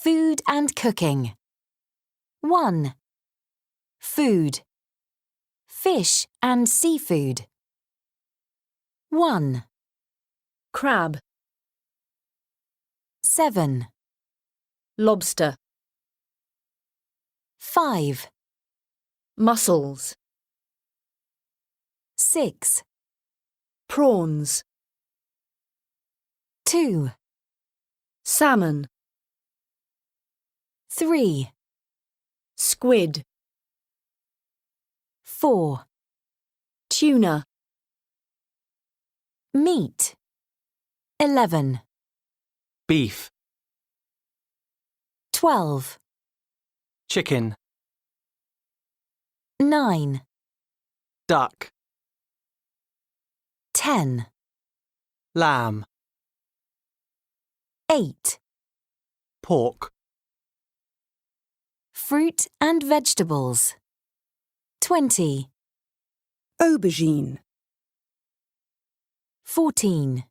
Food and cooking. 1. Food. Fish and seafood. 1. Crab, 7. lobster, 5. mussels, 6. prawns, 2. salmon, 3. squid, 4. tuna, Meat. 11. Beef, 12. chicken, 9. duck, 10. lamb, 8. pork, Fruit and vegetables. 20. Aubergine, 14.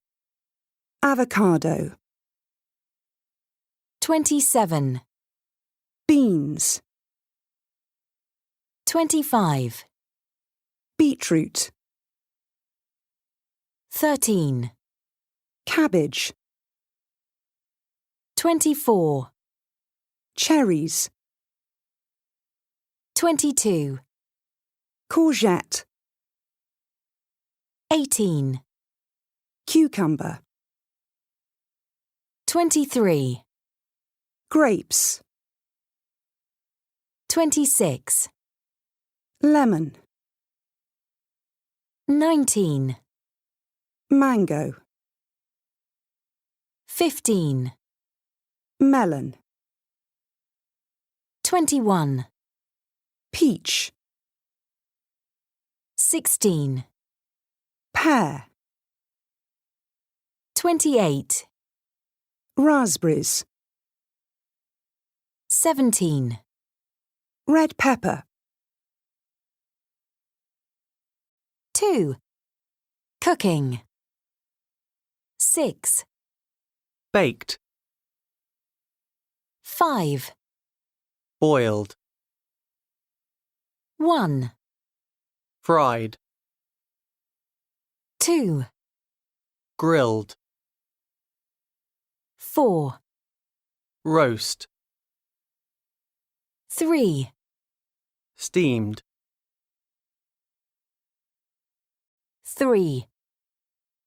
avocado, 27. beans, 25. beetroot, 13. cabbage, 24. cherries, 22. courgette, 18. cucumber, 23. grapes, 26. lemon, 19. mango, 15. melon, 21. peach, 16. pear, 28. raspberries, 17. red pepper, 2. Cooking. 6. baked, 5. boiled, 1. fried, 2. grilled, 4. roast, 3. steamed, 3.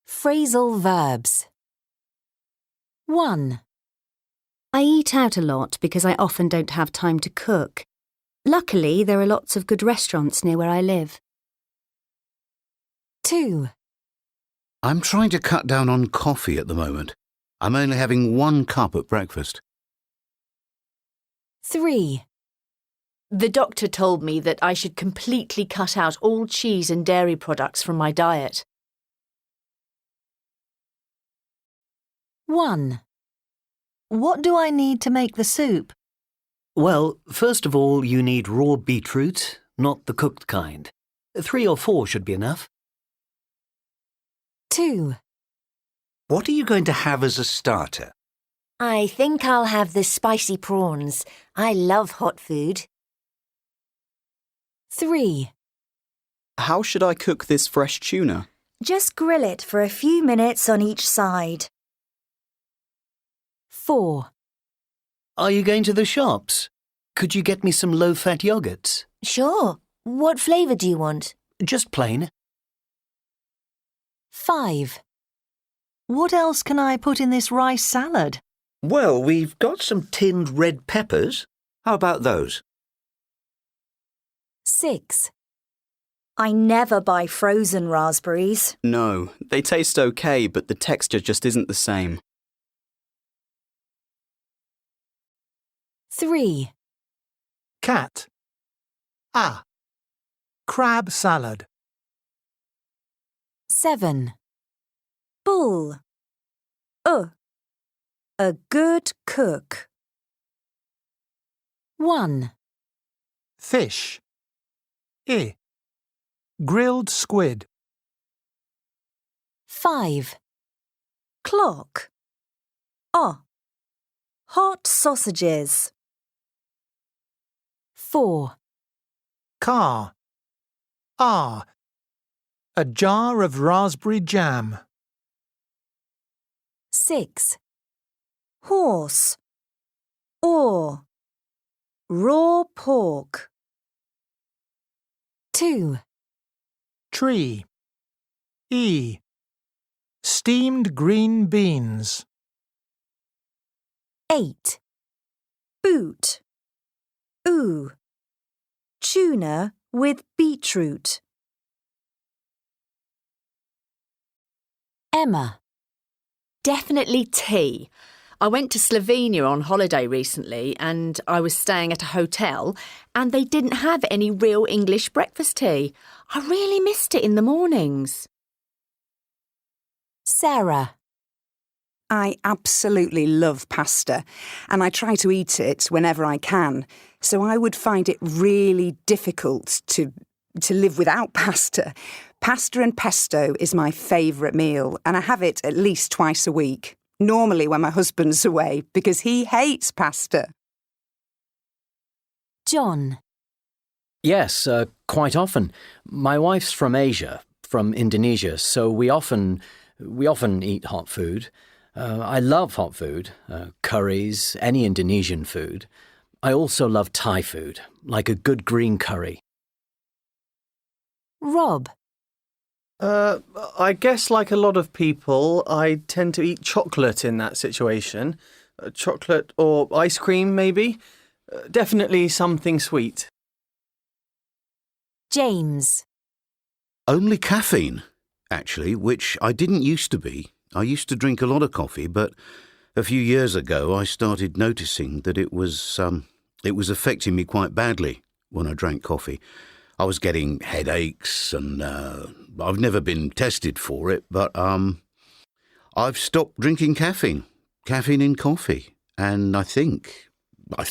Phrasal verbs. 1. I eat out a lot because I often don't have time to cook. Luckily, there are lots of good restaurants near where I live. 2. I'm trying to cut down on coffee at the moment. I'm only having 1 cup at breakfast. 3. The doctor told me that I should completely cut out all cheese and dairy products from my diet. 1. What do I need to make the soup? Well, first of all, you need raw beetroot, not the cooked kind. 3 or 4 should be enough. 2. What are you going to have as a starter? I think I'll have the spicy prawns. I love hot food. 3. How should I cook this fresh tuna? Just grill it for a few minutes on each side. 4. Are you going to the shops? Could you get me some low-fat yogurts? Sure. What flavour do you want? Just plain. 5. What else can I put in this rice salad? Well, we've got some tinned red peppers. How about those? 6. I never buy frozen raspberries. No, they taste okay, but the texture just isn't the same. 3. Cat. A. Crab salad. 7. Bull. A good cook. 1. Fish. I. Grilled squid. 5. Clock. Hot sausages. 4. Car. R. A jar of raspberry jam. 6. Horse. Or. Raw pork. 2. Tree. E. Steamed green beans. 8. Boot. Ooh. Tuna with beetroot. Emma. Definitely tea. I went to Slovenia on holiday recently and I was staying at a hotel and they didn't have any real English breakfast tea. I really missed it in the mornings. Sarah. I absolutely love pasta, and I try to eat it whenever I can, so I would find it really difficult to live without pasta. Pasta and pesto is my favourite meal, and I have it at least twice a week, normally when my husband's away, because he hates pasta. John. Yes, quite often. My wife's from Asia, from Indonesia, so we often eat hot food. I love hot food, curries, any Indonesian food. I also love Thai food, like a good green curry. Rob. I guess like a lot of people, I tend to eat chocolate in that situation. Chocolate or ice cream, maybe. Definitely something sweet. James. Only caffeine, actually, which I didn't used to be. I used to drink a lot of coffee, but a few years ago I started noticing that it was affecting me quite badly when I drank coffee. I was getting headaches and I've never been tested for it, but I've stopped drinking caffeine in coffee, and I think I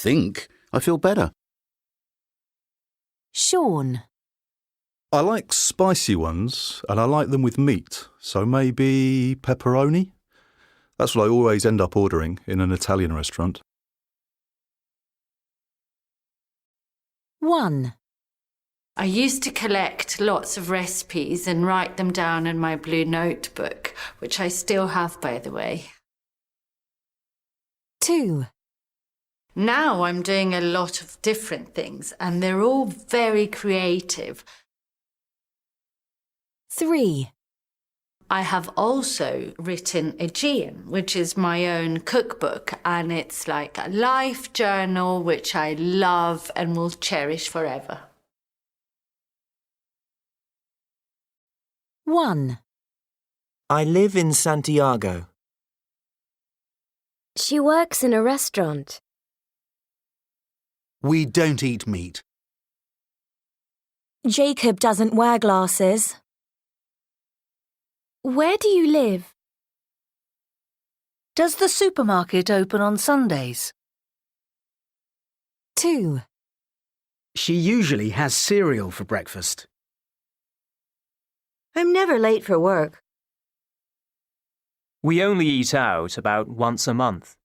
feel better. Sean. I like spicy ones, and I like them with meat, so maybe pepperoni? That's what I always end up ordering in an Italian restaurant. 1. I used to collect lots of recipes and write them down in my blue notebook, which I still have, by the way. 2. Now I'm doing a lot of different things, and they're all very creative. 3. I have also written Aegean, which is my own cookbook, and it's like a life journal which I love and will cherish forever. 1. I live in Santiago. She works in a restaurant. We don't eat meat. Jacob doesn't wear glasses. Where do you live? Does the supermarket open on Sundays? 2. She usually has cereal for breakfast. I'm never late for work. We only eat out about once a month.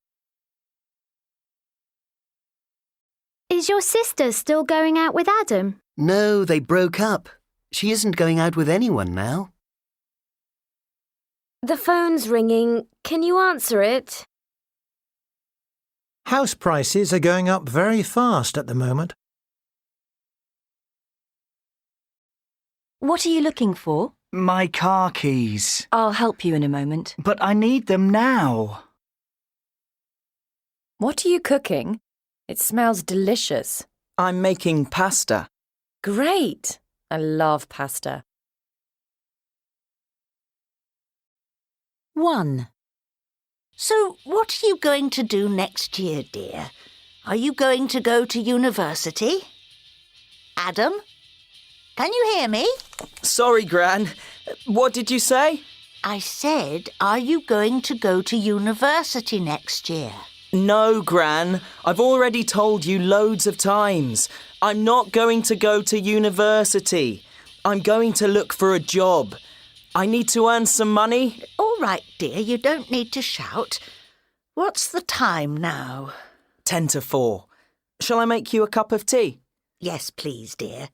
Is your sister still going out with Adam? No, they broke up. She isn't going out with anyone now. The phone's ringing. Can you answer it? House prices are going up very fast at the moment. What are you looking for? My car keys. I'll help you in a moment. But I need them now. What are you cooking? It smells delicious. I'm making pasta. Great. I love pasta. 1. So, what are you going to do next year, dear? Are you going to go to university? Adam? Can you hear me? Sorry, Gran. What did you say? I said, are you going to go to university next year? No, Gran. I've already told you loads of times. I'm not going to go to university. I'm going to look for a job. I need to earn some money. All right, dear, you don't need to shout. What's the time now? 10 to 4. Shall I make you a cup of tea? Yes, please, dear.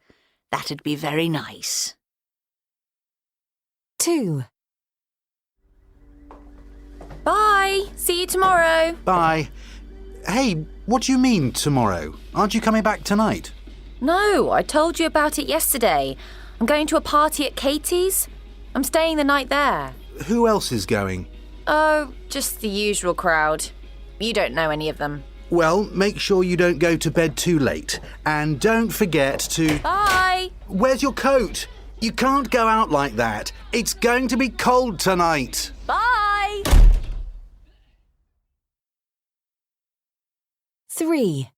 That'd be very nice. 2. Bye. See you tomorrow. Bye. Hey, what do you mean tomorrow? Aren't you coming back tonight? No, I told you about it yesterday. I'm going to a party at Katie's. I'm staying the night there. Who else is going? Oh, just the usual crowd. You don't know any of them. Well, make sure you don't go to bed too late. And don't forget to... Bye! Where's your coat? You can't go out like that. It's going to be cold tonight. Bye! 3.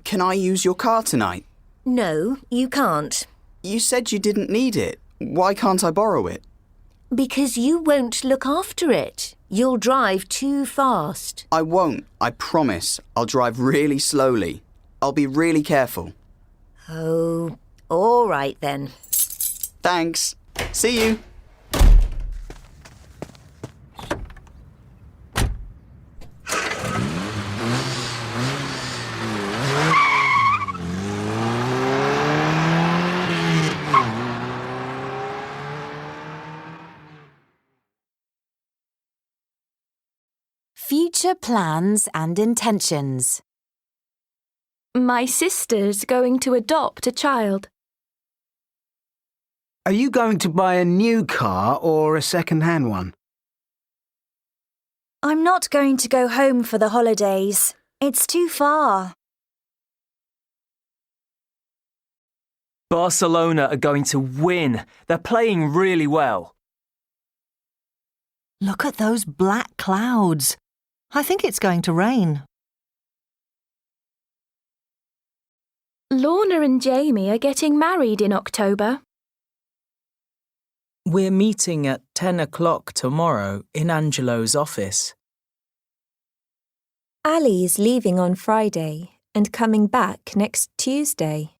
Can I use your car tonight? No, you can't. You said you didn't need it. Why can't I borrow it? Because you won't look after it. You'll drive too fast. I won't, I promise. I'll drive really slowly. I'll be really careful. Oh, all right then. Thanks. See you. Future plans and intentions. My sister's going to adopt a child. Are you going to buy a new car or a second-hand one? I'm not going to go home for the holidays. It's too far. Barcelona are going to win. They're playing really well. Look at those black clouds. I think it's going to rain. Lorna and Jamie are getting married in October. We're meeting at 10 o'clock tomorrow in Angelo's office. Ali's leaving on Friday and coming back next Tuesday.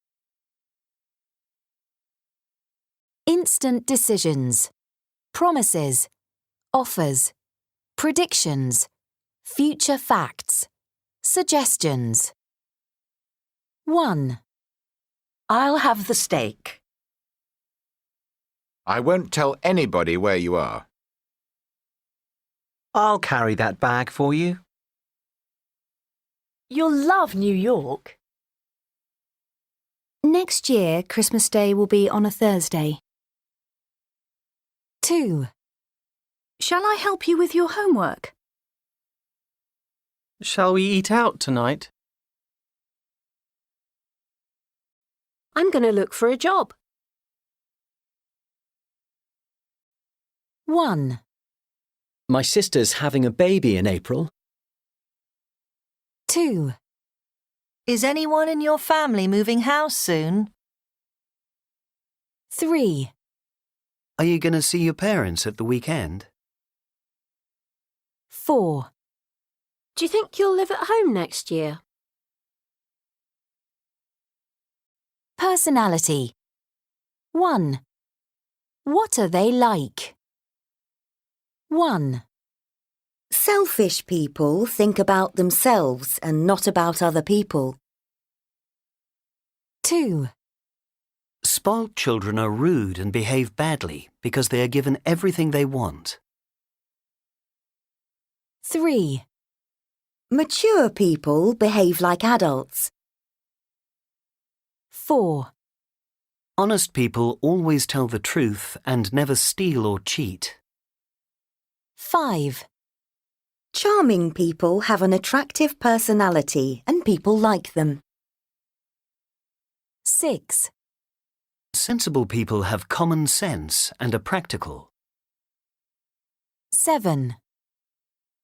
Instant decisions. Promises. Offers. Predictions. Future facts. Suggestions. 1. I'll have the steak. I won't tell anybody where you are. I'll carry that bag for you. You'll love New York. Next year, Christmas Day will be on a Thursday. 2. Shall I help you with your homework? Shall we eat out tonight? I'm going to look for a job. 1. My sister's having a baby in April. 2. Is anyone in your family moving house soon? 3. Are you going to see your parents at the weekend? 4. Do you think you'll live at home next year? Personality. 1. What are they like? 1. Selfish people think about themselves and not about other people. 2. Spoilt children are rude and behave badly because they are given everything they want. 3. Mature people behave like adults. 4. Honest people always tell the truth and never steal or cheat. 5. Charming people have an attractive personality and people like them. 6. Sensible people have common sense and are practical. 7.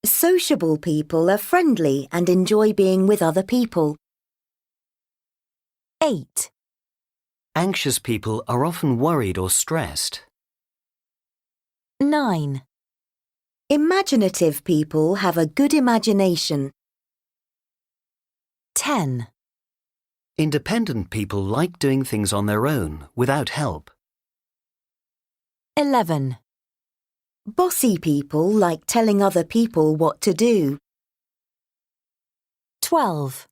Sociable people are friendly and enjoy being with other people. 8. Anxious people are often worried or stressed. 9. Imaginative people have a good imagination. 10. Independent people like doing things on their own, without help. 11. Bossy people like telling other people what to do. 12.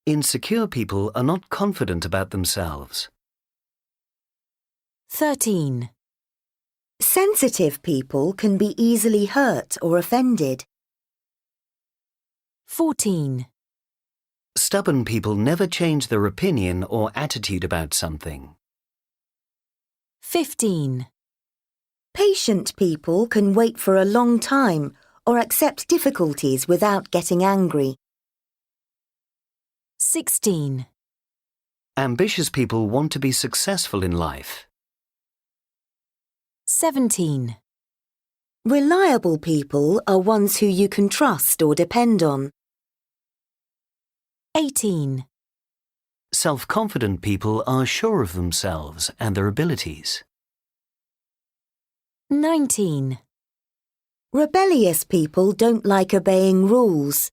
Insecure people are not confident about themselves. 13. Sensitive people can be easily hurt or offended. 14. Stubborn people never change their opinion or attitude about something. 15. Patient people can wait for a long time or accept difficulties without getting angry. 16. Ambitious people want to be successful in life. 17. Reliable people are ones who you can trust or depend on. 18. Self-confident people are sure of themselves and their abilities. 19. Rebellious people don't like obeying rules.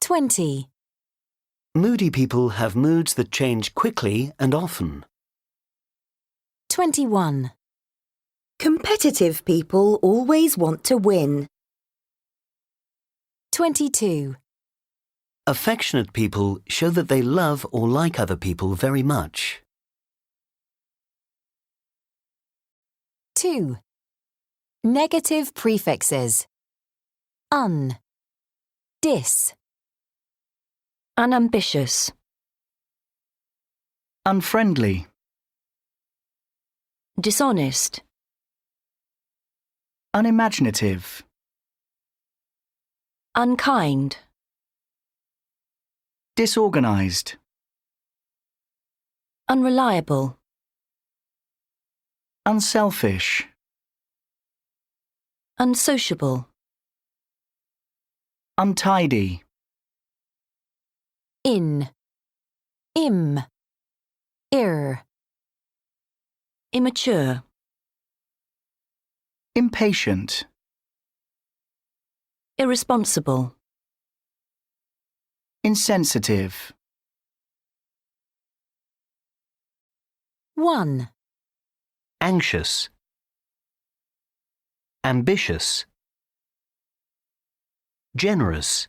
20. Moody people have moods that change quickly and often. 21. Competitive people always want to win. 22. Affectionate people show that they love or like other people very much. 2. Negative prefixes. Un. Dis. Unambitious. Unfriendly. Dishonest. Unimaginative. Unkind. Disorganized. Unreliable. Unselfish. Unsociable. Untidy. In. Im. Ir. Immature. Impatient. Irresponsible. Insensitive. 1. Anxious. Ambitious. Generous.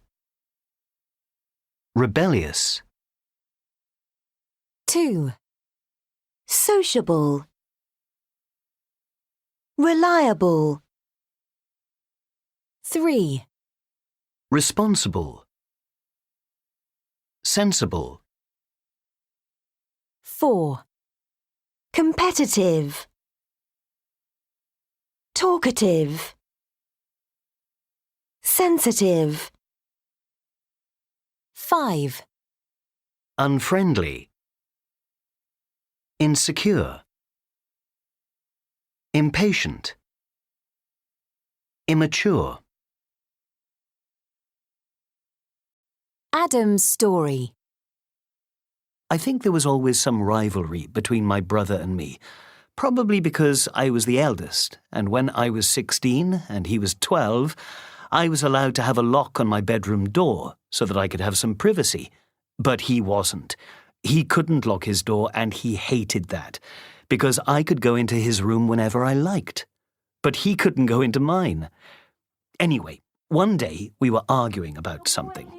Rebellious. 2. Sociable. Reliable. 3. Responsible. Sensible. 4. Competitive. Talkative. Sensitive. 5. Unfriendly. Insecure. Impatient. Immature. Adam's story. I think there was always some rivalry between my brother and me, probably because I was the eldest, and when I was 16 and he was 12, I was allowed to have a lock on my bedroom door so that I could have some privacy. But he wasn't. He couldn't lock his door, and he hated that, because I could go into his room whenever I liked. But he couldn't go into mine. Anyway, one day we were arguing about something.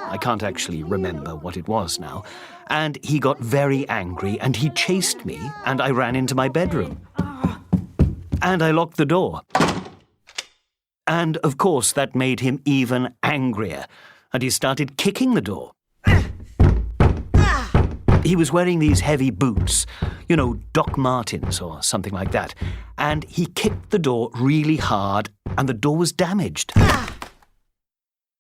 I can't actually remember what it was now. And he got very angry and he chased me and I ran into my bedroom. And I locked the door. And of course that made him even angrier. And he started kicking the door. He was wearing these heavy boots, Doc Martens or something like that. And he kicked the door really hard and the door was damaged.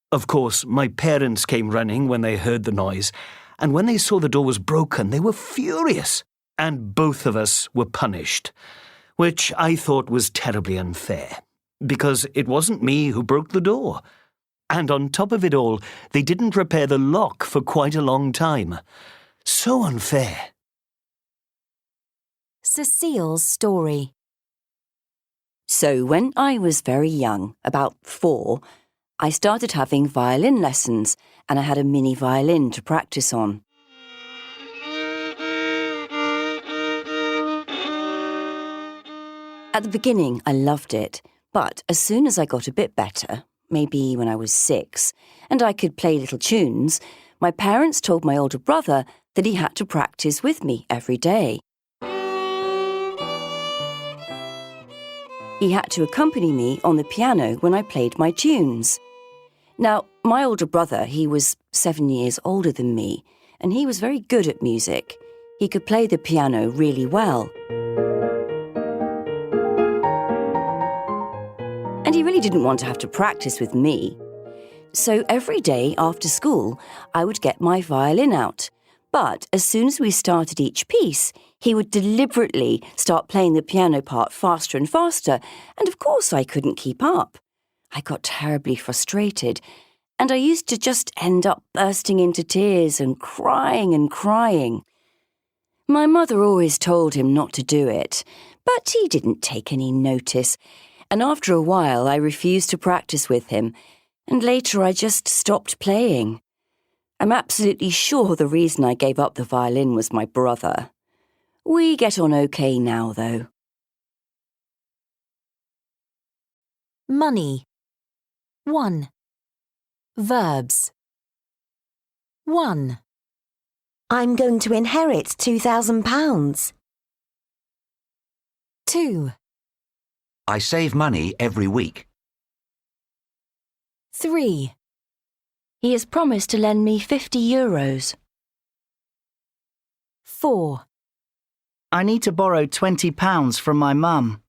Of course, my parents came running when they heard the noise, and when they saw the door was broken, they were furious, and both of us were punished, which I thought was terribly unfair, because it wasn't me who broke the door. And on top of it all, they didn't repair the lock for quite a long time. So unfair. Cecile's story. So when I was very young, about 4, I started having violin lessons and I had a mini violin to practice on. At the beginning, I loved it, but as soon as I got a bit better, maybe when I was 6, and I could play little tunes, my parents told my older brother that he had to practice with me every day. He had to accompany me on the piano when I played my tunes. Now, my older brother, he was 7 years older than me, and he was very good at music. He could play the piano really well. And he really didn't want to have to practice with me. So every day after school, I would get my violin out. But as soon as we started each piece, he would deliberately start playing the piano part faster and faster, and of course I couldn't keep up. I got terribly frustrated, and I used to just end up bursting into tears and crying and crying. My mother always told him not to do it, but he didn't take any notice, and after a while I refused to practice with him, and later I just stopped playing. I'm absolutely sure the reason I gave up the violin was my brother. We get on okay now, though. Money. 1. Verbs. 1. I'm going to inherit £2,000. 2. I save money every week. 3. He has promised to lend me €50. 4. I need to borrow £20 from my mum.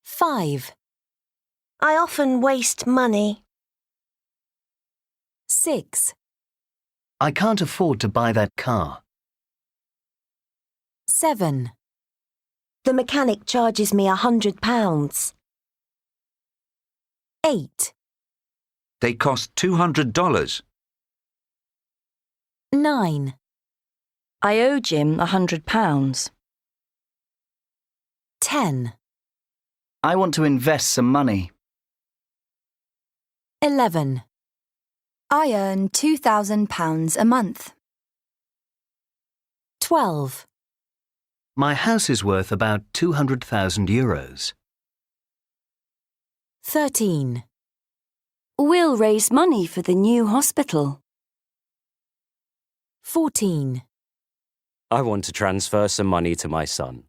5. I often waste money. 6. I can't afford to buy that car. 7. The mechanic charges me £100. 8. They cost $200. 9. I owe Jim £100. 10. I want to invest some money. 11. I earn £2,000 a month. 12. My house is worth about €200,000. 13. We'll raise money for the new hospital. 14. I want to transfer some money to my son.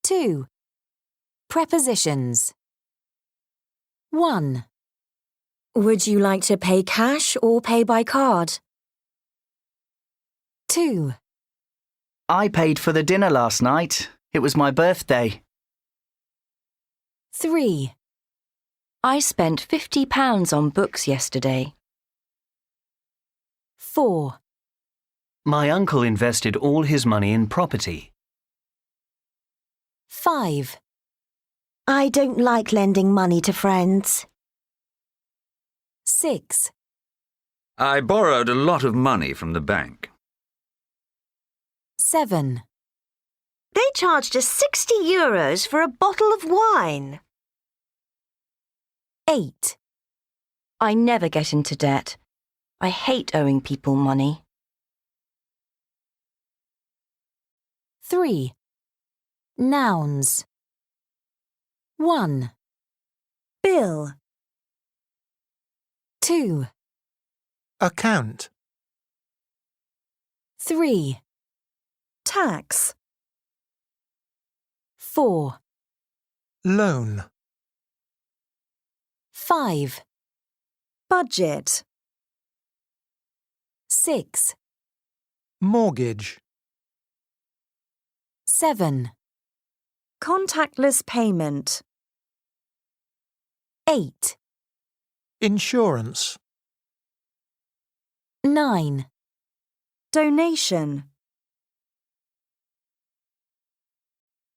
2. Prepositions. 1. Would you like to pay cash or pay by card? 2. I paid for the dinner last night. It was my birthday. 3. I spent £50 on books yesterday. 4. My uncle invested all his money in property. 5. I don't like lending money to friends. 6. I borrowed a lot of money from the bank. 7. They charged us €60 for a bottle of wine. 8. I never get into debt. I hate owing people money. 3. Nouns. 1. Bill. 2. Account. 3. Tax. 4. Loan. 5. Budget. 6. Mortgage. 7. Contactless payment. 8. Insurance. 9. Donation.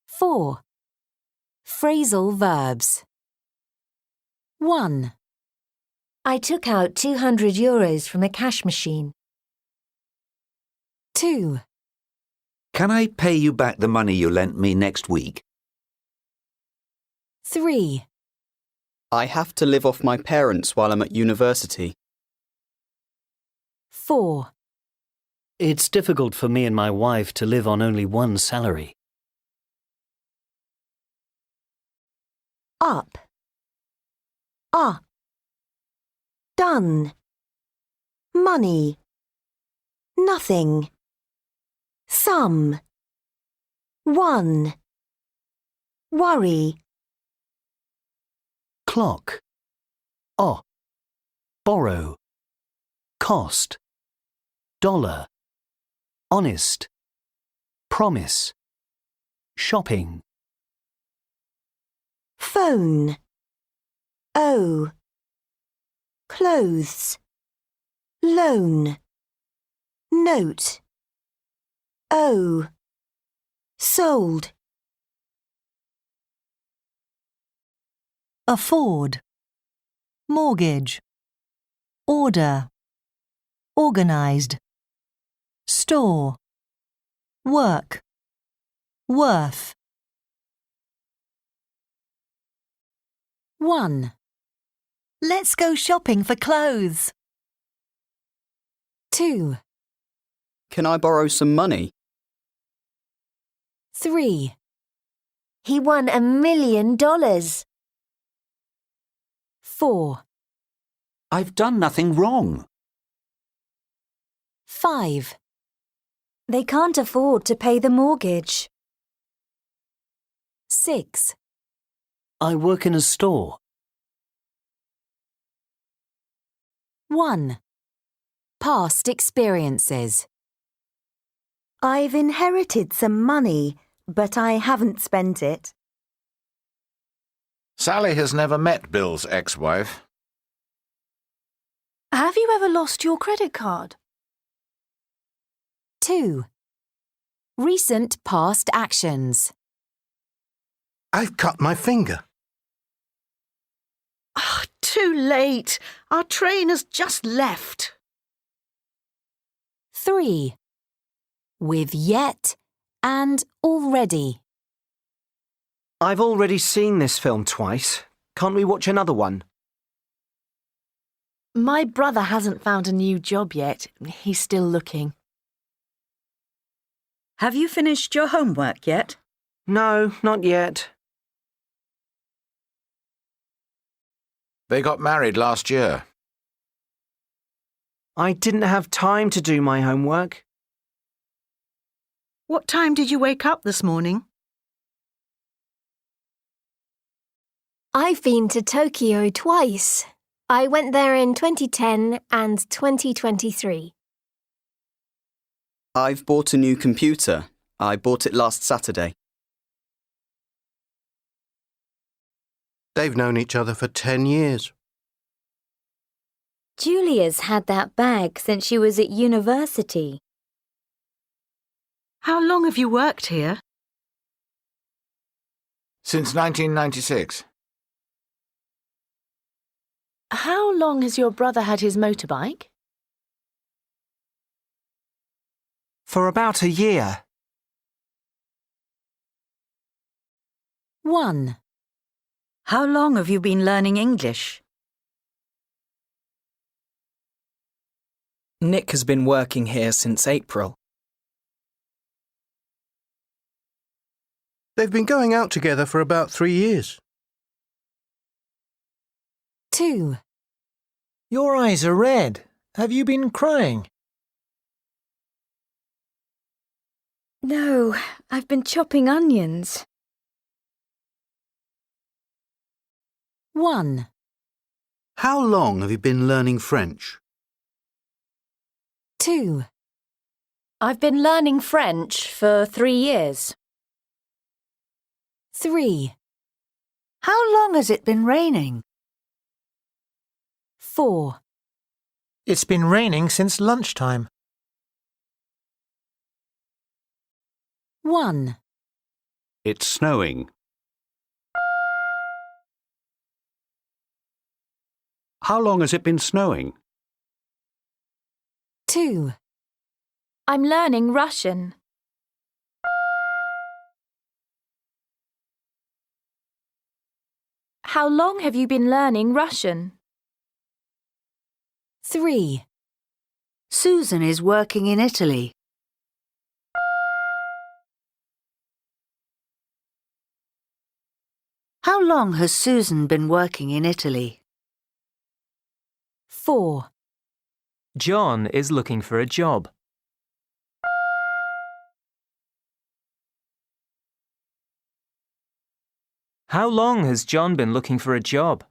4. Phrasal verbs. 1. I took out €200 from a cash machine. 2. Can I pay you back the money you lent me next week? 3. I have to live off my parents while I'm at university. 4. It's difficult for me and my wife to live on only one salary. Up. Done. Money. Nothing. Some. One. Worry. Clock. Borrow. Cost. Dollar. Honest. Promise. Shopping. Phone. Clothes. Loan. Note. Sold. Afford. Mortgage. Order. Organised. Store. Work. Worth. 1, Let's go shopping for clothes. 2, Can I borrow some money? 3, He won $1 million. 4, I've done nothing wrong. 5, They can't afford to pay the mortgage. 6, I work in a store. 1. Past experiences. I've inherited some money, but I haven't spent it. Sally has never met Bill's ex-wife. Have you ever lost your credit card? 2. Recent past actions. I've cut my finger. Too late. Our train has just left. 3. With yet and already. I've already seen this film twice. Can't we watch another one? My brother hasn't found a new job yet. He's still looking. Have you finished your homework yet? No, not yet. They got married last year. I didn't have time to do my homework. What time did you wake up this morning? I've been to Tokyo twice. I went there in 2010 and 2023. I've bought a new computer. I bought it last Saturday. They've known each other for 10 years. Julia's had that bag since she was at university. How long have you worked here? Since 1996. How long has your brother had his motorbike? For about a year. 1. How long have you been learning English? Nick has been working here since April. They've been going out together for about 3 years. 2. Your eyes are red. Have you been crying? No, I've been chopping onions. 1. How long have you been learning French? 2. I've been learning French for 3 years. 3. How long has it been raining? 4. It's been raining since lunchtime. 1. It's snowing. How long has it been snowing? 2. I'm learning Russian. How long have you been learning Russian? 3. Susan is working in Italy. How long has Susan been working in Italy? 4. John is looking for a job. How long has John been looking for a job?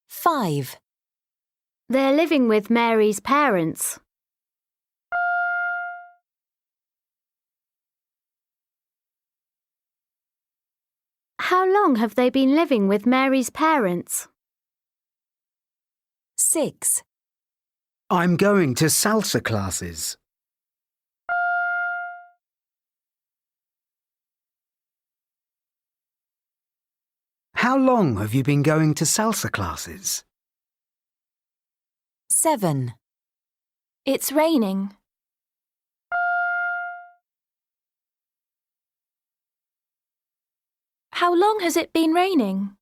5. They're living with Mary's parents. How long have they been living with Mary's parents? 6. I'm going to salsa classes. How long have you been going to salsa classes? 7. It's raining. How long has it been raining?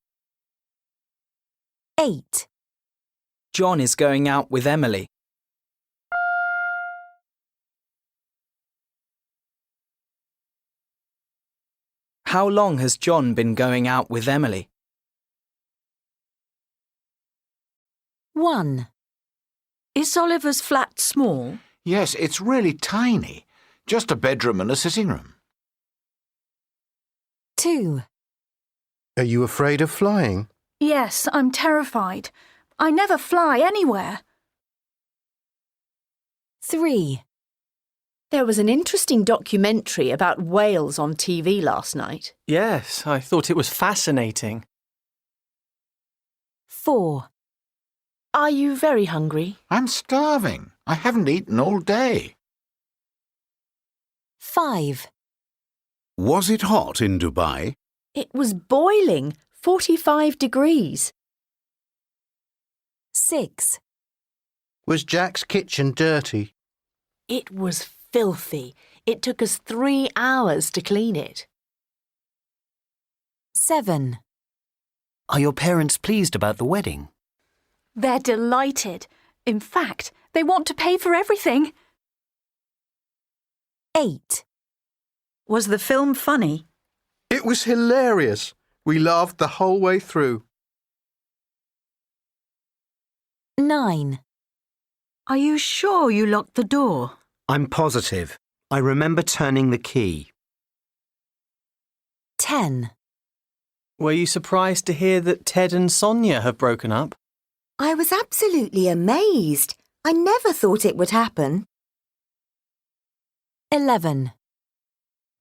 8. John is going out with Emily. How long has John been going out with Emily? 1. Is Oliver's flat small? Yes, it's really tiny. Just a bedroom and a sitting room. 2. Are you afraid of flying? Yes, I'm terrified. I never fly anywhere. 3. There was an interesting documentary about whales on TV last night. Yes, I thought it was fascinating. 4. Are you very hungry? I'm starving. I haven't eaten all day. 5. Was it hot in Dubai? It was boiling, 45 degrees. 6. Was Jack's kitchen dirty? It was filthy. It took us 3 hours to clean it. 7. Are your parents pleased about the wedding? They're delighted. In fact, they want to pay for everything. 8. Was the film funny? It was hilarious. We laughed the whole way through. 9. Are you sure you locked the door? I'm positive. I remember turning the key. 10. Were you surprised to hear that Ted and Sonia have broken up? I was absolutely amazed. I never thought it would happen. 11.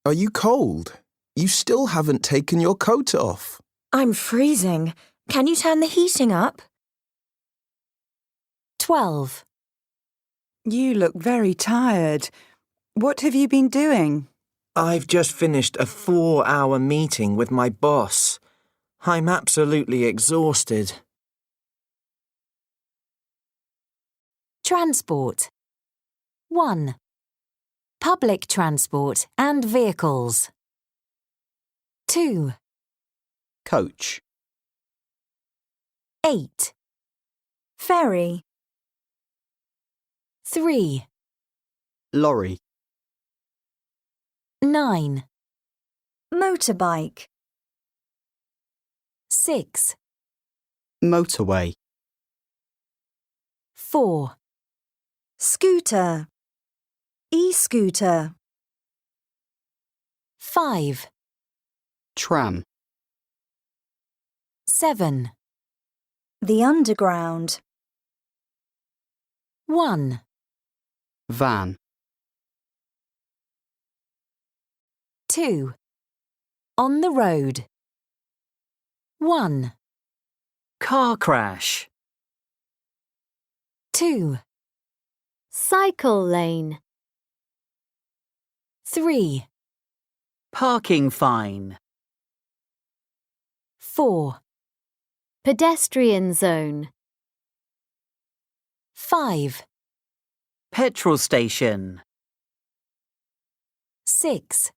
Are you cold? You still haven't taken your coat off. I'm freezing. Can you turn the heating up? 12. You look very tired. What have you been doing? I've just finished a 4-hour meeting with my boss. I'm absolutely exhausted. Transport. 1. Public transport and vehicles. 2. Coach. 8. Ferry. 3. Lorry. 9. Motorbike. 6. Motorway. 4. Scooter. E-scooter. 5. Tram. 7. The underground. 1. Van. 2. On the road. 1. Car crash. 2. Cycle lane. 3. Parking fine. 4. Pedestrian zone. 5. Petrol station. 6.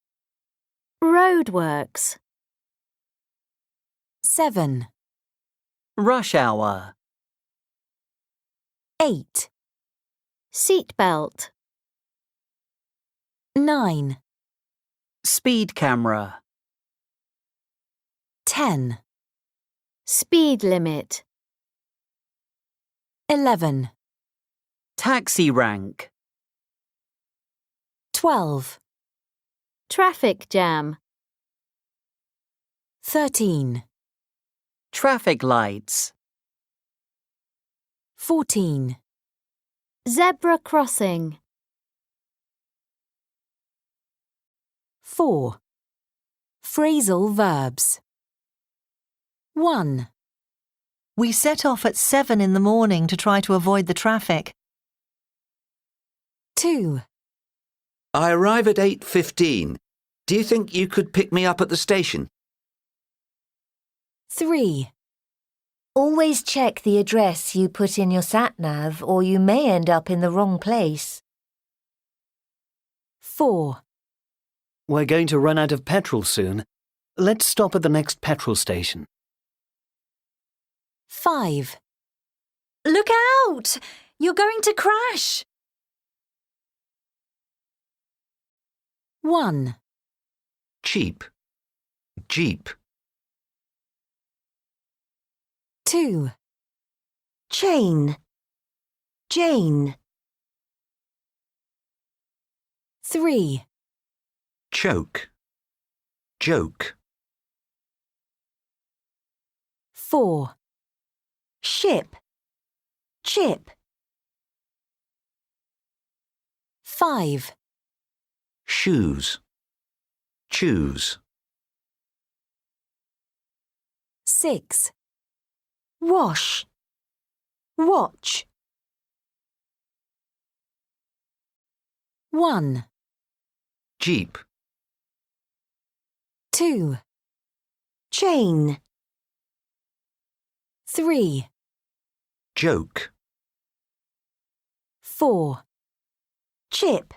Roadworks. 7. Rush hour. 8. Seatbelt. 9, Speed camera. 10, Speed limit. 11, Taxi rank. 12, Traffic jam. 13, Traffic lights. 14, Zebra crossing. 4. Phrasal verbs. 1, We set off at 7 in the morning to try to avoid the traffic. 2, I arrive at 8:15. Do you think you could pick me up at the station? 3, Always check the address you put in your sat-nav or you may end up in the wrong place. 4, We're going to run out of petrol soon. Let's stop at the next petrol station. 5, Look out! You're going to crash! 1, Cheap. Jeep. 2, Chain. Jane. 3, Choke. Joke. 4, Ship. Chip. 5, Shoes. Choose. 6, Wash. Watch. 1, Jeep. 2, Chain. 3, Joke. 4, Chip.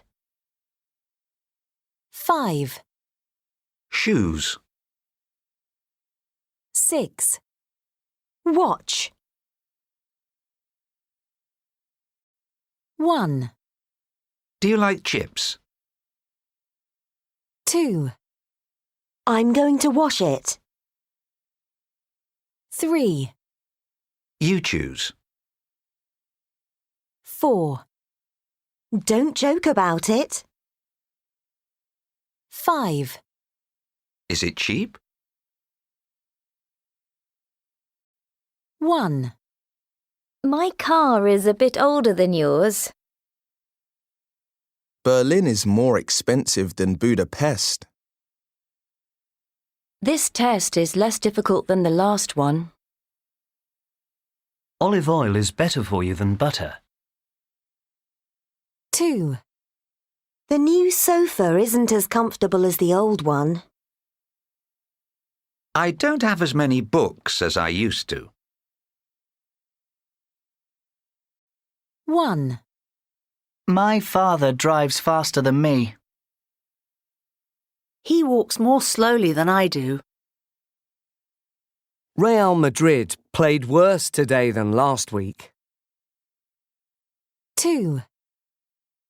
5, Shoes. 6, Watch. 1, Do you like chips? 2, I'm going to wash it. 3, You choose. 4, Don't joke about it. 5, Is it cheap? 1, My car is a bit older than yours. Berlin is more expensive than Budapest. This test is less difficult than the last one. Olive oil is better for you than butter. 2, The new sofa isn't as comfortable as the old one. I don't have as many books as I used to. 1, My father drives faster than me. He walks more slowly than I do. Real Madrid played worse today than last week. 2,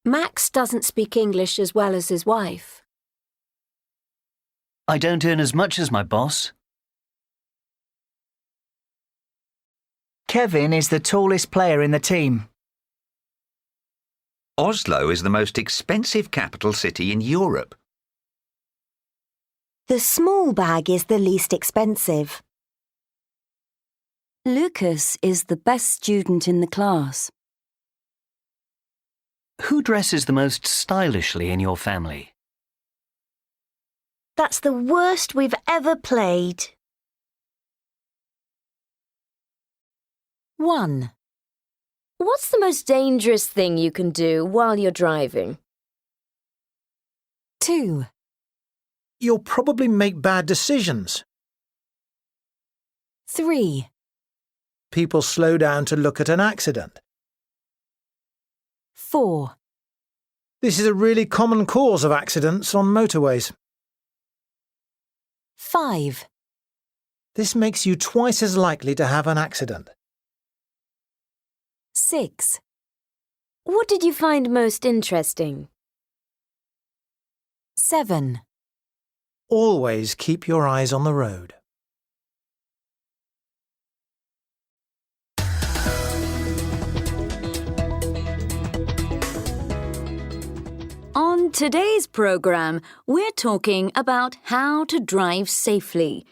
Max doesn't speak English as well as his wife. I don't earn as much as my boss. Kevin is the tallest player in the team. Oslo is the most expensive capital city in Europe. The small bag is the least expensive. Lucas is the best student in the class. Who dresses the most stylishly in your family? That's the worst we've ever played. 1, What's the most dangerous thing you can do while you're driving? 2, You'll probably make bad decisions. 3, People slow down to look at an accident. 4, This is a really common cause of accidents on motorways. 5, This makes you twice as likely to have an accident. 6, What did you find most interesting? 7. Always keep your eyes on the road. On today's programme, we're talking about how to drive safely.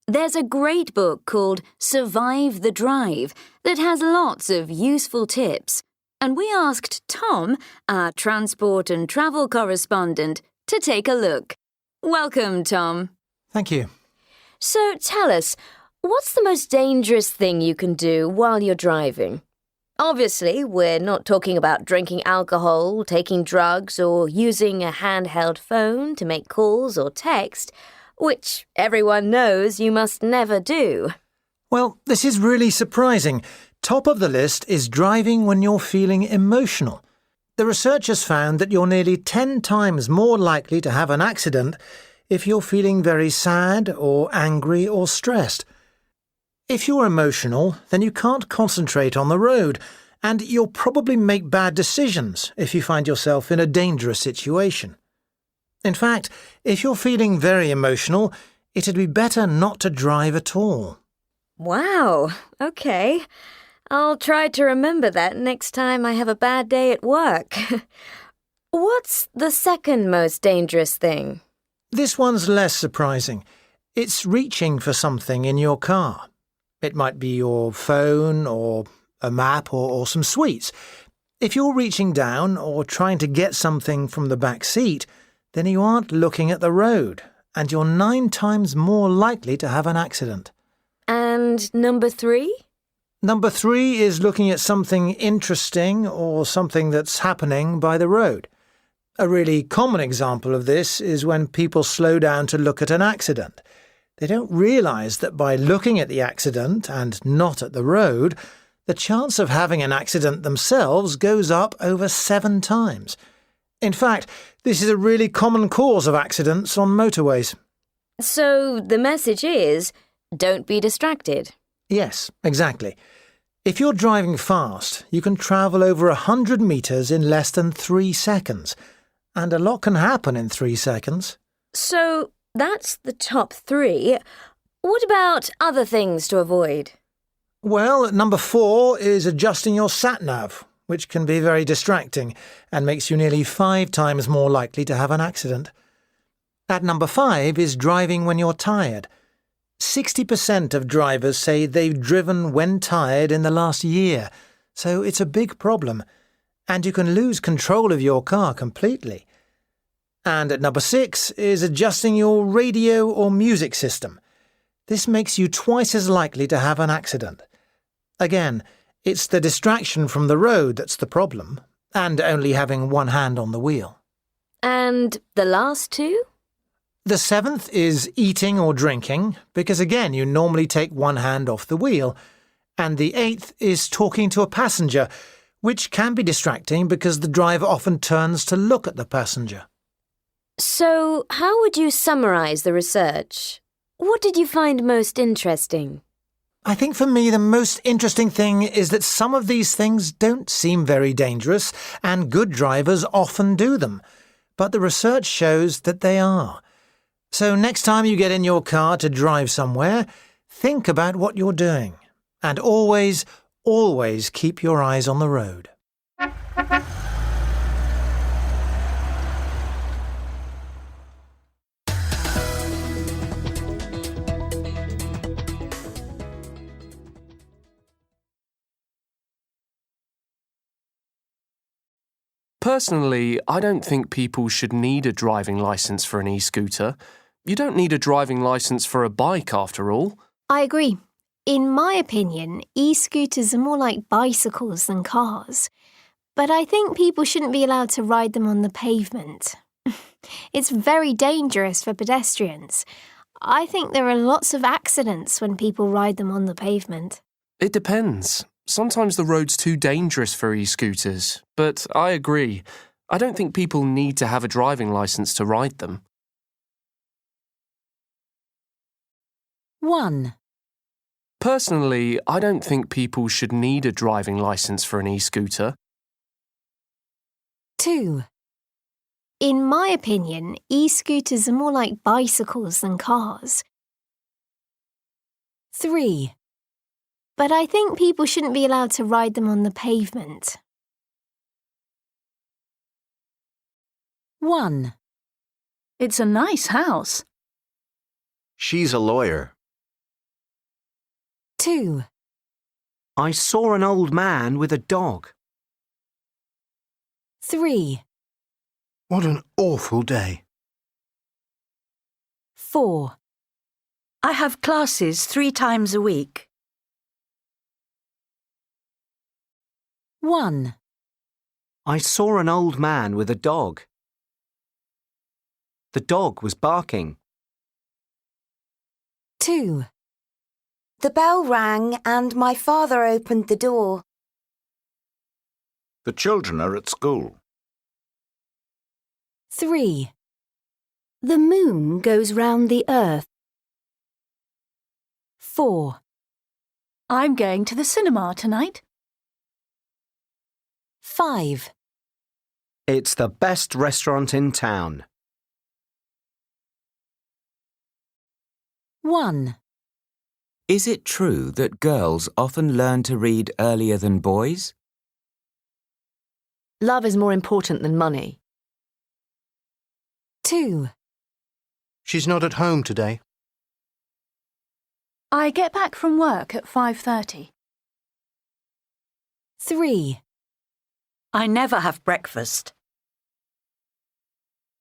There's a great book called Survive the Drive that has lots of useful tips, and we asked Tom, our transport and travel correspondent, to take a look. Welcome, Tom. Thank you. So tell us, what's the most dangerous thing you can do while you're driving? Obviously, we're not talking about drinking alcohol, taking drugs, or using a handheld phone to make calls or text, which everyone knows you must never do. Well, this is really surprising. Top of the list is driving when you're feeling emotional. The researchers found that you're nearly 10 times more likely to have an accident if you're feeling very sad or angry or stressed. If you're emotional, then you can't concentrate on the road, and you'll probably make bad decisions if you find yourself in a dangerous situation. In fact, if you're feeling very emotional, it'd be better not to drive at all. Wow, okay. I'll try to remember that next time I have a bad day at work. What's the second most dangerous thing? This one's less surprising. It's reaching for something in your car. It might be your phone or a map or some sweets. If you're reaching down or trying to get something from the back seat, then you aren't looking at the road, and you're 9 times more likely to have an accident. And number 3? Number 3 is looking at something interesting or something that's happening by the road. A really common example of this is when people slow down to look at an accident. They don't realise that by looking at the accident and not at the road, the chance of having an accident themselves goes up over 7 times. In fact, this is a really common cause of accidents on motorways. So the message is, don't be distracted. Yes, exactly. If you're driving fast, you can travel over 100 metres in less than 3 seconds. And a lot can happen in 3 seconds. So that's the top 3. What about other things to avoid? Well, number 4 is adjusting your sat-nav, which can be very distracting and makes you nearly 5 times more likely to have an accident. At number 5 is driving when you're tired. 60% of drivers say they've driven when tired in the last year, so it's a big problem, and you can lose control of your car completely. And at number 6 is adjusting your radio or music system. This makes you twice as likely to have an accident. Again, it's the distraction from the road that's the problem, and only having one hand on the wheel. And the last 2? The 7th is eating or drinking, because again you normally take one hand off the wheel. And the 8th is talking to a passenger, which can be distracting because the driver often turns to look at the passenger. So, how would you summarise the research? What did you find most interesting? I think for me the most interesting thing is that some of these things don't seem very dangerous, and good drivers often do them. But the research shows that they are. So next time you get in your car to drive somewhere, think about what you're doing. And always, always keep your eyes on the road. Personally, I don't think people should need a driving licence for an e-scooter. You don't need a driving licence for a bike, after all. I agree. In my opinion, e-scooters are more like bicycles than cars. But I think people shouldn't be allowed to ride them on the pavement. It's very dangerous for pedestrians. I think there are lots of accidents when people ride them on the pavement. It depends. Sometimes the road's too dangerous for e-scooters, but I agree. I don't think people need to have a driving licence to ride them. 1. Personally, I don't think people should need a driving licence for an e-scooter. 2, In my opinion, e-scooters are more like bicycles than cars. 3, But I think people shouldn't be allowed to ride them on the pavement. 1, It's a nice house. She's a lawyer. 2, I saw an old man with a dog. 3, What an awful day. 4, I have classes 3 times a week. 1, I saw an old man with a dog. The dog was barking. 2, The bell rang and my father opened the door. The children are at school. 3, The moon goes round the earth. 4, I'm going to the cinema tonight. 5, It's the best restaurant in town. 1, Is it true that girls often learn to read earlier than boys? Love is more important than money. 2, She's not at home today. I get back from work at 5:30. 3, I never have breakfast.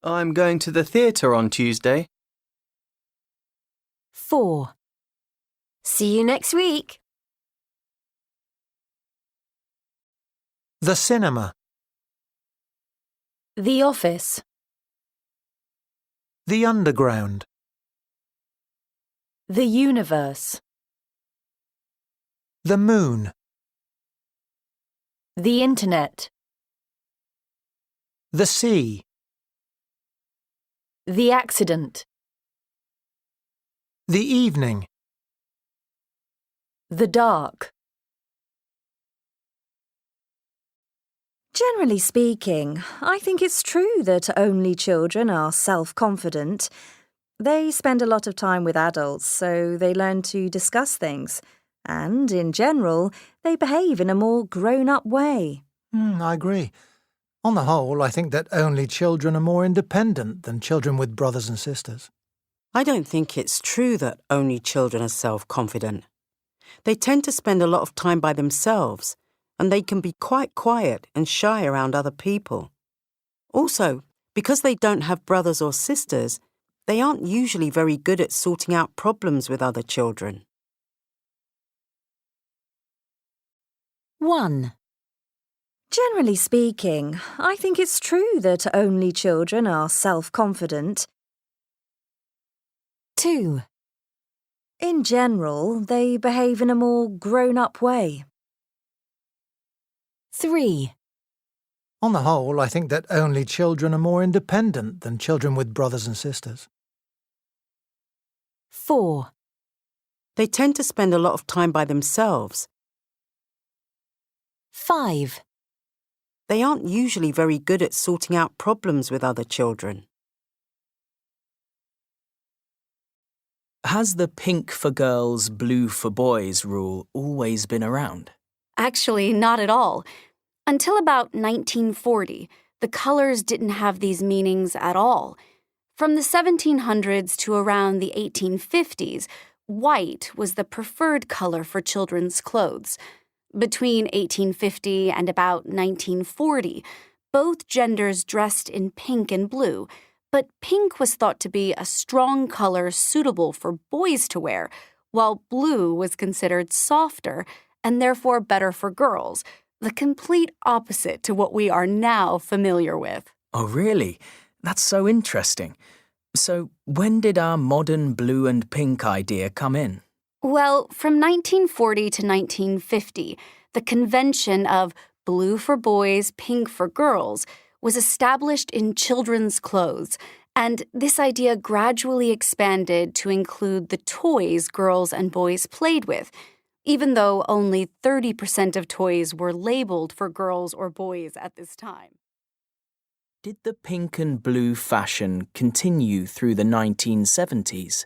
I'm going to the theatre on Tuesday. 4, See you next week. The cinema. The office. The underground. The universe. The moon. The internet. The sea. The accident. The evening. The dark. Generally speaking, I think it's true that only children are self-confident. They spend a lot of time with adults, so they learn to discuss things. And, in general, they behave in a more grown-up way. I agree. On the whole, I think that only children are more independent than children with brothers and sisters. I don't think it's true that only children are self-confident. They tend to spend a lot of time by themselves, and they can be quite quiet and shy around other people. Also, because they don't have brothers or sisters, they aren't usually very good at sorting out problems with other children. 1, Generally speaking, I think it's true that only children are self-confident. 2, In general, they behave in a more grown-up way. 3, On the whole, I think that only children are more independent than children with brothers and sisters. 4, They tend to spend a lot of time by themselves. 5, They aren't usually very good at sorting out problems with other children. Has the pink for girls, blue for boys rule always been around? Actually, not at all. Until about 1940, the colors didn't have these meanings at all. From the 1700s to around the 1850s, white was the preferred color for children's clothes. Between 1850 and about 1940, both genders dressed in pink and blue, but pink was thought to be a strong color suitable for boys to wear, while blue was considered softer and therefore better for girls, the complete opposite to what we are now familiar with. Oh, really? That's so interesting. So, when did our modern blue and pink idea come in? Well, from 1940 to 1950, the convention of blue for boys, pink for girls was established in children's clothes, and this idea gradually expanded to include the toys girls and boys played with, even though only 30% of toys were labeled for girls or boys at this time. Did the pink and blue fashion continue through the 1970s?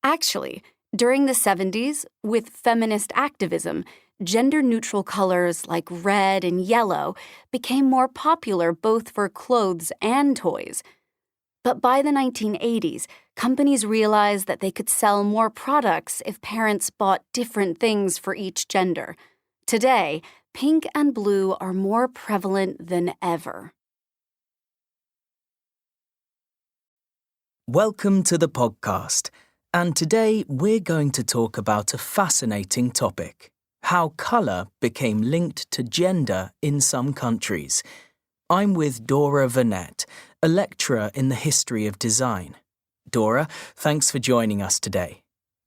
Actually, during the 70s, with feminist activism, gender-neutral colors like red and yellow became more popular both for clothes and toys. But by the 1980s, companies realized that they could sell more products if parents bought different things for each gender. Today, pink and blue are more prevalent than ever. Welcome to the podcast, and today we're going to talk about a fascinating topic: how colour became linked to gender in some countries. I'm with Dora Vanette, a lecturer in the history of design. Dora, thanks for joining us today.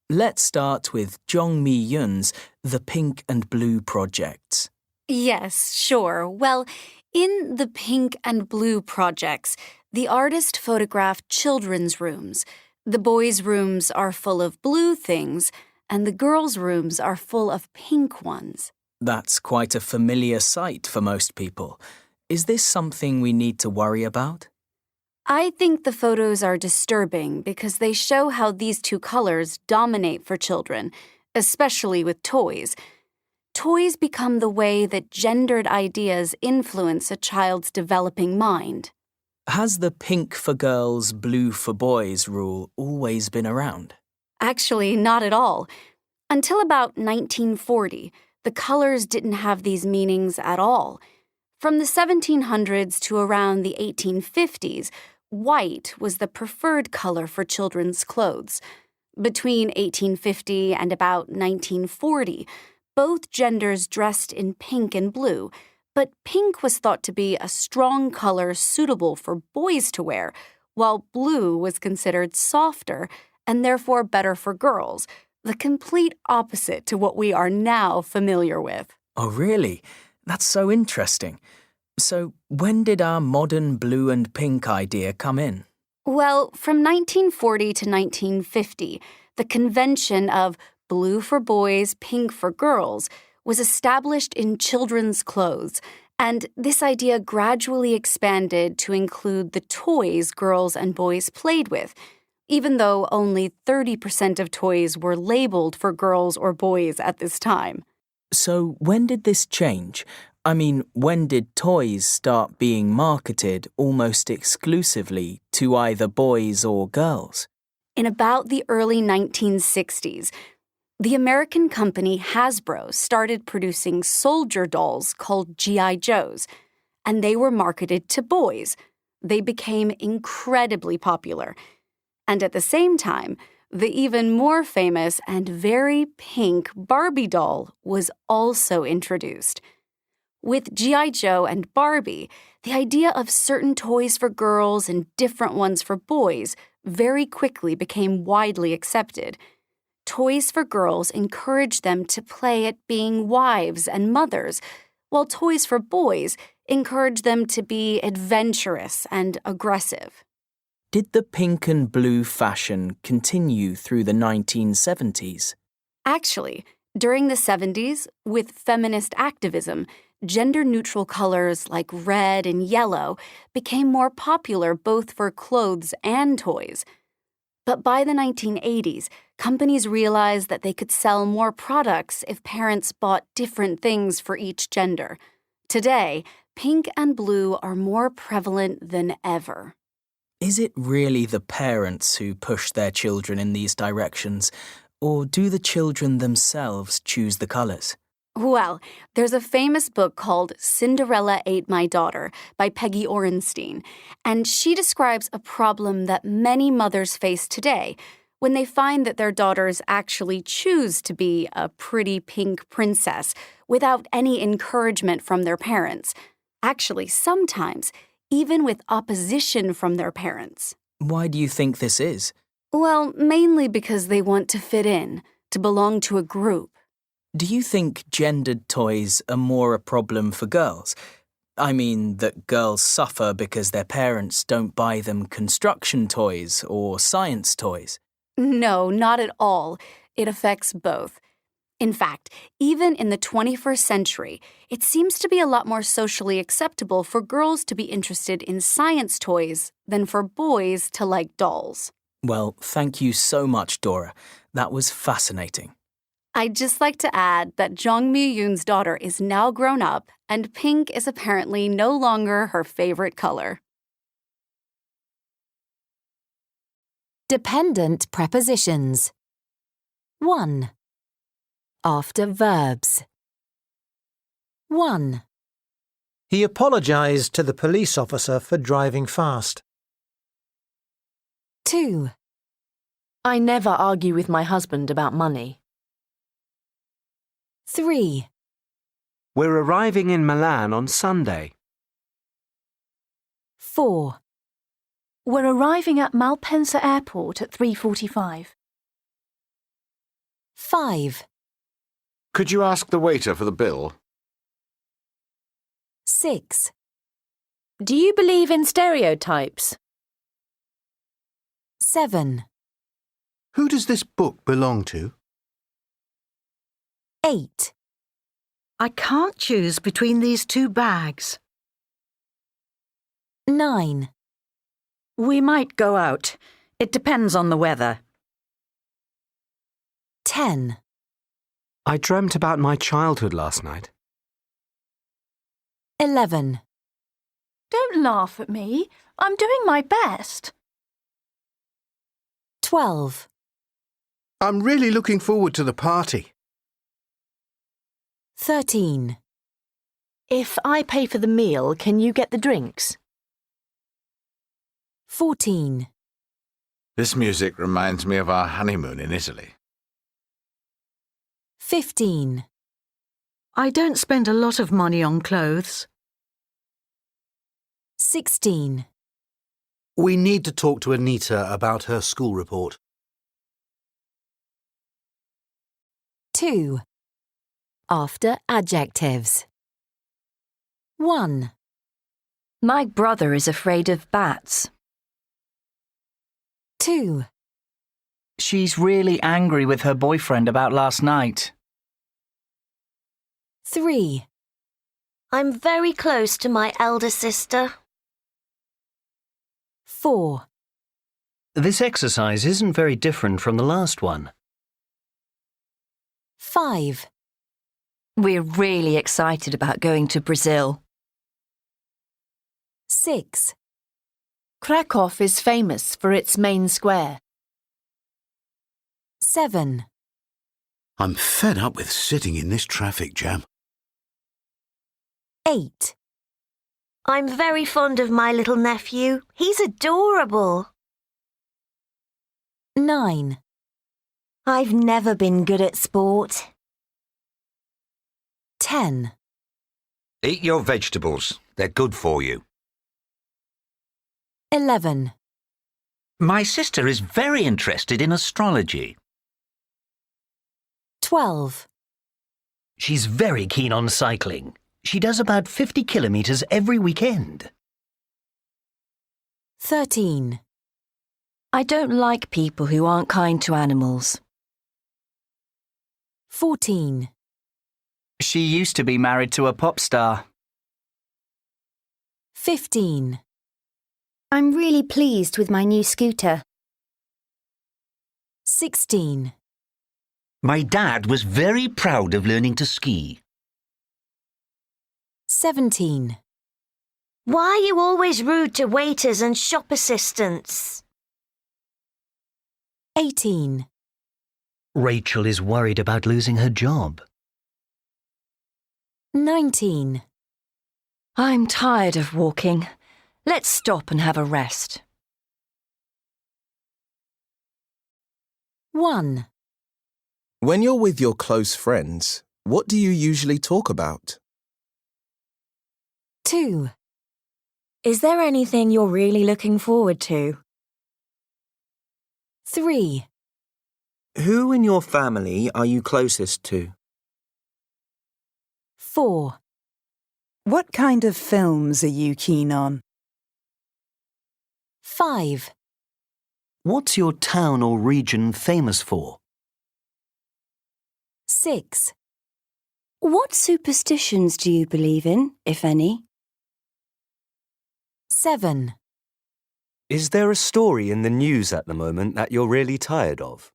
Let's start with Jong Mi-yun's The Pink and Blue Projects. Yes, sure. Well, in the Pink and Blue projects, the artist photographed children's rooms. The boys' rooms are full of blue things, and the girls' rooms are full of pink ones. That's quite a familiar sight for most people. Is this something we need to worry about? I think the photos are disturbing because they show how these two colors dominate for children, especially with toys. Toys become the way that gendered ideas influence a child's developing mind. Has the pink for girls, blue for boys rule always been around? Actually, not at all. Until about 1940, the colors didn't have these meanings at all. From the 1700s to around the 1850s, white was the preferred color for children's clothes. Between 1850 and about 1940, both genders dressed in pink and blue, but pink was thought to be a strong color suitable for boys to wear, while blue was considered softer and therefore better for girls, the complete opposite to what we are now familiar with. Oh, really? That's so interesting. So, when did our modern blue and pink idea come in? Well, from 1940 to 1950, the convention of blue for boys, pink for girls was established in children's clothes, and this idea gradually expanded to include the toys girls and boys played with, even though only 30% of toys were labeled for girls or boys at this time. So, when did this change? I mean, when did toys start being marketed almost exclusively to either boys or girls? In about the early 1960s, the American company Hasbro started producing soldier dolls called G.I. Joes, and they were marketed to boys. They became incredibly popular. And at the same time, the even more famous and very pink Barbie doll was also introduced. With G.I. Joe and Barbie, the idea of certain toys for girls and different ones for boys very quickly became widely accepted. Toys for girls encouraged them to play at being wives and mothers, while toys for boys encouraged them to be adventurous and aggressive. Did the pink and blue fashion continue through the 1970s? Actually, during the 70s, with feminist activism, gender-neutral colors like red and yellow became more popular both for clothes and toys. But by the 1980s, companies realized that they could sell more products if parents bought different things for each gender. Today, pink and blue are more prevalent than ever. Is it really the parents who push their children in these directions, or do the children themselves choose the colours? Well, there's a famous book called Cinderella Ate My Daughter by Peggy Orenstein, and she describes a problem that many mothers face today when they find that their daughters actually choose to be a pretty pink princess without any encouragement from their parents. Actually, sometimes even with opposition from their parents. Why do you think this is? Well, mainly because they want to fit in, to belong to a group. Do you think gendered toys are more a problem for girls? I mean, that girls suffer because their parents don't buy them construction toys or science toys. No, not at all. It affects both. In fact, even in the 21st century, it seems to be a lot more socially acceptable for girls to be interested in science toys than for boys to like dolls. Well, thank you so much, Dora. That was fascinating. I'd just like to add that Jong Mi-yoon's daughter is now grown up, and pink is apparently no longer her favorite color. Dependent prepositions. 1. After verbs. 1. He apologised to the police officer for driving fast. 2. I never argue with my husband about money. 3. We're arriving in Milan on Sunday. 4. We're arriving at Malpensa Airport at 3:45. 5. Could you ask the waiter for the bill? 6. Do you believe in stereotypes? 7. Who does this book belong to? 8. I can't choose between these two bags. 9. We might go out. It depends on the weather. 10. I dreamt about my childhood last night. 11. Don't laugh at me. I'm doing my best. 12. I'm really looking forward to the party. 13. If I pay for the meal, can you get the drinks? 14. This music reminds me of our honeymoon in Italy. 15. I don't spend a lot of money on clothes. 16. We need to talk to Anita about her school report. 2. After adjectives. 1. My brother is afraid of bats. 2. She's really angry with her boyfriend about last night. 3. I'm very close to my elder sister. 4. This exercise isn't very different from the last one. 5. We're really excited about going to Brazil. 6. Krakow is famous for its main square. 7. I'm fed up with sitting in this traffic jam. 8. I'm very fond of my little nephew. He's adorable. 9. I've never been good at sport. 10. Eat your vegetables. They're good for you. 11. My sister is very interested in astrology. 12. She's very keen on cycling. She does about 50 kilometres every weekend. 13. I don't like people who aren't kind to animals. 14. She used to be married to a pop star. 15. I'm really pleased with my new scooter. 16. My dad was very proud of learning to ski. 17. Why are you always rude to waiters and shop assistants? 18. Rachel is worried about losing her job. 19. I'm tired of walking. Let's stop and have a rest. 1. When you're with your close friends, what do you usually talk about? 2. Is there anything you're really looking forward to? 3. Who in your family are you closest to? 4. What kind of films are you keen on? 5. What's your town or region famous for? 6. What superstitions do you believe in, if any? 7. Is there a story in the news at the moment that you're really tired of?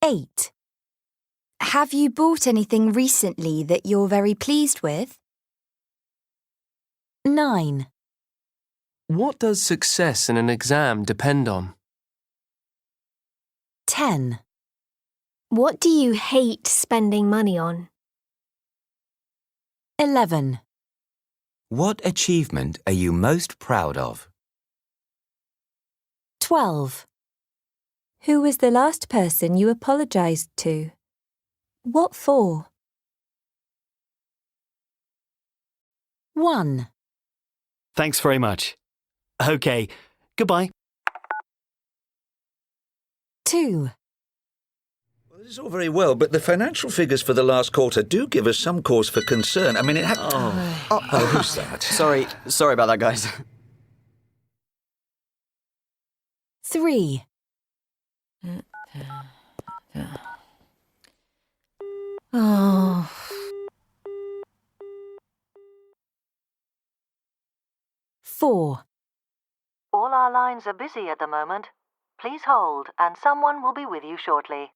8. Have you bought anything recently that you're very pleased with? 9. What does success in an exam depend on? 10. What do you hate spending money on? 11. What achievement are you most proud of? 12. Who was the last person you apologised to? What for? 1. Thanks very much. OK, goodbye. 2. Well, this is all very well, but the financial figures for the last quarter do give us some cause for concern. I mean, it had... Oh, who's that? Sorry about that, guys. 3. Oh. 4. All our lines are busy at the moment. Please hold, and someone will be with you shortly.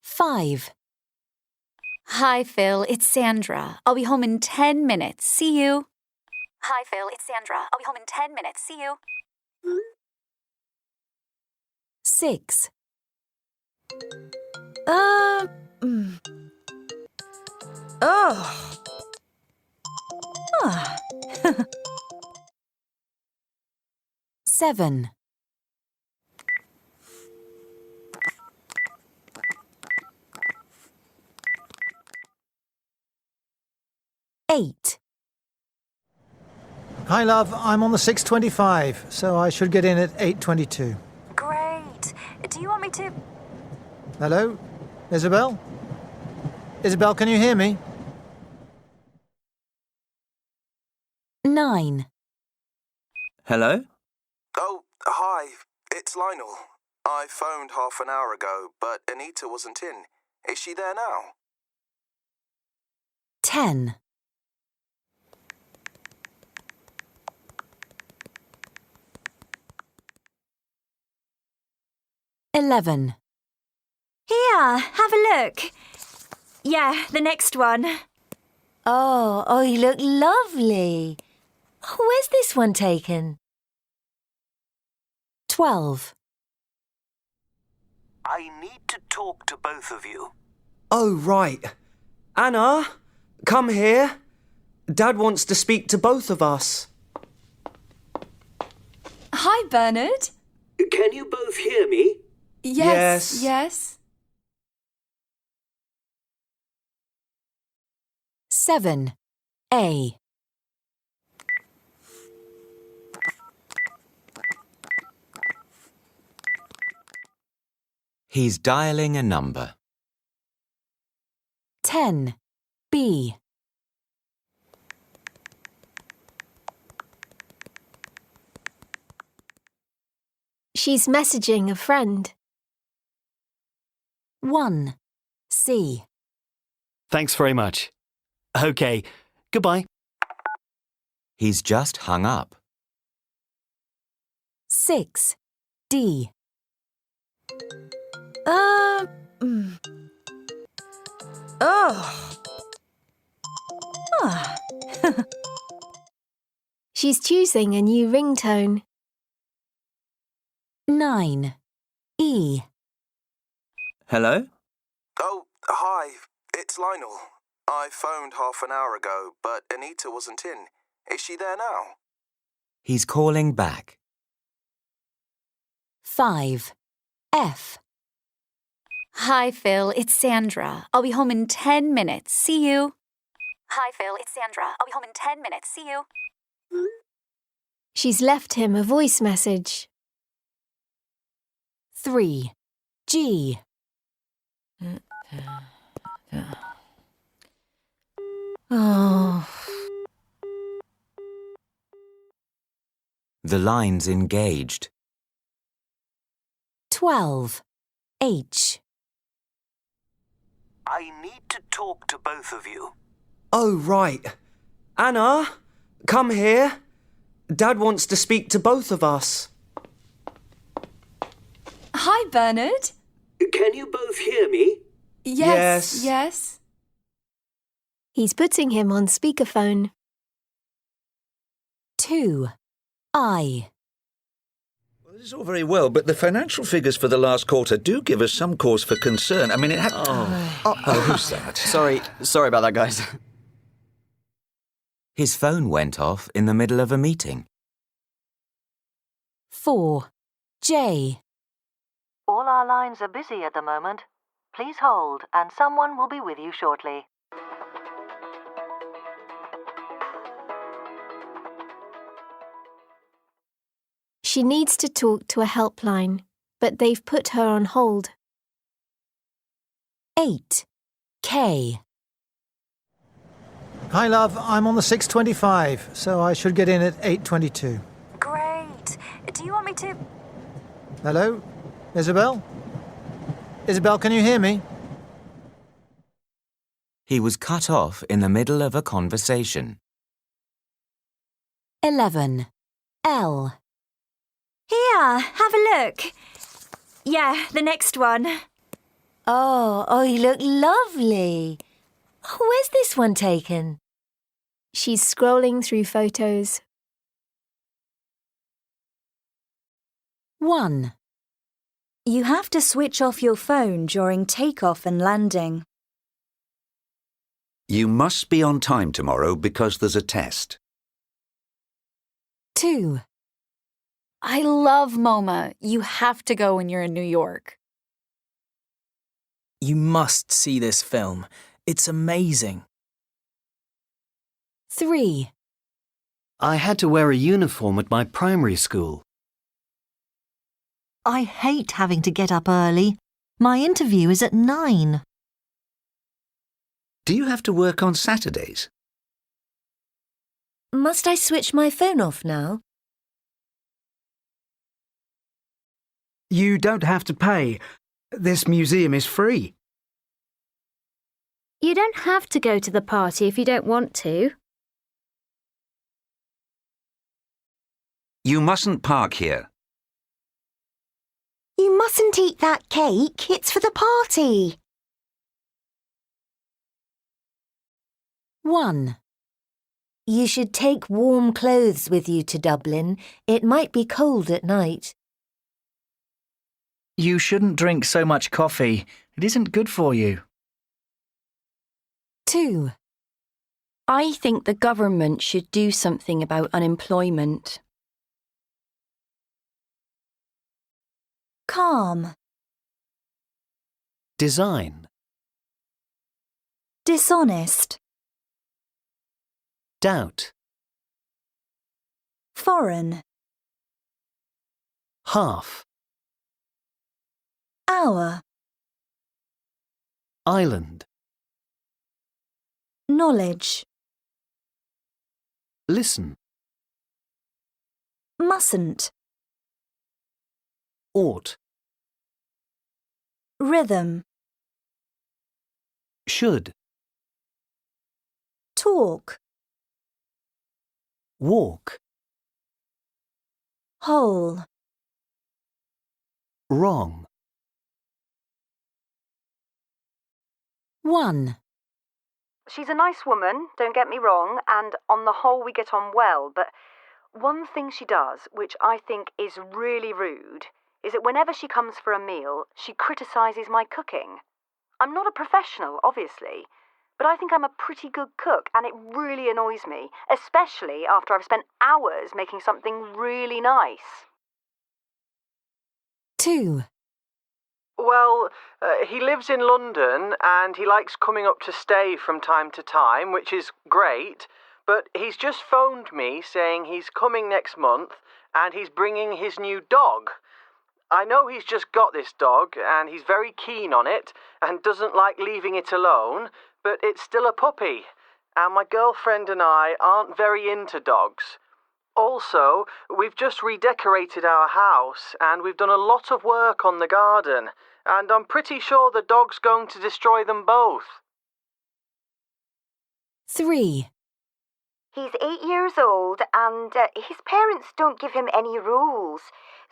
Five. Hi, Phil. It's Sandra. I'll be home in 10 minutes. See you. Hi, Phil. It's Sandra. I'll be home in 10 minutes. See you. 6. Oh. 7. 8. Hi, love. I'm on the 6:25, so I should get in at 8:22. Great. Do you want me to... Hello? Isabel? Isabel, can you hear me? 9. Hello? Oh, hi. It's Lionel. I phoned half an hour ago, but Anita wasn't in. Is she there now? 10. 11. Here, have a look. Yeah, the next one. Oh, you look lovely. Where's this one taken? 12. I need to talk to both of you. Oh, right. Anna, come here. Dad wants to speak to both of us. Hi, Bernard. Can you both hear me? Yes. Yes. 7. A. He's dialing a number. 10. B. She's messaging a friend. 1. C. Thanks very much. OK, goodbye. He's just hung up. 6. D. She's choosing a new ringtone. 9. E. Hello? Oh, hi. It's Lionel. I phoned half an hour ago, but Anita wasn't in. Is she there now? He's calling back. 5. F. Hi, Phil. It's Sandra. I'll be home in 10 minutes. See you. Hi, Phil. It's Sandra. I'll be home in 10 minutes. See you. She's left him a voice message. 3. G. Oh. The line's engaged. 12. H. I need to talk to both of you. Oh, right. Anna, come here. Dad wants to speak to both of us. Hi, Bernard. Can you both hear me? Yes. He's putting him on speakerphone. 2. I. Well, this is all very well, but the financial figures for the last quarter do give us some cause for concern. I mean, it had... who's that? Sorry about that, guys. His phone went off in the middle of a meeting. 4. J. All our lines are busy at the moment. Please hold, and someone will be with you shortly. She needs to talk to a helpline, but they've put her on hold. 8. K. Hi, love. I'm on the 6:25, so I should get in at 8:22. Great. Do you want me to... Hello? Isabel? Isabel, can you hear me? He was cut off in the middle of a conversation. 11. L. Here, have a look. Yeah, the next one. Oh, you look lovely. Where's this one taken? She's scrolling through photos. 1. You have to switch off your phone during takeoff and landing. You must be on time tomorrow because there's a test. 2. I love MoMA. You have to go when you're in New York. You must see this film. It's amazing. 3. I had to wear a uniform at my primary school. I hate having to get up early. My interview is at 9. Do you have to work on Saturdays? Must I switch my phone off now? You don't have to pay. This museum is free. You don't have to go to the party if you don't want to. You mustn't park here. You mustn't eat that cake. It's for the party. 1. You should take warm clothes with you to Dublin. It might be cold at night. You shouldn't drink so much coffee. It isn't good for you. 2. I think the government should do something about unemployment. Calm. Design. Dishonest. Doubt. Foreign. Half. Hour. Island. Knowledge. Listen. Mustn't. Ought. Rhythm. Should. Talk. Walk. Whole. Wrong. 1. She's a nice woman, don't get me wrong, and on the whole we get on well, but one thing she does, which I think is really rude, is that whenever she comes for a meal, she criticises my cooking. I'm not a professional, obviously, but I think I'm a pretty good cook, and it really annoys me, especially after I've spent hours making something really nice. 2. Well, he lives in London and he likes coming up to stay from time to time, which is great, but he's just phoned me saying he's coming next month and he's bringing his new dog. I know he's just got this dog and he's very keen on it and doesn't like leaving it alone, but it's still a puppy, and my girlfriend and I aren't very into dogs. Also, we've just redecorated our house and we've done a lot of work on the garden, and I'm pretty sure the dog's going to destroy them both. 3. He's 8 years old and his parents don't give him any rules,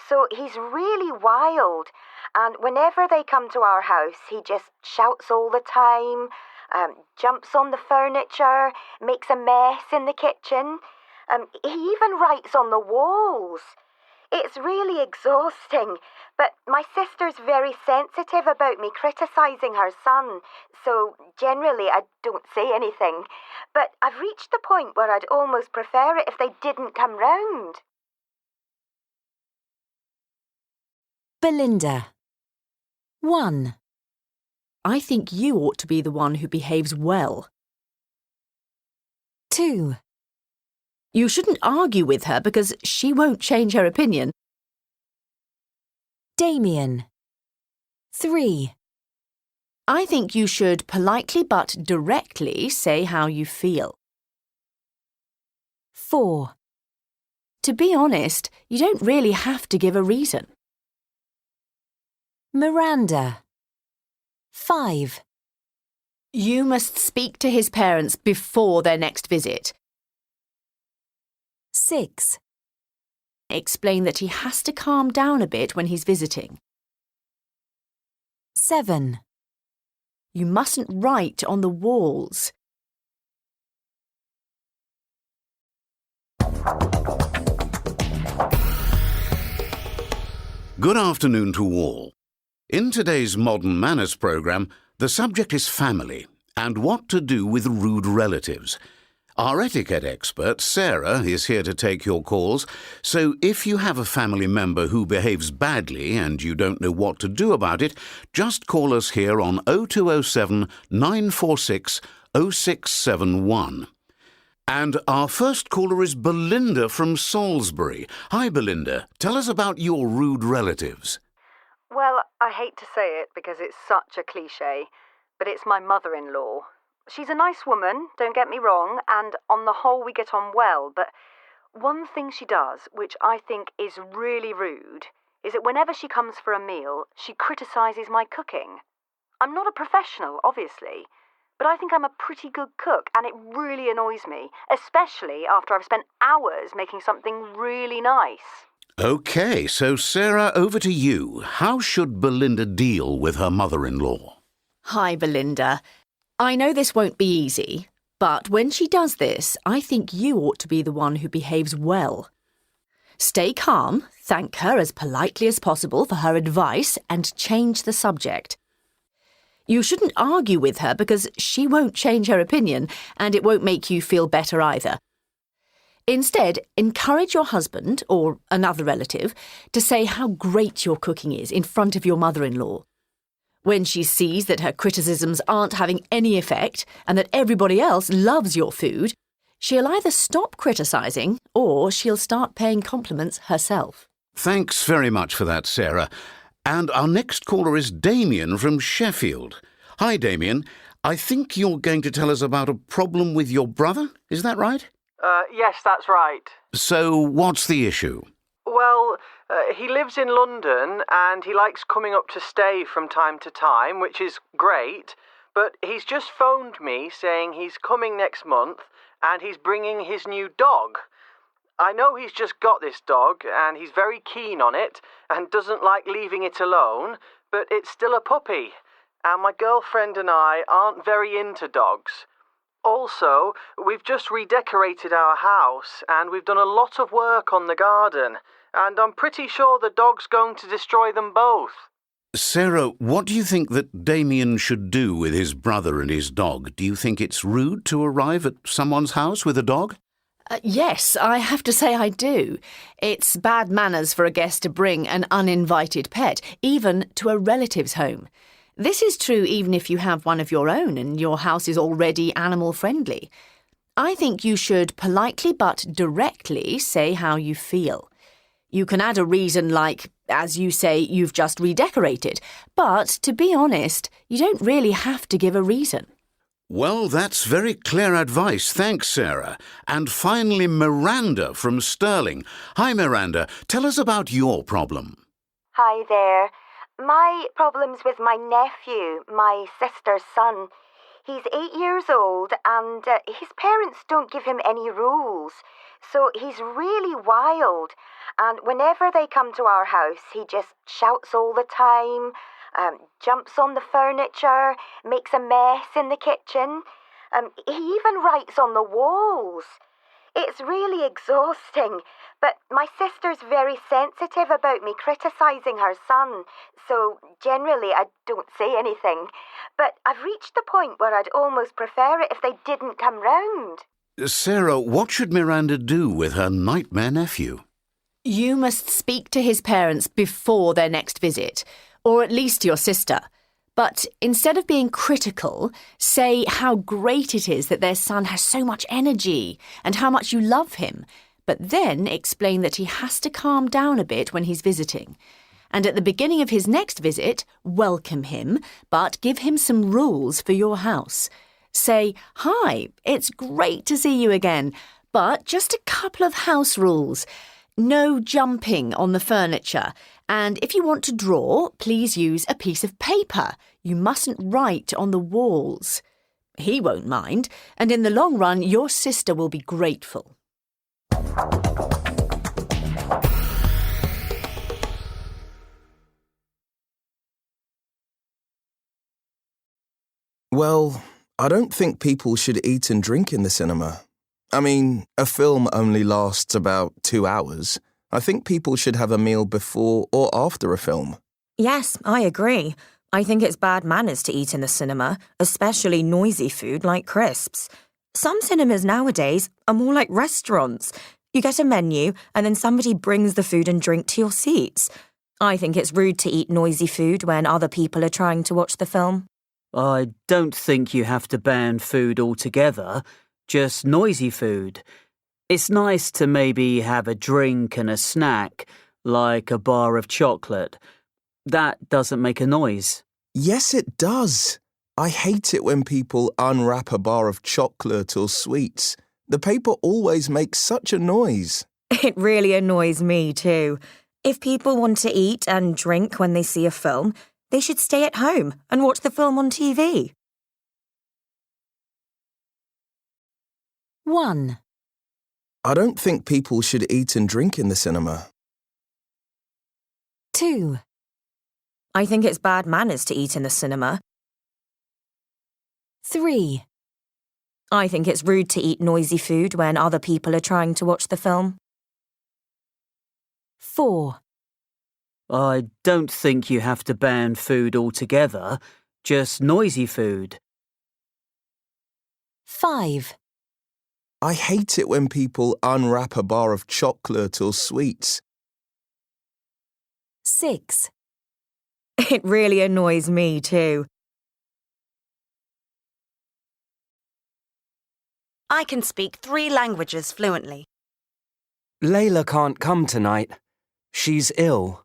so he's really wild. And whenever they come to our house, he just shouts all the time, jumps on the furniture, makes a mess in the kitchen. He even writes on the walls. It's really exhausting, but my sister's very sensitive about me criticising her son, so generally I don't say anything. But I've reached the point where I'd almost prefer it if they didn't come round. Belinda. 1. I think you ought to be the one who behaves well. 2. You shouldn't argue with her because she won't change her opinion. Damien. 3. I think you should politely but directly say how you feel. 4. To be honest, you don't really have to give a reason. Miranda. 5. You must speak to his parents before their next visit. 6. Explain that he has to calm down a bit when he's visiting. 7. You mustn't write on the walls. Good afternoon to all. In today's Modern Manners programme, the subject is family and what to do with rude relatives. Our etiquette expert, Sarah, is here to take your calls, so if you have a family member who behaves badly and you don't know what to do about it, just call us here on 0207 946 0671. And our first caller is Belinda from Salisbury. Hi, Belinda. Tell us about your rude relatives. Well, I hate to say it because it's such a cliché, but it's my mother-in-law. She's a nice woman, don't get me wrong, and on the whole we get on well, but one thing she does, which I think is really rude, is that whenever she comes for a meal, she criticises my cooking. I'm not a professional, obviously, but I think I'm a pretty good cook, and it really annoys me, especially after I've spent hours making something really nice. OK, so Sarah, over to you. How should Belinda deal with her mother-in-law? Hi, Belinda. I know this won't be easy, but when she does this, I think you ought to be the one who behaves well. Stay calm, thank her as politely as possible for her advice, and change the subject. You shouldn't argue with her because she won't change her opinion, and it won't make you feel better either. Instead, encourage your husband, or another relative, to say how great your cooking is in front of your mother-in-law. When she sees that her criticisms aren't having any effect and that everybody else loves your food, she'll either stop criticising or she'll start paying compliments herself. Thanks very much for that, Sarah. And our next caller is Damien from Sheffield. Hi, Damien. I think you're going to tell us about a problem with your brother, is that right? Yes, that's right. So, what's the issue? Well, he lives in London and he likes coming up to stay from time to time, which is great, but he's just phoned me saying he's coming next month and he's bringing his new dog. I know he's just got this dog and he's very keen on it and doesn't like leaving it alone, but it's still a puppy, and my girlfriend and I aren't very into dogs. Also, we've just redecorated our house and we've done a lot of work on the garden, and I'm pretty sure the dog's going to destroy them both. Sarah, what do you think that Damien should do with his brother and his dog? Do you think it's rude to arrive at someone's house with a dog? Yes, I have to say I do. It's bad manners for a guest to bring an uninvited pet, even to a relative's home. This is true even if you have one of your own and your house is already animal-friendly. I think you should politely but directly say how you feel. You can add a reason like, as you say, you've just redecorated, but to be honest, you don't really have to give a reason. Well, that's very clear advice. Thanks, Sarah. And finally, Miranda from Stirling. Hi, Miranda. Tell us about your problem. Hi there. My problem's with my nephew, my sister's son. He's 8 years old and his parents don't give him any rules. So he's really wild. And whenever they come to our house, he just shouts all the time, jumps on the furniture, makes a mess in the kitchen. He even writes on the walls. It's really exhausting, but my sister's very sensitive about me criticising her son, so generally I don't say anything. But I've reached the point where I'd almost prefer it if they didn't come round. Sarah, what should Miranda do with her nightmare nephew? You must speak to his parents before their next visit, or at least your sister. But instead of being critical, say how great it is that their son has so much energy and how much you love him. But then explain that he has to calm down a bit when he's visiting. And at the beginning of his next visit, welcome him, but give him some rules for your house. Say, "Hi, it's great to see you again, but just a couple of house rules. No jumping on the furniture. And if you want to draw, please use a piece of paper. You mustn't write on the walls." He won't mind, and in the long run, your sister will be grateful. Well, I don't think people should eat and drink in the cinema. I mean, a film only lasts about 2 hours. I think people should have a meal before or after a film. Yes, I agree. I think it's bad manners to eat in the cinema, especially noisy food like crisps. Some cinemas nowadays are more like restaurants. You get a menu and then somebody brings the food and drink to your seats. I think it's rude to eat noisy food when other people are trying to watch the film. I don't think you have to ban food altogether, just noisy food. It's nice to maybe have a drink and a snack, like a bar of chocolate. That doesn't make a noise. Yes, it does. I hate it when people unwrap a bar of chocolate or sweets. The paper always makes such a noise. It really annoys me too. If people want to eat and drink when they see a film, they should stay at home and watch the film on TV. 1, I don't think people should eat and drink in the cinema. 2, I think it's bad manners to eat in the cinema. 3, I think it's rude to eat noisy food when other people are trying to watch the film. 4, I don't think you have to ban food altogether, just noisy food. 5, I hate it when people unwrap a bar of chocolate or sweets. 6, It really annoys me too. I can speak 3 languages fluently. Layla can't come tonight. She's ill.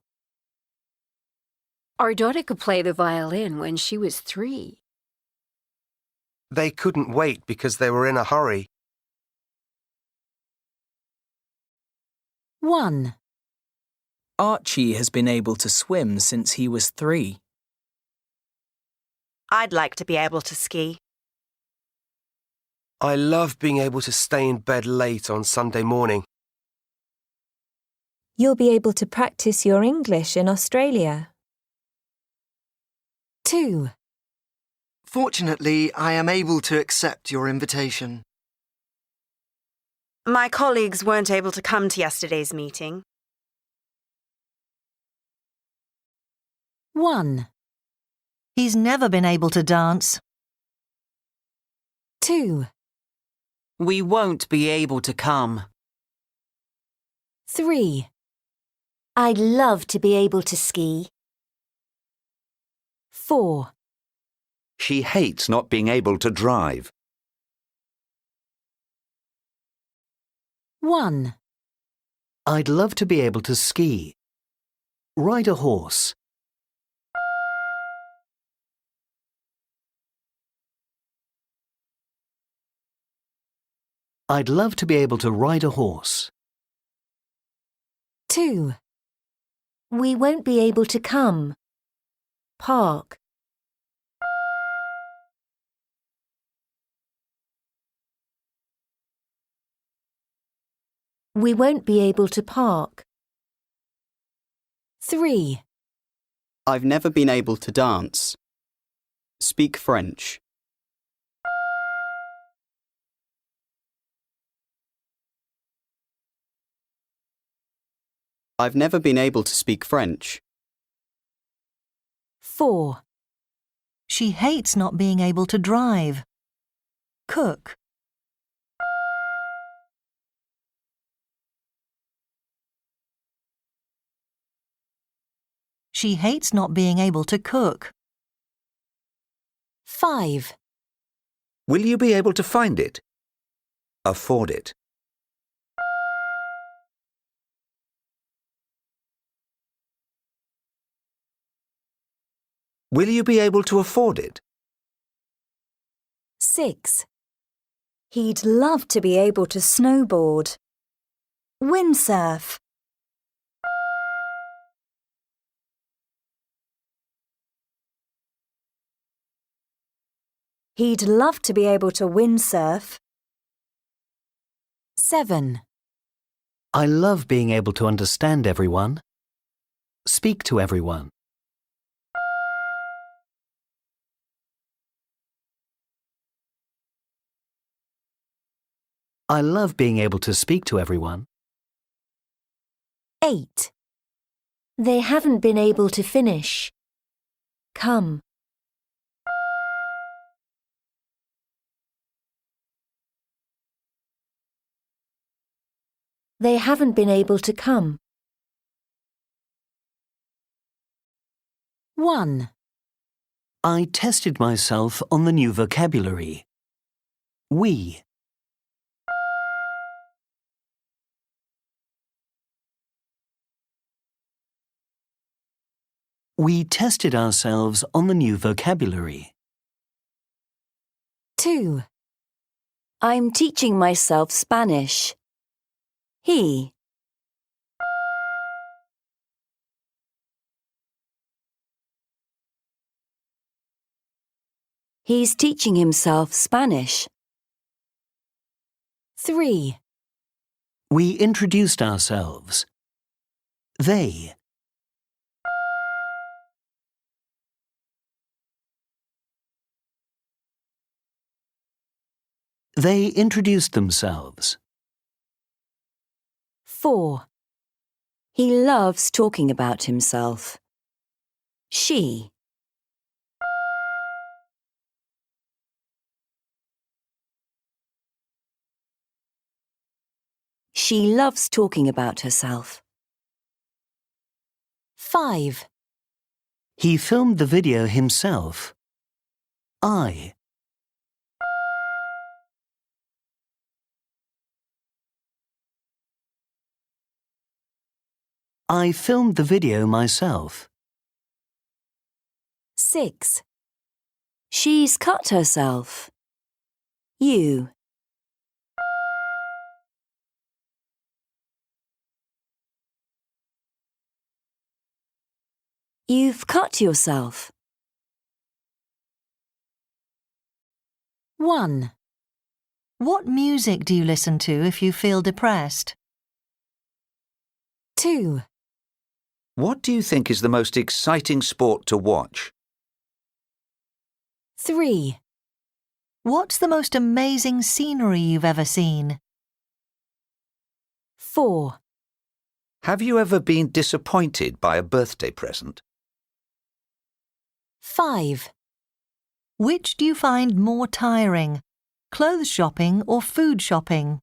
Our daughter could play the violin when she was 3. They couldn't wait because they were in a hurry. 1, Archie has been able to swim since he was 3. I'd like to be able to ski. I love being able to stay in bed late on Sunday morning. You'll be able to practice your English in Australia. 2, Fortunately, I am able to accept your invitation. My colleagues weren't able to come to yesterday's meeting. 1, He's never been able to dance. 2, We won't be able to come. 3, I'd love to be able to ski. 4, She hates not being able to drive. 1, I'd love to be able to ski. Ride a horse. I'd love to be able to ride a horse. 2. We won't be able to come. Park. We won't be able to park. 3. I've never been able to dance. Speak French. I've never been able to speak French. 4. She hates not being able to drive. Cook. She hates not being able to cook. 5. Will you be able to find it? Afford it. Will you be able to afford it? 6. He'd love to be able to snowboard. Windsurf. He'd love to be able to windsurf. 7. I love being able to understand everyone. Speak to everyone. I love being able to speak to everyone. 8. They haven't been able to finish. Come. They haven't been able to come. 1. I tested myself on the new vocabulary. We. We tested ourselves on the new vocabulary. 2. I'm teaching myself Spanish. He. He's teaching himself Spanish. 3. We introduced ourselves. They. They introduced themselves. 4. He loves talking about himself. She. She loves talking about herself. 5. He filmed the video himself. I. I filmed the video myself. 6. She's cut herself. You. You've cut yourself. 1. What music do you listen to if you feel depressed? 2. What do you think is the most exciting sport to watch? 3. What's the most amazing scenery you've ever seen? 4. Have you ever been disappointed by a birthday present? 5. Which do you find more tiring, clothes shopping or food shopping?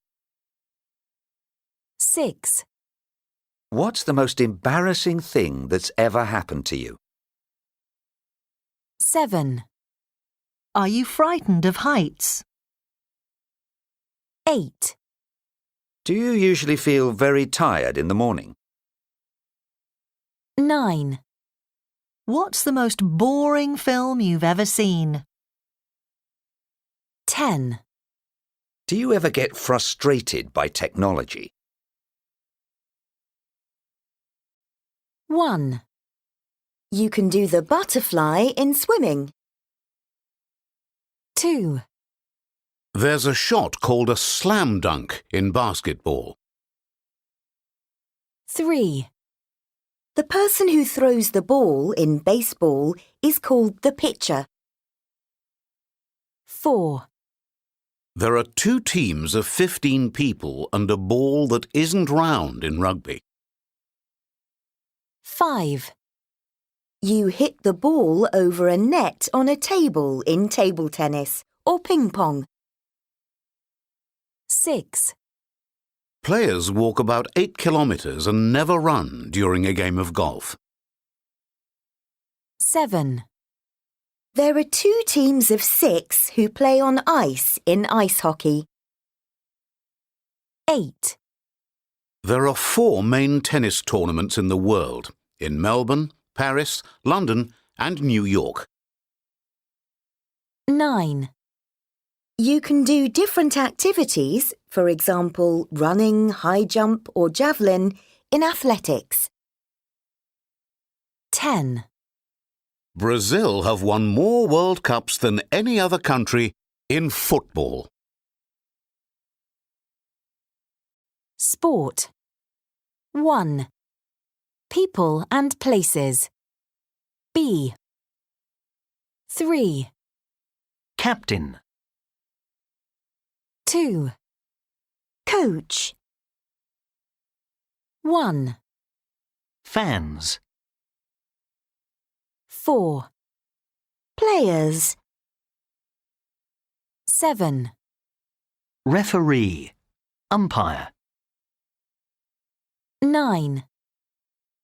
6. What's the most embarrassing thing that's ever happened to you? 7. Are you frightened of heights? 8. Do you usually feel very tired in the morning? 9. What's the most boring film you've ever seen? 10. Do you ever get frustrated by technology? 1, You can do the butterfly in swimming. 2, There's a shot called a slam dunk in basketball. 3, The person who throws the ball in baseball is called the pitcher. 4, There are 2 teams of 15 people and a ball that isn't round in rugby. 5, You hit the ball over a net on a table in table tennis or ping pong. 6, Players walk about 8 kilometres and never run during a game of golf. 7, There are 2 teams of 6 who play on ice in ice hockey. 8, There are 4 main tennis tournaments in the world, in Melbourne, Paris, London and New York. 9, You can do different activities, for example, running, high jump or javelin, in athletics. 10, Brazil have won more World Cups than any other country in football. Sport. 1, People and places. B. 3, Captain. 2, Coach. 1, Fans. 4, Players. 7, Referee. Umpire. 9,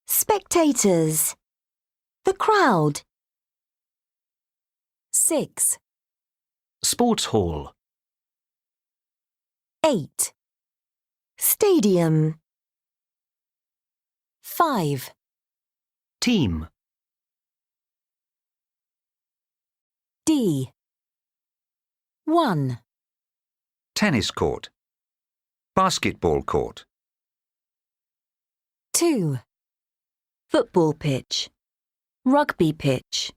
Spectators. The crowd. 6, Sports hall. 8, Stadium. 5, Team. D. 1, Tennis court. Basketball court. 2, Football pitch. Rugby pitch.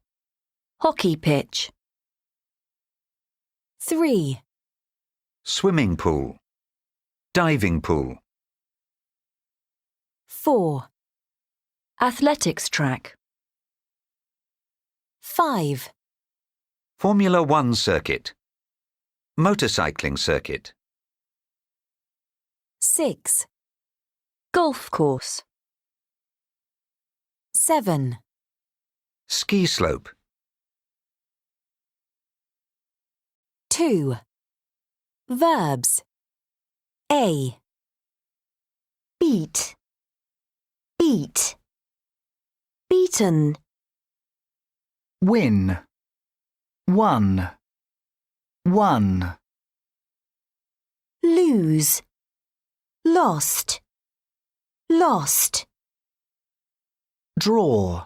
Hockey pitch. 3, Swimming pool. Diving pool. 4, Athletics track. 5, Formula 1 circuit. Motorcycling circuit. 6, Golf course. 7, Ski slope. 2, Verbs. A. Beat. Beat. Beaten. Win. Won. Won. Lose. Lost. Lost. Draw.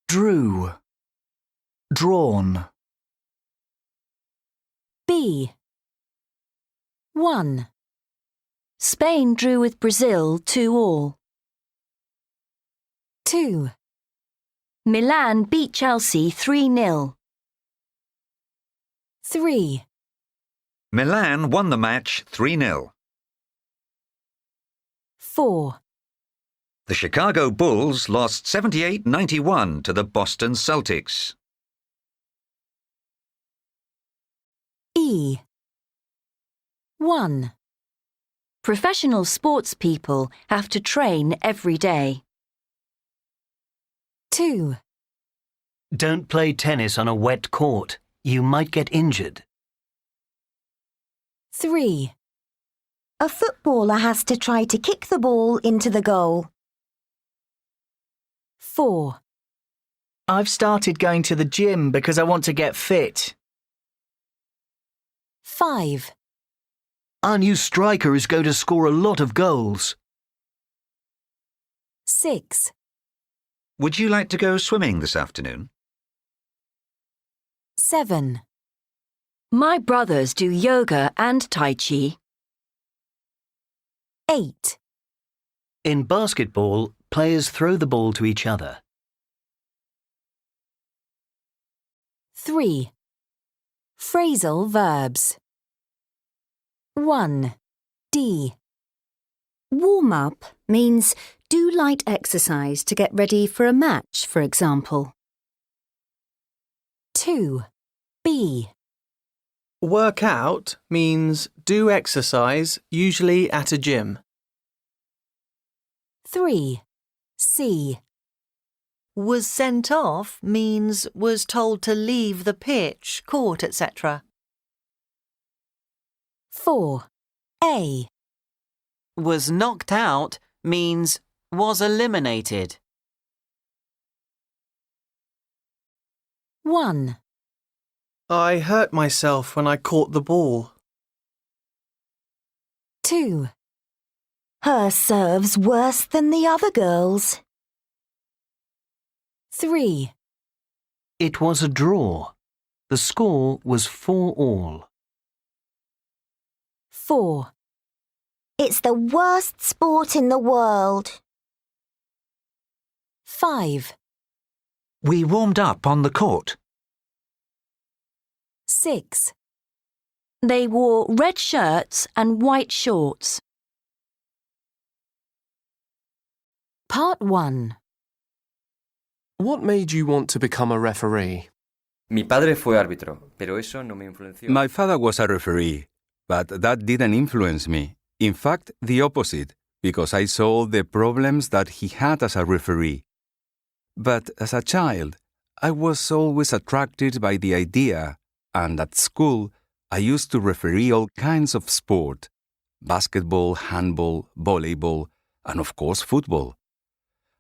Drew. Drawn. B. 1, Spain drew with Brazil 2-2. 2, Milan beat Chelsea 3-0. 3, Milan won the match 3-0. 4, The Chicago Bulls lost 78-91 to the Boston Celtics. E. 1, Professional sports people have to train every day. 2, Don't play tennis on a wet court. You might get injured. 3, A footballer has to try to kick the ball into the goal. 4, I've started going to the gym because I want to get fit. 5, Our new striker is going to score a lot of goals. 6, Would you like to go swimming this afternoon? 7, My brothers do yoga and Tai Chi. 8. In basketball, players throw the ball to each other. 3. Phrasal verbs. 1. D. Warm up means do light exercise to get ready for a match, for example. 2. B. Work out means do exercise, usually at a gym. 3. C. Was sent off means was told to leave the pitch, court, etc. 4. A. Was knocked out means was eliminated. 1. I hurt myself when I caught the ball. 2. Her serve's worse than the other girls. 3. It was a draw. The score was 4-all. 4. It's the worst sport in the world. 5. We warmed up on the court. 6. They wore red shirts and white shorts. Part 1. What made you want to become a referee? Mi padre fue árbitro, pero eso no me influenció. My father was a referee, but that didn't influence me. In fact, the opposite, because I saw the problems that he had as a referee. But as a child, I was always attracted by the idea, and at school, I used to referee all kinds of sport: basketball, handball, volleyball, and of course football.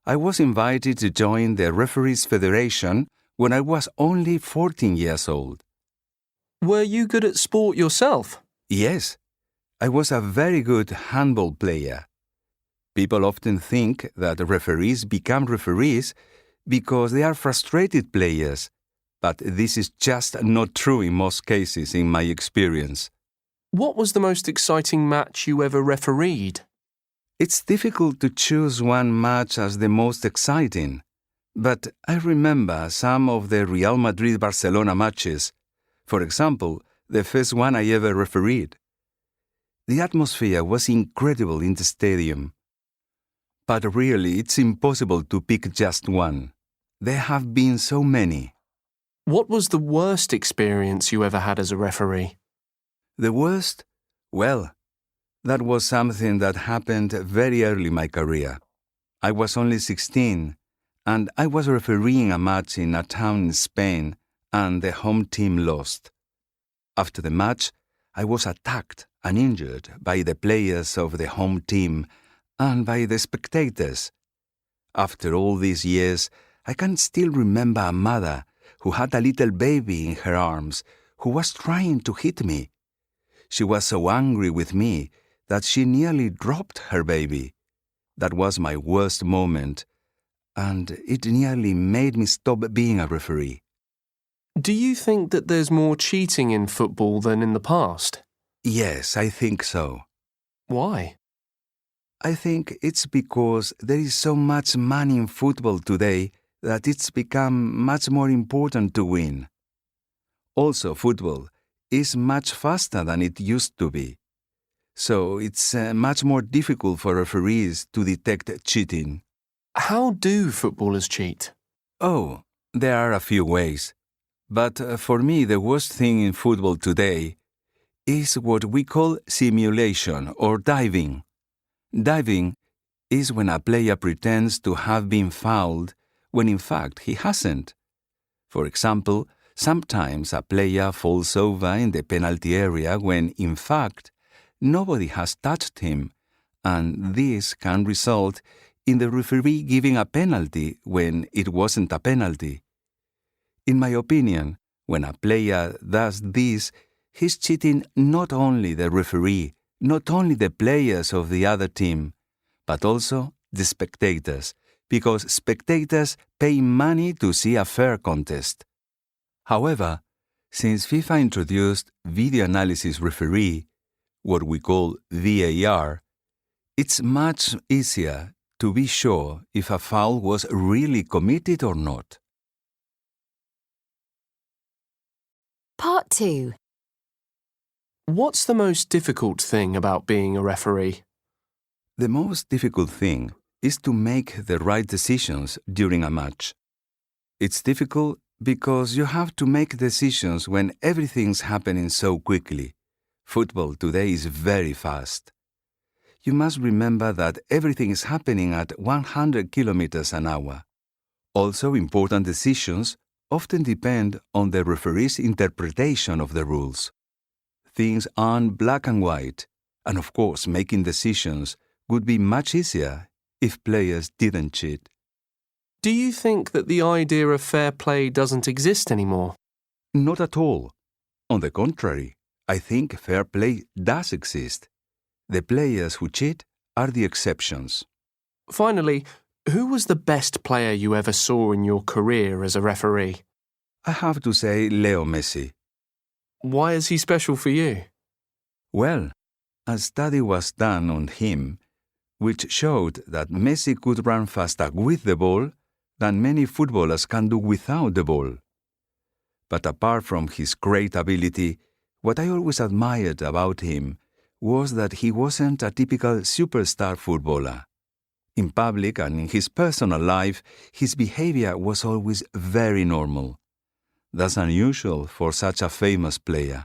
I was invited to join the Referees Federation when I was only 14 years old. Were you good at sport yourself? Yes, I was a very good handball player. People often think that referees become referees because they are frustrated players, but this is just not true in most cases in my experience. What was the most exciting match you ever refereed? It's difficult to choose one match as the most exciting, but I remember some of the Real Madrid-Barcelona matches. For example, the first one I ever refereed. The atmosphere was incredible in the stadium. But really, it's impossible to pick just one. There have been so many. What was the worst experience you ever had as a referee? The worst? Well, that was something that happened very early in my career. I was only 16, and I was refereeing a match in a town in Spain, and the home team lost. After the match, I was attacked and injured by the players of the home team and by the spectators. After all these years, I can still remember a mother who had a little baby in her arms who was trying to hit me. She was so angry with me that she nearly dropped her baby. That was my worst moment, and it nearly made me stop being a referee. Do you think that there's more cheating in football than in the past? Yes, I think so. Why? I think it's because there is so much money in football today that it's become much more important to win. Also, football is much faster than it used to be. So it's much more difficult for referees to detect cheating. How do footballers cheat? Oh, there are a few ways. But for me, the worst thing in football today is what we call simulation or diving. Diving is when a player pretends to have been fouled when in fact he hasn't. For example, sometimes a player falls over in the penalty area when in fact nobody has touched him, and this can result in the referee giving a penalty when it wasn't a penalty. In my opinion, when a player does this, he's cheating not only the referee, not only the players of the other team, but also the spectators, because spectators pay money to see a fair contest. However, Since FIFA introduced video analysis referee, what we call VAR, it's much easier to be sure if a foul was really committed or not. Part 2. What's the most difficult thing about being a referee? The most difficult thing is to make the right decisions during a match. It's difficult because you have to make decisions when everything's happening so quickly. Football today is very fast. You must remember that everything is happening at 100 kilometers an hour. Also, important decisions often depend on the referee's interpretation of the rules. Things aren't black and white, and of course, making decisions would be much easier if players didn't cheat. Do you think that the idea of fair play doesn't exist anymore? Not at all. On the contrary, I think fair play does exist. The players who cheat are the exceptions. Finally, who was the best player you ever saw in your career as a referee? I have to say Leo Messi. Why is he special for you? Well, a study was done on him which showed that Messi could run faster with the ball than many footballers can do without the ball. But apart from his great ability, what I always admired about him was that he wasn't a typical superstar footballer. In public and in his personal life, his behavior was always very normal. That's unusual for such a famous player.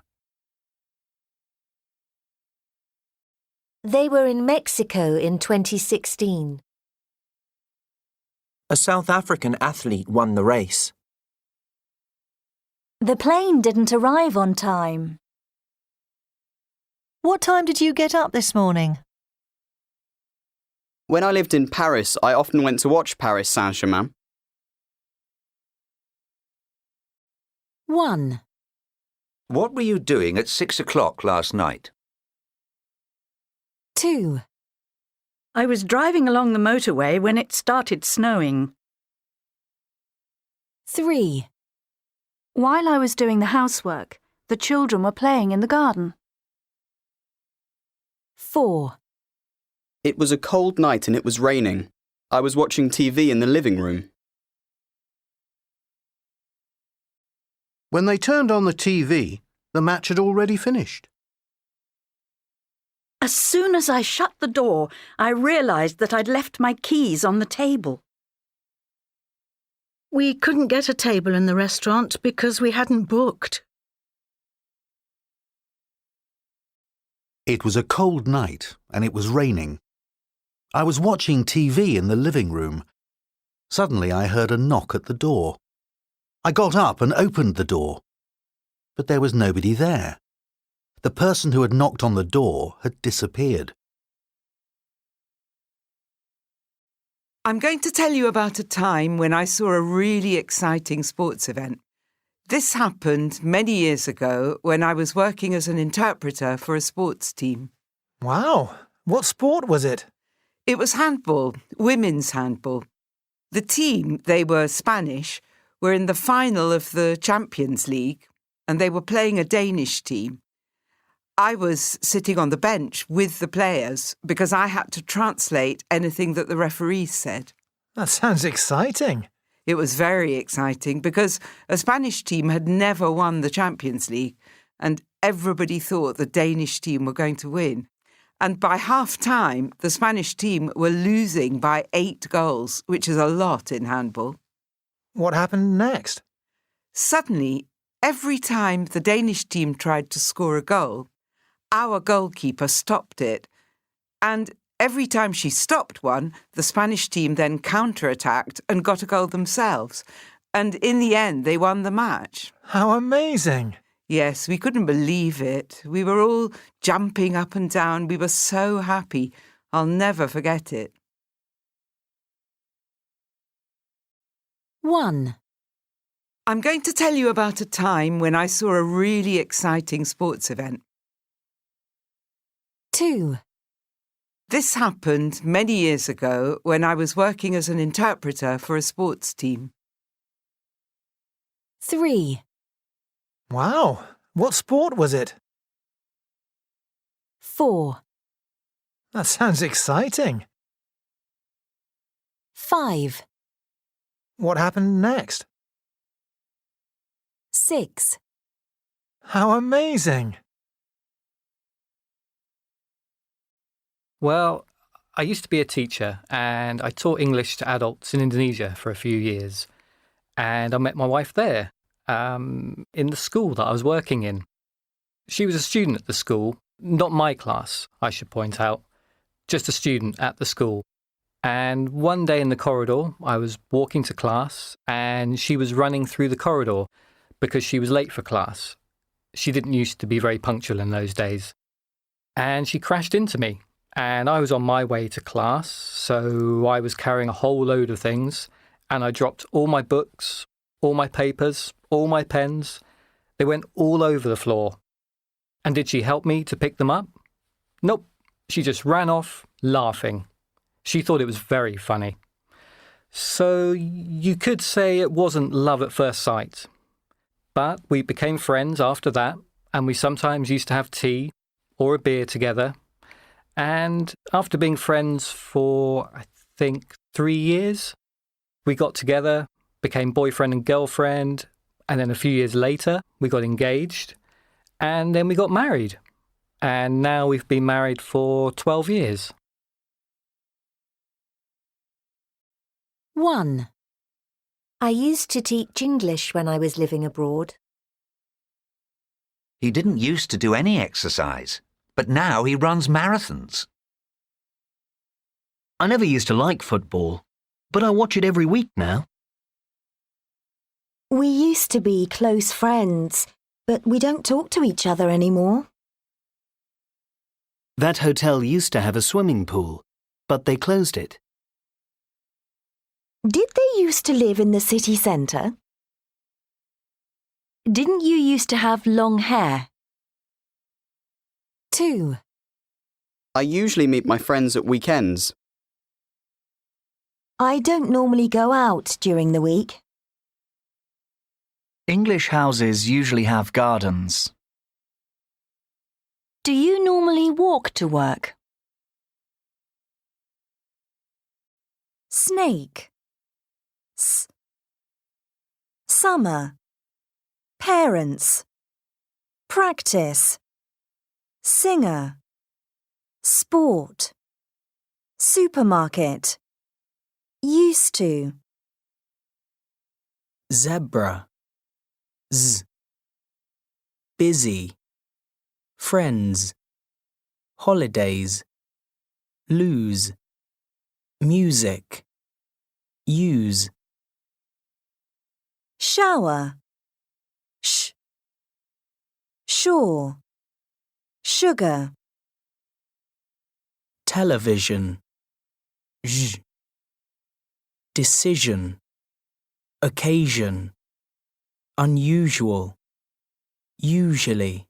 They were in Mexico in 2016. A South African athlete won the race. The plane didn't arrive on time. What time did you get up this morning? When I lived in Paris, I often went to watch Paris Saint-Germain. 1. What were you doing at 6 o'clock last night? 2. I was driving along the motorway when it started snowing. 3. While I was doing the housework, the children were playing in the garden. 4. It was a cold night and it was raining. I was watching TV in the living room. When they turned on the TV, the match had already finished. As soon as I shut the door, I realised that I'd left my keys on the table. We couldn't get a table in the restaurant because we hadn't booked. It was a cold night and it was raining. I was watching TV in the living room. Suddenly I heard a knock at the door. I got up and opened the door, but there was nobody there. The person who had knocked on the door had disappeared. I'm going to tell you about a time when I saw a really exciting sports event. This happened many years ago when I was working as an interpreter for a sports team. Wow! What sport was it? It was handball, women's handball. The team, they were Spanish, were in the final of the Champions League, and they were playing a Danish team. I was sitting on the bench with the players because I had to translate anything that the referees said. That sounds exciting. It was very exciting because a Spanish team had never won the Champions League and everybody thought the Danish team were going to win. And by half-time, the Spanish team were losing by 8 goals, which is a lot in handball. What happened next? Suddenly, every time the Danish team tried to score a goal, our goalkeeper stopped it. And every time she stopped one, the Spanish team then counter-attacked and got a goal themselves. And in the end, they won the match. How amazing! Yes, we couldn't believe it. We were all jumping up and down. We were so happy. I'll never forget it. 1. I'm going to tell you about a time when I saw a really exciting sports event. 2. This happened many years ago when I was working as an interpreter for a sports team. 3. Wow, what sport was it? 4, That sounds exciting. 5, What happened next? 6, How amazing! Well, I used to be a teacher and I taught English to adults in Indonesia for a few years. And I met my wife there, in the school that I was working in. She was a student at the school, not my class, I should point out, just a student at the school. And one day in the corridor, I was walking to class and she was running through the corridor because she was late for class. She didn't used to be very punctual in those days. And she crashed into me. And I was on my way to class, so I was carrying a whole load of things, and I dropped all my books, all my papers, all my pens. They went all over the floor. And did she help me to pick them up? Nope. She just ran off, laughing. She thought it was very funny. So you could say it wasn't love at first sight. But we became friends after that, and we sometimes used to have tea or a beer together. And after being friends for, I think, 3 years, we got together, became boyfriend and girlfriend, and then a few years later, we got engaged, and then we got married. And now we've been married for 12 years. 1, I used to teach English when I was living abroad. He didn't used to do any exercise, but now he runs marathons. I never used to like football, but I watch it every week now. We used to be close friends, but we don't talk to each other anymore. That hotel used to have a swimming pool, but they closed it. Did they used to live in the city centre? Didn't you used to have long hair? 2, I usually meet my friends at weekends. I don't normally go out during the week. English houses usually have gardens. Do you normally walk to work? Snake. Summer. Parents. Practice. Singer. Sport. Supermarket. Used to. Zebra. Busy. Friends. Holidays. Lose. Music. Use. Shower. Shore. Sugar. Television. Decision. Occasion. Unusual. Usually.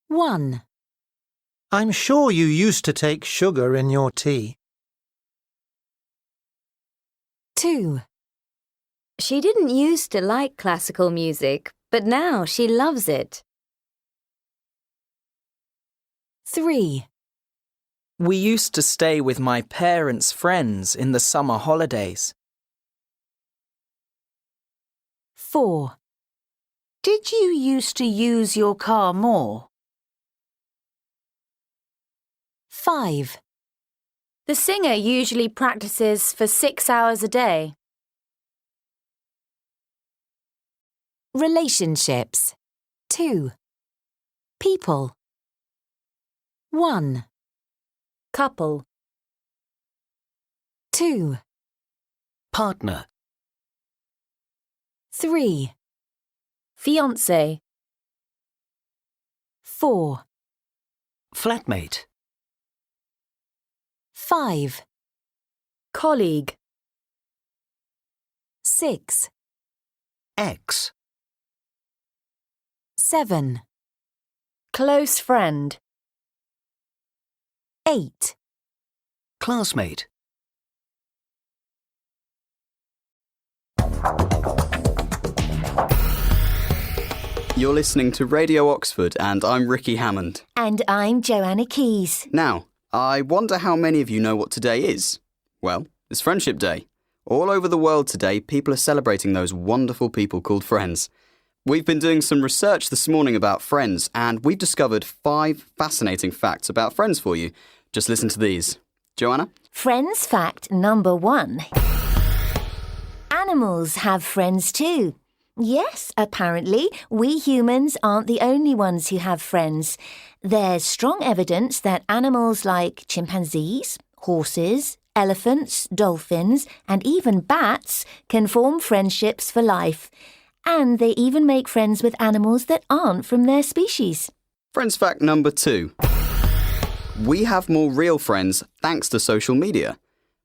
1, I'm sure you used to take sugar in your tea. 2, She didn't used to like classical music, but now she loves it. 3, We used to stay with my parents' friends in the summer holidays. 4, Did you used to use your car more? 5, The singer usually practices for 6 hours a day. relationships. 2, people. 1, Couple. 2, Partner. 3, Fiancé. 4, Flatmate. 5, Colleague. 6, Ex. 7, Close friend. 8, Classmate. You're listening to Radio Oxford and I'm Ricky Hammond. And I'm Joanna Keys. Now, I wonder how many of you know what today is. Well, it's Friendship Day. All over the world today, people are celebrating those wonderful people called friends. We've been doing some research this morning about friends and we've discovered 5 fascinating facts about friends for you. Just listen to these. Joanna? Friends fact number 1. Animals have friends too. Yes, apparently, we humans aren't the only ones who have friends. There's strong evidence that animals like chimpanzees, horses, elephants, dolphins, and even bats can form friendships for life. And they even make friends with animals that aren't from their species. Friends fact number 2. We have more real friends thanks to social media.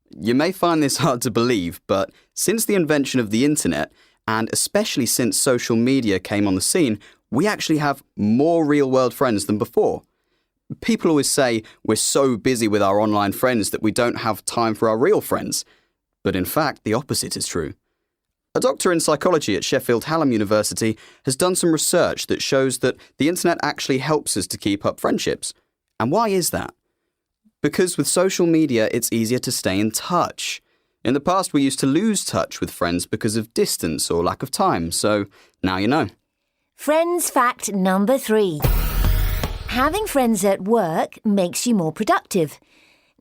You may find this hard to believe, but since the invention of the internet, and especially since social media came on the scene, we actually have more real-world friends than before. People always say we're so busy with our online friends that we don't have time for our real friends. But in fact, the opposite is true. A doctor in psychology at Sheffield Hallam University has done some research that shows that the internet actually helps us to keep up friendships. And why is that? Because with social media, it's easier to stay in touch. In the past, we used to lose touch with friends because of distance or lack of time, so now you know. Friends fact number 3. Having friends at work makes you more productive.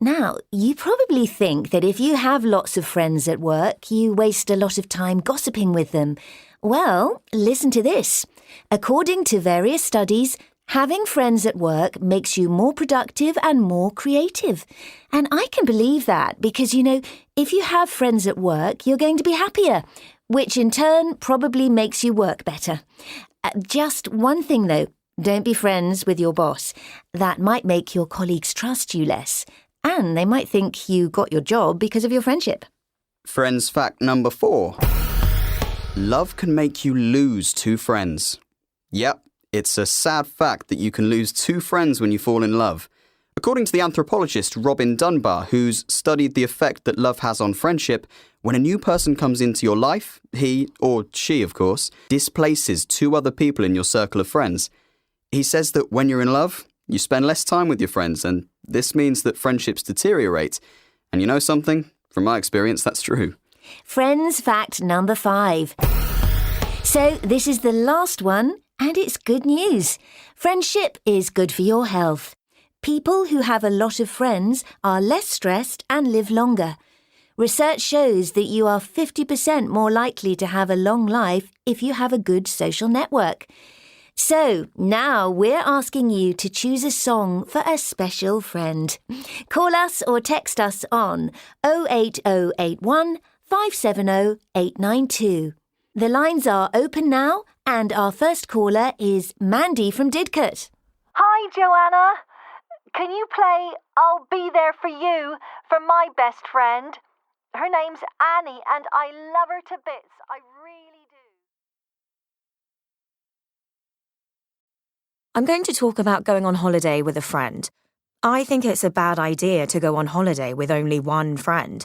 Now, you probably think that if you have lots of friends at work, you waste a lot of time gossiping with them. Well, listen to this. According to various studies, having friends at work makes you more productive and more creative. And I can believe that because, if you have friends at work, you're going to be happier, which in turn probably makes you work better. Just one thing, though. Don't be friends with your boss. That might make your colleagues trust you less. And they might think you got your job because of your friendship. Friends fact number 4. Love can make you lose 2 friends. Yep. It's a sad fact that you can lose 2 friends when you fall in love. According to the anthropologist Robin Dunbar, who's studied the effect that love has on friendship, when a new person comes into your life, he, or she of course, displaces 2 other people in your circle of friends. He says that when you're in love, you spend less time with your friends, and this means that friendships deteriorate. And you know something? From my experience, that's true. Friends fact number 5. So this is the last one. And it's good news. Friendship is good for your health. People who have a lot of friends are less stressed and live longer. Research shows that you are 50% more likely to have a long life if you have a good social network. So now we're asking you to choose a song for a special friend. Call us or text us on 08081 570 892. The lines are open now. And our first caller is Mandy from Didcot. Hi, Joanna. Can you play I'll Be There For You for my best friend? Her name's Annie and I love her to bits. I really do. I'm going to talk about going on holiday with a friend. I think it's a bad idea to go on holiday with only one friend.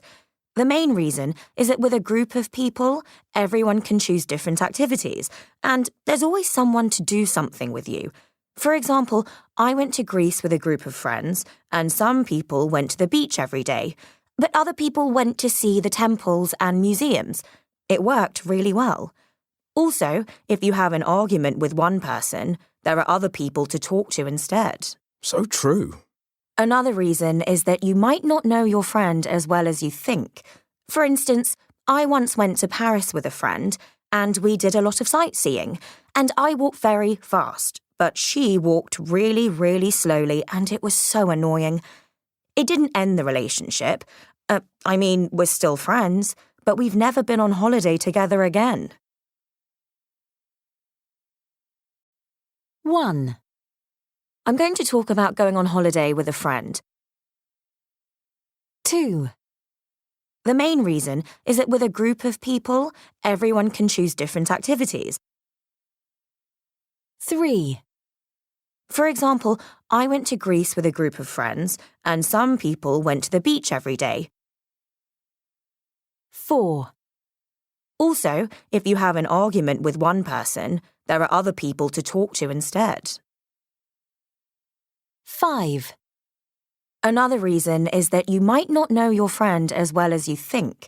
The main reason is that with a group of people, everyone can choose different activities, and there's always someone to do something with you. For example, I went to Greece with a group of friends, and some people went to the beach every day, but other people went to see the temples and museums. It worked really well. Also, if you have an argument with one person, there are other people to talk to instead. So true. Another reason is that you might not know your friend as well as you think. For instance, I once went to Paris with a friend, and we did a lot of sightseeing, and I walked very fast, but she walked really, really slowly, and it was so annoying. It didn't end the relationship. We're still friends, but we've never been on holiday together again. 1. I'm going to talk about going on holiday with a friend. 2. The main reason is that with a group of people, everyone can choose different activities. 3. For example, I went to Greece with a group of friends, and some people went to the beach every day. 4. Also, if you have an argument with one person, there are other people to talk to instead. 5. Another reason is that you might not know your friend as well as you think.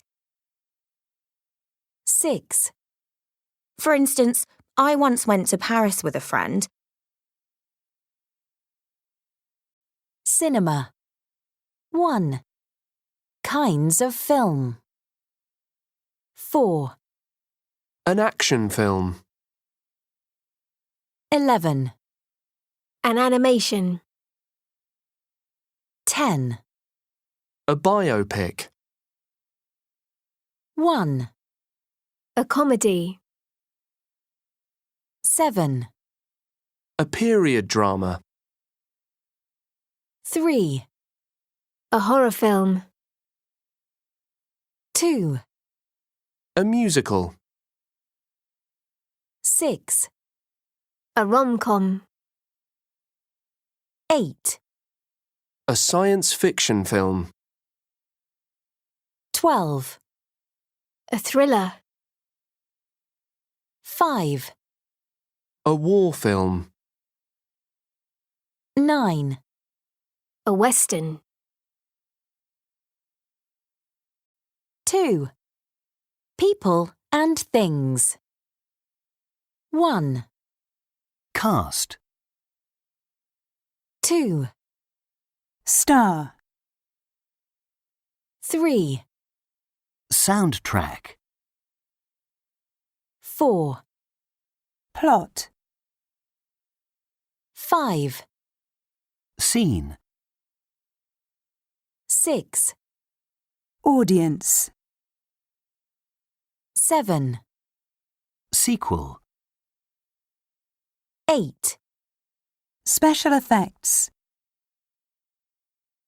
6. For instance, I once went to Paris with a friend. Cinema. 1. Kinds of film. 4. An action film. 11. An animation. 10. A biopic. 1. A comedy. 7. A period drama. 3. A horror film. 2. A musical. 6. A rom-com. 8. A science fiction film. 12. A thriller. 5. A war film. 9. A western. 2. People and things. 1. Cast. 2. Star. 3. Soundtrack. 4. Plot. 5. Scene. 6. Audience. 7. Sequel. 8. Special effects.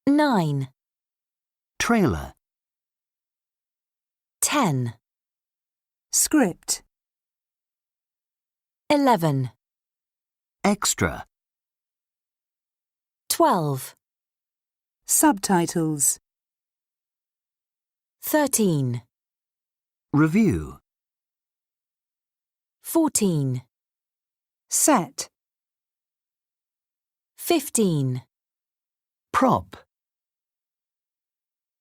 9. Trailer. 10. Script. 11. Extra. 12. Subtitles. 13. Review. 14. Set. 15. Prop.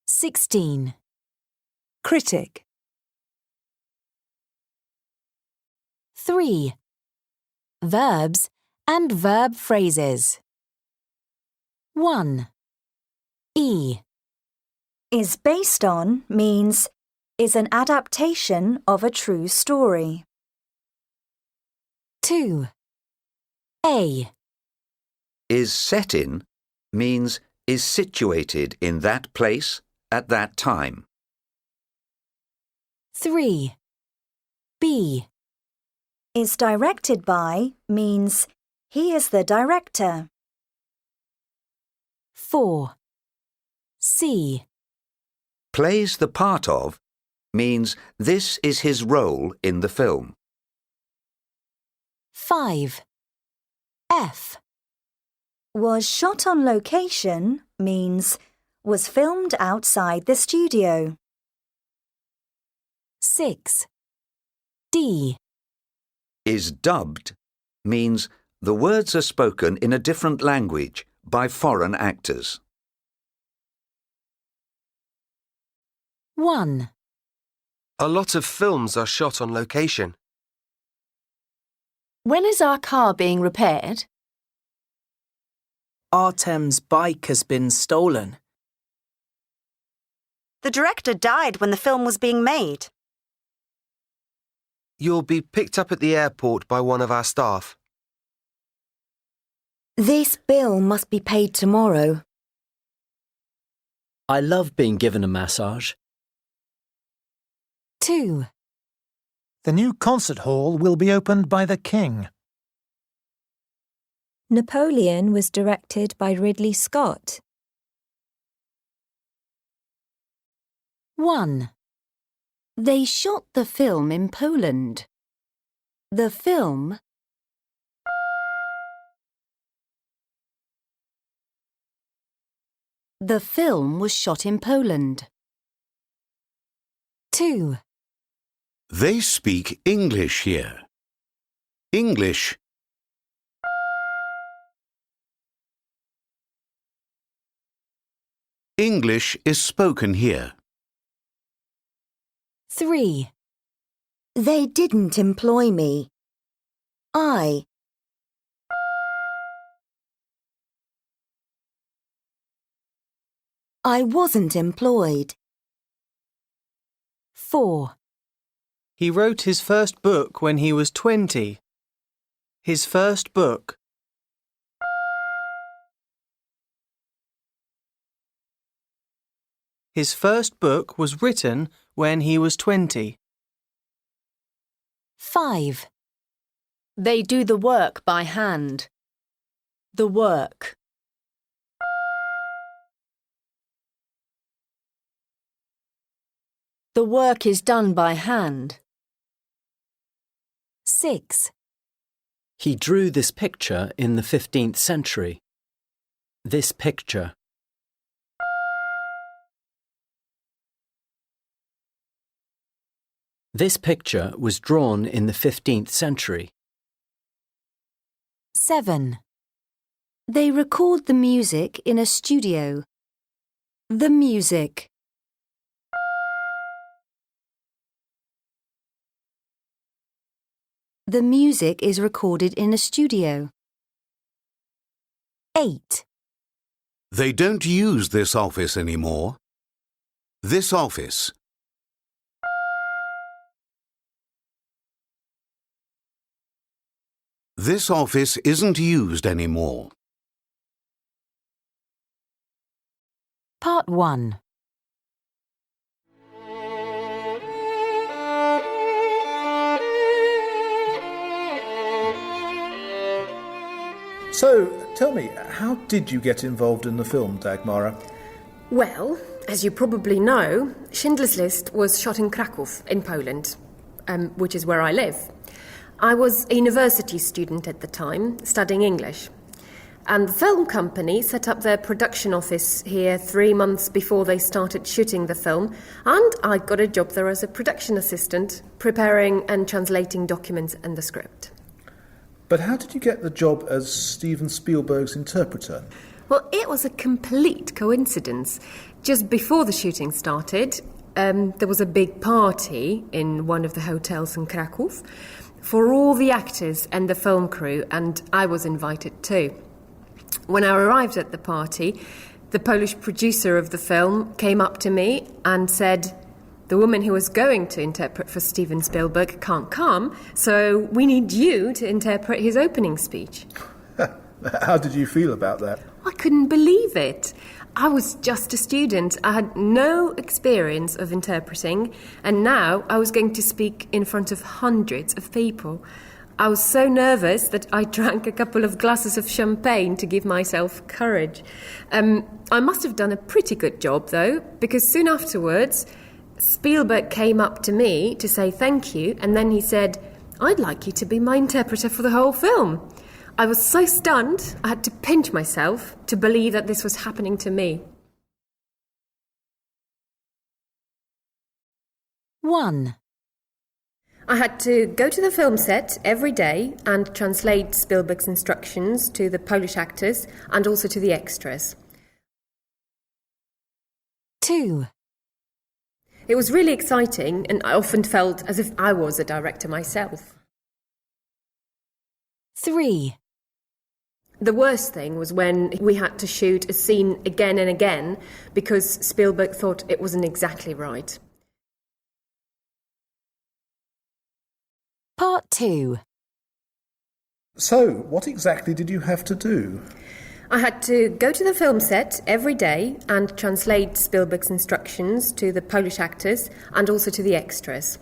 16. Critic. 3. Verbs and verb phrases. 1. Is based on means is an adaptation of a true story. 2. Is set in means is situated in that place at that time. 3. Is directed by means he is the director. 4. Plays the part of means this is his role in the film. 5. Was shot on location means was filmed outside the studio. 6. Is dubbed means the words are spoken in a different language by foreign actors. 1. A lot of films are shot on location. When is our car being repaired? Artem's bike has been stolen. The director died when the film was being made. You'll be picked up at the airport by one of our staff. This bill must be paid tomorrow. I love being given a massage. 2. The new concert hall will be opened by the King. Napoleon was directed by Ridley Scott. 1. They shot the film in Poland. The film was shot in Poland. 2. They speak English here. English. English is spoken here. 3. They didn't employ me. I wasn't employed. 4. He wrote his first book when he was 20. His first book. His first book was written when he was 20. 5. They do the work by hand. The work. The work is done by hand. 6. He drew this picture in the 15th century. This picture. This picture was drawn in the 15th century. 7. They record the music in a studio. The music. The music is recorded in a studio. 8. They don't use this office anymore. This office. This office isn't used anymore. Part 1. So, tell me, how did you get involved in the film, Dagmara? Well, as you probably know, Schindler's List was shot in Kraków, in Poland, which is where I live. I was a university student at the time, studying English. And the film company set up their production office here 3 months before they started shooting the film, and I got a job there as a production assistant, preparing and translating documents and the script. But how did you get the job as Steven Spielberg's interpreter? Well, it was a complete coincidence. Just before the shooting started, there was a big party in one of the hotels in Kraków for all the actors and the film crew, and I was invited too. When I arrived at the party, the Polish producer of the film came up to me and said, "The woman who was going to interpret for Steven Spielberg can't come, so we need you to interpret his opening speech." How did you feel about that? I couldn't believe it. I was just a student. I had no experience of interpreting, and now I was going to speak in front of hundreds of people. I was so nervous that I drank a couple of glasses of champagne to give myself courage. I must have done a pretty good job, though, because soon afterwards, Spielberg came up to me to say thank you, and then he said, "I'd like you to be my interpreter for the whole film." I was so stunned, I had to pinch myself to believe that this was happening to me. 1. I had to go to the film set every day and translate Spielberg's instructions to the Polish actors and also to the extras. 2. It was really exciting, and I often felt as if I was a director myself. 3. The worst thing was when we had to shoot a scene again and again because Spielberg thought it wasn't exactly right. Part 2. So, what exactly did you have to do? I had to go to the film set every day and translate Spielberg's instructions to the Polish actors and also to the extras.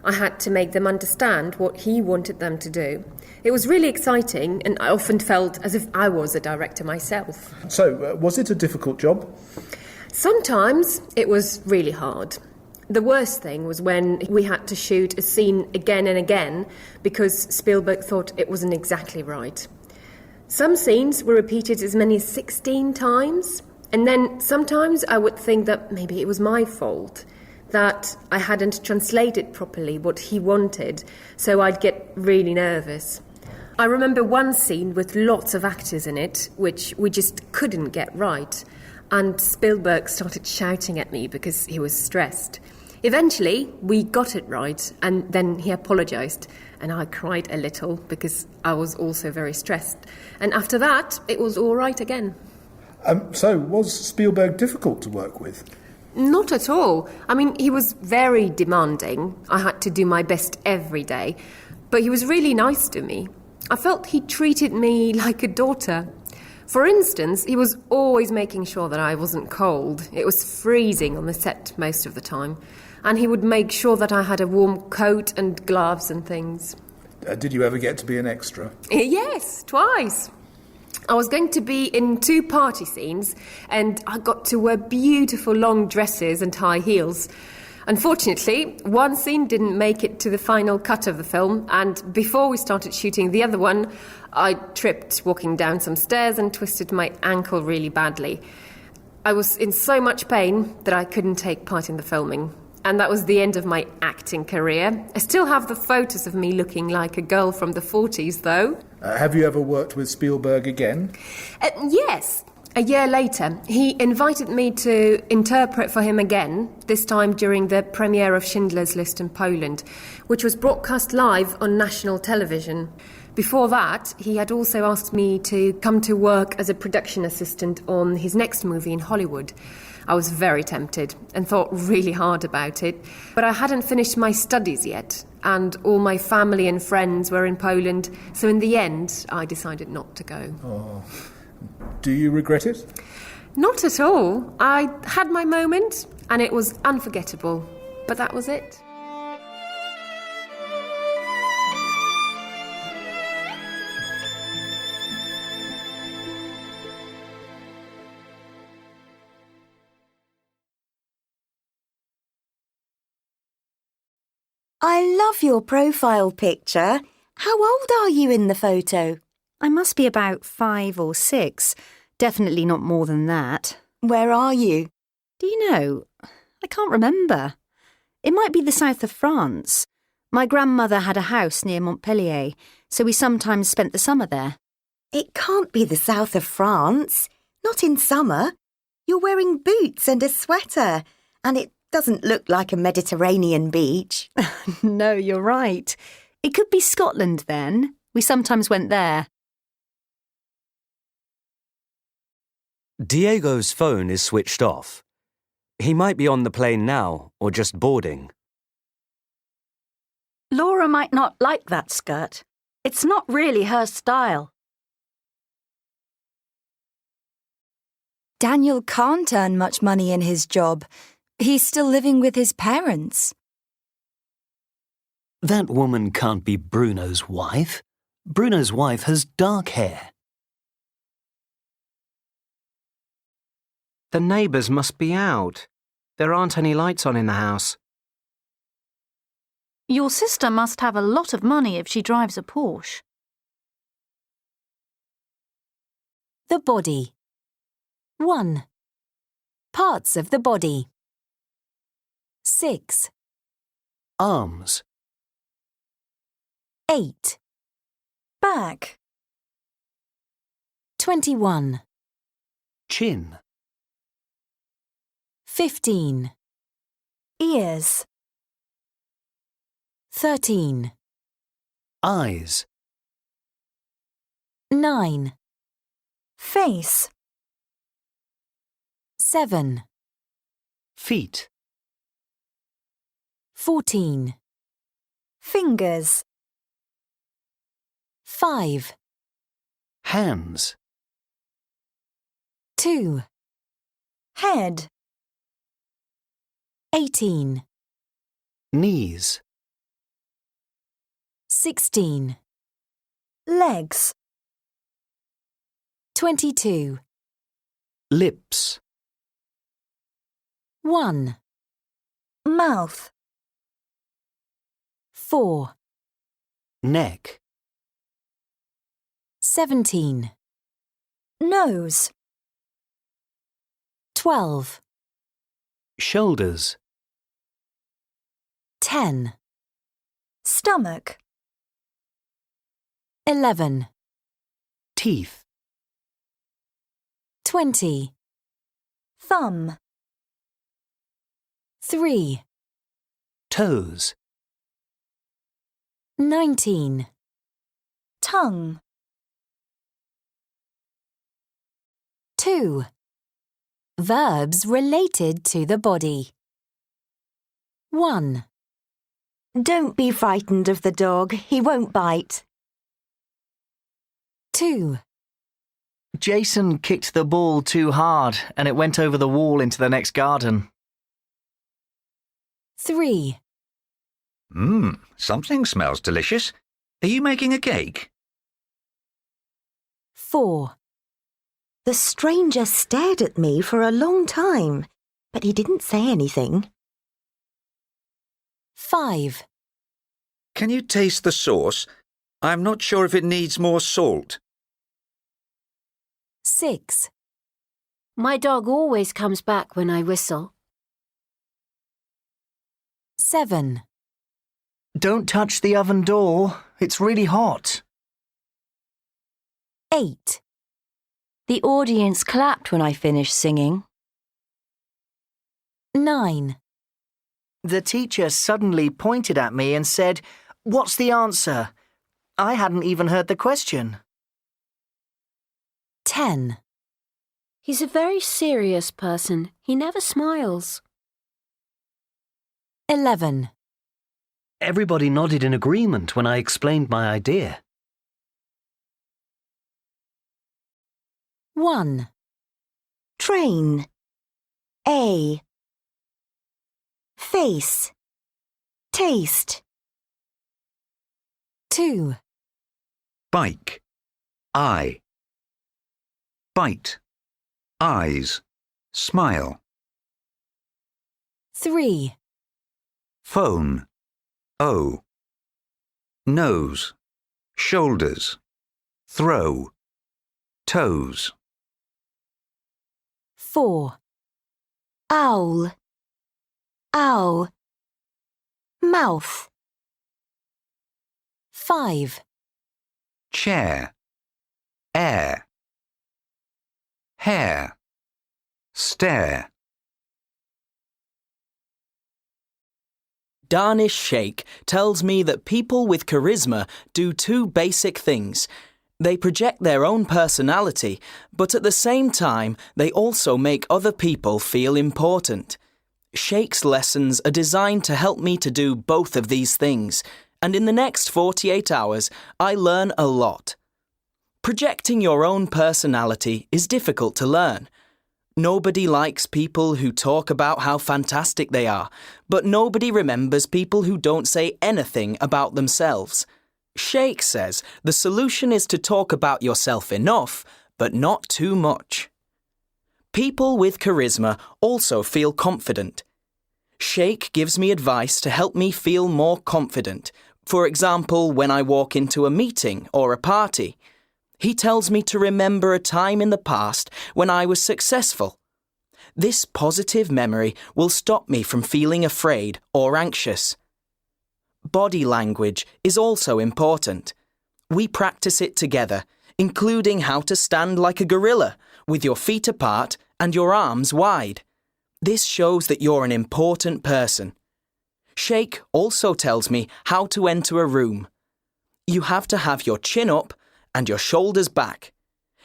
I had to make them understand what he wanted them to do. It was really exciting, and I often felt as if I was a director myself. So, was it a difficult job? Sometimes it was really hard. The worst thing was when we had to shoot a scene again and again because Spielberg thought it wasn't exactly right. Some scenes were repeated as many as 16 times, and then sometimes I would think that maybe it was my fault, that I hadn't translated properly what he wanted, so I'd get really nervous. I remember one scene with lots of actors in it, which we just couldn't get right. And Spielberg started shouting at me because he was stressed. Eventually, we got it right, and then he apologised, and I cried a little because I was also very stressed. And after that, it was all right again. So, was Spielberg difficult to work with? Not at all. I mean, he was very demanding. I had to do my best every day. But he was really nice to me. I felt he treated me like a daughter. For instance, he was always making sure that I wasn't cold. It was freezing on the set most of the time. And he would make sure that I had a warm coat and gloves and things. Did you ever get to be an extra? Yes, twice. I was going to be in 2 party scenes, and I got to wear beautiful long dresses and high heels. Unfortunately, one scene didn't make it to the final cut of the film, and before we started shooting the other one, I tripped walking down some stairs and twisted my ankle really badly. I was in so much pain that I couldn't take part in the filming. And that was the end of my acting career. I still have the photos of me looking like a girl from the 40s, though. Have you ever worked with Spielberg again? Yes. A year later, he invited me to interpret for him again, this time during the premiere of Schindler's List in Poland, which was broadcast live on national television. Before that, he had also asked me to come to work as a production assistant on his next movie in Hollywood. I was very tempted and thought really hard about it, but I hadn't finished my studies yet, and all my family and friends were in Poland, so in the end, I decided not to go. Oh. Do you regret it? Not at all. I had my moment, and it was unforgettable, but that was it. I love your profile picture. How old are you in the photo? I must be about 5 or 6. Definitely not more than that. Where are you? Do you know? I can't remember. It might be the south of France. My grandmother had a house near Montpellier, so we sometimes spent the summer there. It can't be the south of France. Not in summer. You're wearing boots and a sweater, and it doesn't look like a Mediterranean beach. No, you're right. It could be Scotland then. We sometimes went there. Diego's phone is switched off. He might be on the plane now or just boarding. Laura might not like that skirt. It's not really her style. Daniel can't earn much money in his job. He's still living with his parents. That woman can't be Bruno's wife. Bruno's wife has dark hair. The neighbours must be out. There aren't any lights on in the house. Your sister must have a lot of money if she drives a Porsche. The body. 1. Parts of the body. 6. Arms. 8. Back. 21. Chin. 15. Ears. 13. Eyes. 9. Face. 7. Feet. 14. Fingers. 5. Hands. 2. Head. 18. Knees. 16. Legs. 22. Lips. 1. Mouth. 4. Neck. 17. Nose. 12. Shoulders. 10. Stomach. 11. Teeth. 20. Thumb. 3. Toes. 19. Tongue. 2. Verbs related to the body. 1. Don't be frightened of the dog. He won't bite. 2. Jason kicked the ball too hard and it went over the wall into the next garden. 3. Something smells delicious. Are you making a cake? 4. The stranger stared at me for a long time, but he didn't say anything. 5. Can you taste the sauce? I'm not sure if it needs more salt. 6. My dog always comes back when I whistle. 7. Don't touch the oven door. It's really hot. 8. The audience clapped when I finished singing. 9. The teacher suddenly pointed at me and said, "What's the answer?" I hadn't even heard the question. 10. He's a very serious person. He never smiles. 11. Everybody nodded in agreement when I explained my idea. 1. Train. A. Face. Taste. 2. Bike. Eye. Bite. Eyes. Smile. 3. Phone. O. Nose. Shoulders. Throw. Toes. 4. Owl. Owl. Mouth. 5. Chair. Air. Hair. Stare. Darnish Sheikh tells me that people with charisma do two basic things. They project their own personality, but at the same time, they also make other people feel important. Sheikh's lessons are designed to help me to do both of these things, and in the next 48 hours, I learn a lot. Projecting your own personality is difficult to learn. Nobody likes people who talk about how fantastic they are, but nobody remembers people who don't say anything about themselves. Sheikh says the solution is to talk about yourself enough, but not too much. People with charisma also feel confident. Sheikh gives me advice to help me feel more confident. For example, when I walk into a meeting or a party. He tells me to remember a time in the past when I was successful. This positive memory will stop me from feeling afraid or anxious. Body language is also important. We practice it together, including how to stand like a gorilla, with your feet apart and your arms wide. This shows that you're an important person. Sheikh also tells me how to enter a room. You have to have your chin up and your shoulders back.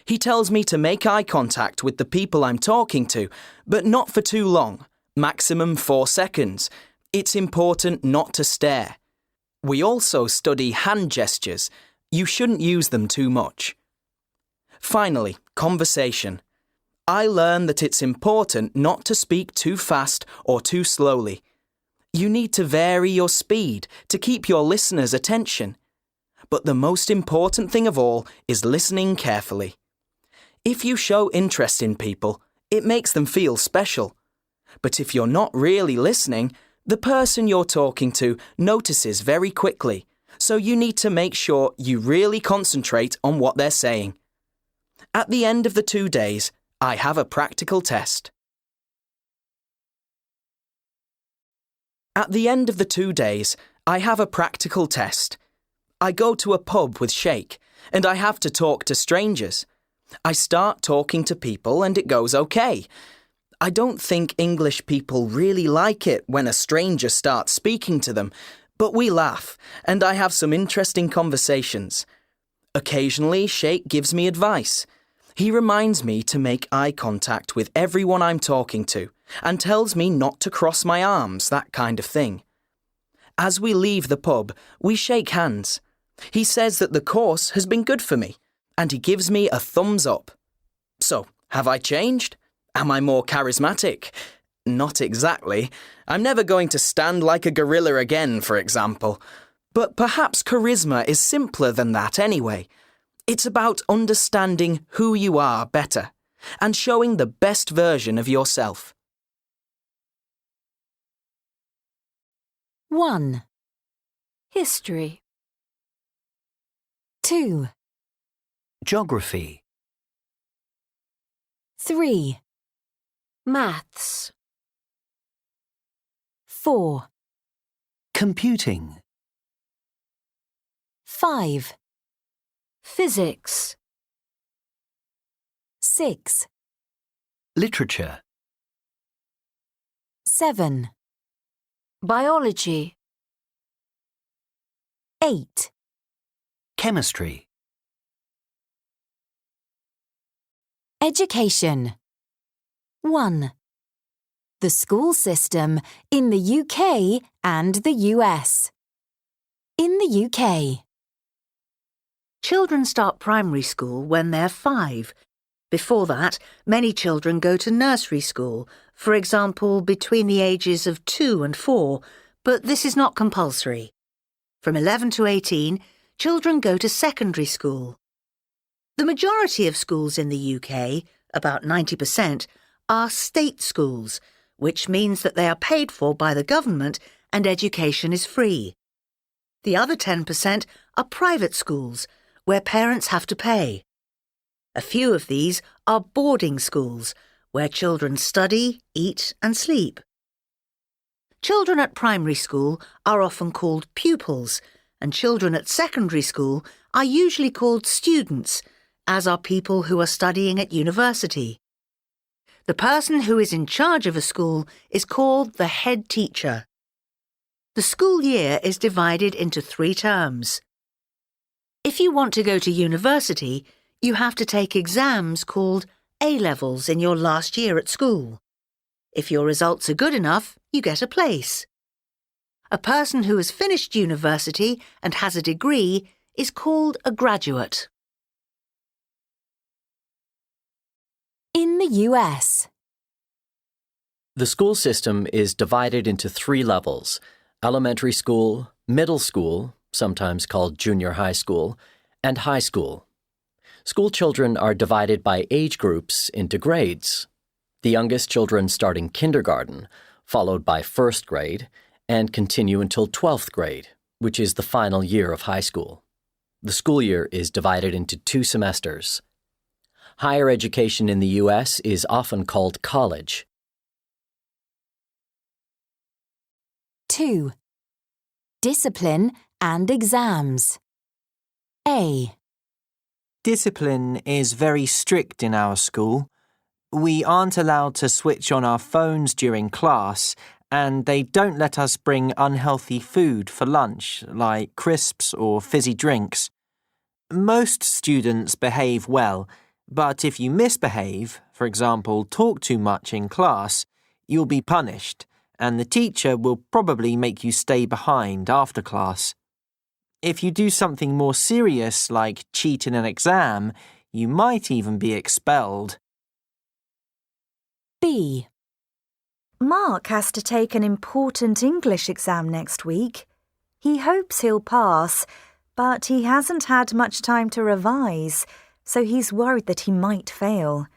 He tells me to make eye contact with the people I'm talking to, but not for too long, maximum 4 seconds. It's important not to stare. We also study hand gestures. You shouldn't use them too much. Finally, conversation. I learn that it's important not to speak too fast or too slowly. You need to vary your speed to keep your listeners' attention. But the most important thing of all is listening carefully. If you show interest in people, it makes them feel special. But if you're not really listening, the person you're talking to notices very quickly, so you need to make sure you really concentrate on what they're saying. At the end of the 2 days, I have a practical test. At the end of the 2 days, I have a practical test. I go to a pub with Sheikh, and I have to talk to strangers. I start talking to people and it goes okay. I don't think English people really like it when a stranger starts speaking to them, but we laugh, and I have some interesting conversations. Occasionally, Sheikh gives me advice. He reminds me to make eye contact with everyone I'm talking to, and tells me not to cross my arms, that kind of thing. As we leave the pub, we shake hands. He says that the course has been good for me, and he gives me a thumbs up. So, have I changed? Am I more charismatic? Not exactly. I'm never going to stand like a gorilla again, for example. But perhaps charisma is simpler than that anyway. It's about understanding who you are better, and showing the best version of yourself. 1. History. 2. Geography. 3. Maths. 4. Computing. 5. Physics. 6. Literature. 7. Biology. 8. Chemistry. Education. 1. The school system in the UK and the US. In the UK. Children start primary school when they're 5. Before that, many children go to nursery school, for example, between the ages of 2 and 4, but this is not compulsory. From 11 to 18, children go to secondary school. The majority of schools in the UK, about 90%, are state schools, which means that they are paid for by the government and education is free. The other 10% are private schools, where parents have to pay. A few of these are boarding schools, where children study, eat and sleep. Children at primary school are often called pupils, and children at secondary school are usually called students, as are people who are studying at university. The person who is in charge of a school is called the head teacher. The school year is divided into 3 terms. If you want to go to university, you have to take exams called A-levels in your last year at school. If your results are good enough, you get a place. A person who has finished university and has a degree is called a graduate. In the US. The school system is divided into 3 levels: elementary school, middle school, sometimes called junior high school, and high school. School children are divided by age groups into grades. The youngest children start in kindergarten, followed by 1st grade, and continue until 12th grade, which is the final year of high school. The school year is divided into 2 semesters. Higher education in the U.S. is often called college. 2. Discipline and exams. A. Discipline is very strict in our school. We aren't allowed to switch on our phones during class, and they don't let us bring unhealthy food for lunch, like crisps or fizzy drinks. Most students behave well, but if you misbehave, for example, talk too much in class, you'll be punished, and the teacher will probably make you stay behind after class. If you do something more serious, like cheat in an exam, you might even be expelled. B. Mark has to take an important English exam next week. He hopes he'll pass, but he hasn't had much time to revise, so he's worried that he might fail.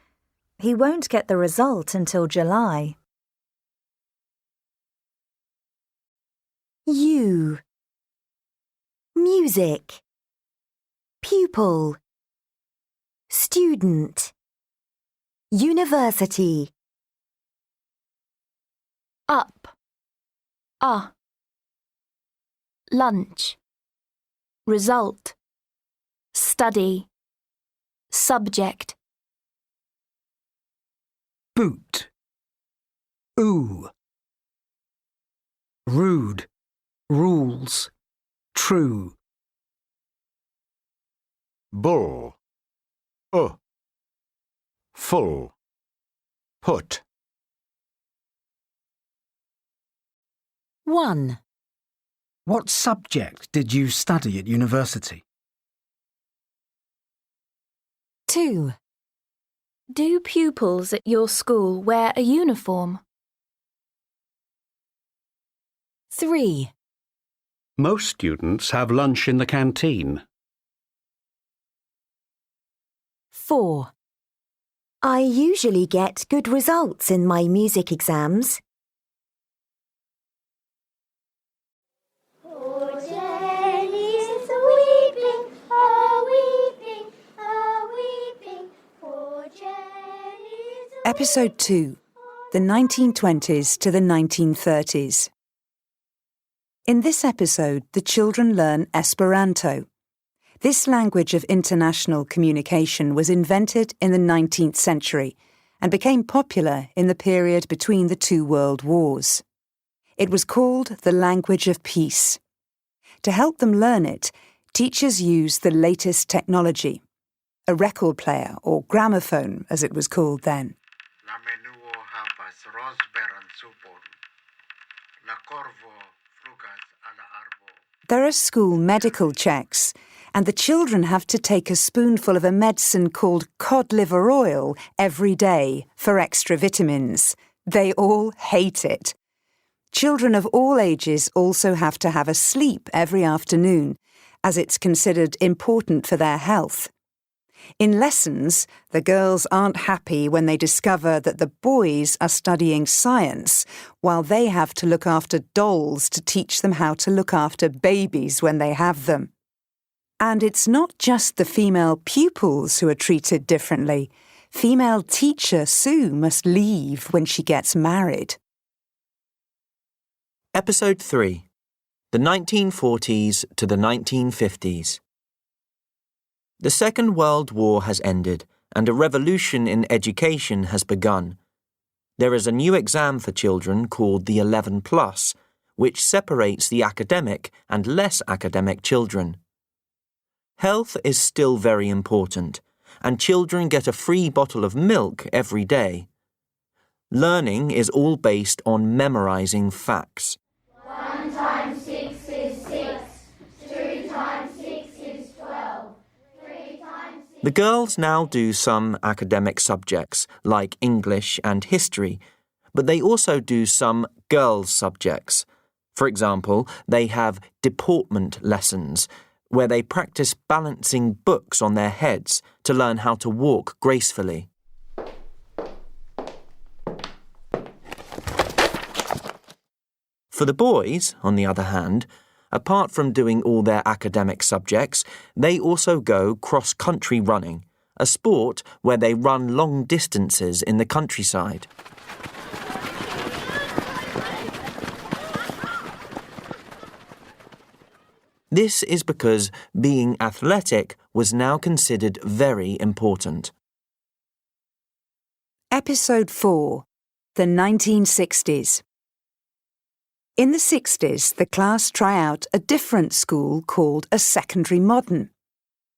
He won't get the result until July. U. Music. Pupil. Student. University. Up. Lunch. Result. Start. study. Subject. Boot. Ooh. Rude. Rules. True. Bull. Full. Put. 1. What subject did you study at university? 2. Do pupils at your school wear a uniform? 3. Most students have lunch in the canteen. 4. I usually get good results in my music exams. Episode 2. The 1920s to the 1930s. In this episode, the children learn Esperanto. This language of international communication was invented in the 19th century and became popular in the period between the two world wars. It was called the language of peace. To help them learn it, teachers used the latest technology, a record player or gramophone as it was called then. There are school medical checks, and the children have to take a spoonful of a medicine called cod liver oil every day for extra vitamins. They all hate it. Children of all ages also have to have a sleep every afternoon, as it's considered important for their health. In lessons, the girls aren't happy when they discover that the boys are studying science, while they have to look after dolls to teach them how to look after babies when they have them. And it's not just the female pupils who are treated differently. Female teacher Sue must leave when she gets married. Episode 3. The 1940s to the 1950s. The Second World War has ended, and a revolution in education has begun. There is a new exam for children called the 11+, which separates the academic and less academic children. Health is still very important, and children get a free bottle of milk every day. Learning is all based on memorizing facts. 1 times 6 is 6. 2 times 6 is 12. 3 times 6... The girls now do some academic subjects, like English and history, but they also do some girls' subjects. For example, they have deportment lessons, where they practice balancing books on their heads to learn how to walk gracefully. For the boys, on the other hand, apart from doing all their academic subjects, they also go cross-country running, a sport where they run long distances in the countryside. This is because being athletic was now considered very important. Episode 4. The 1960s. In the 60s, the class try out a different school called a secondary modern.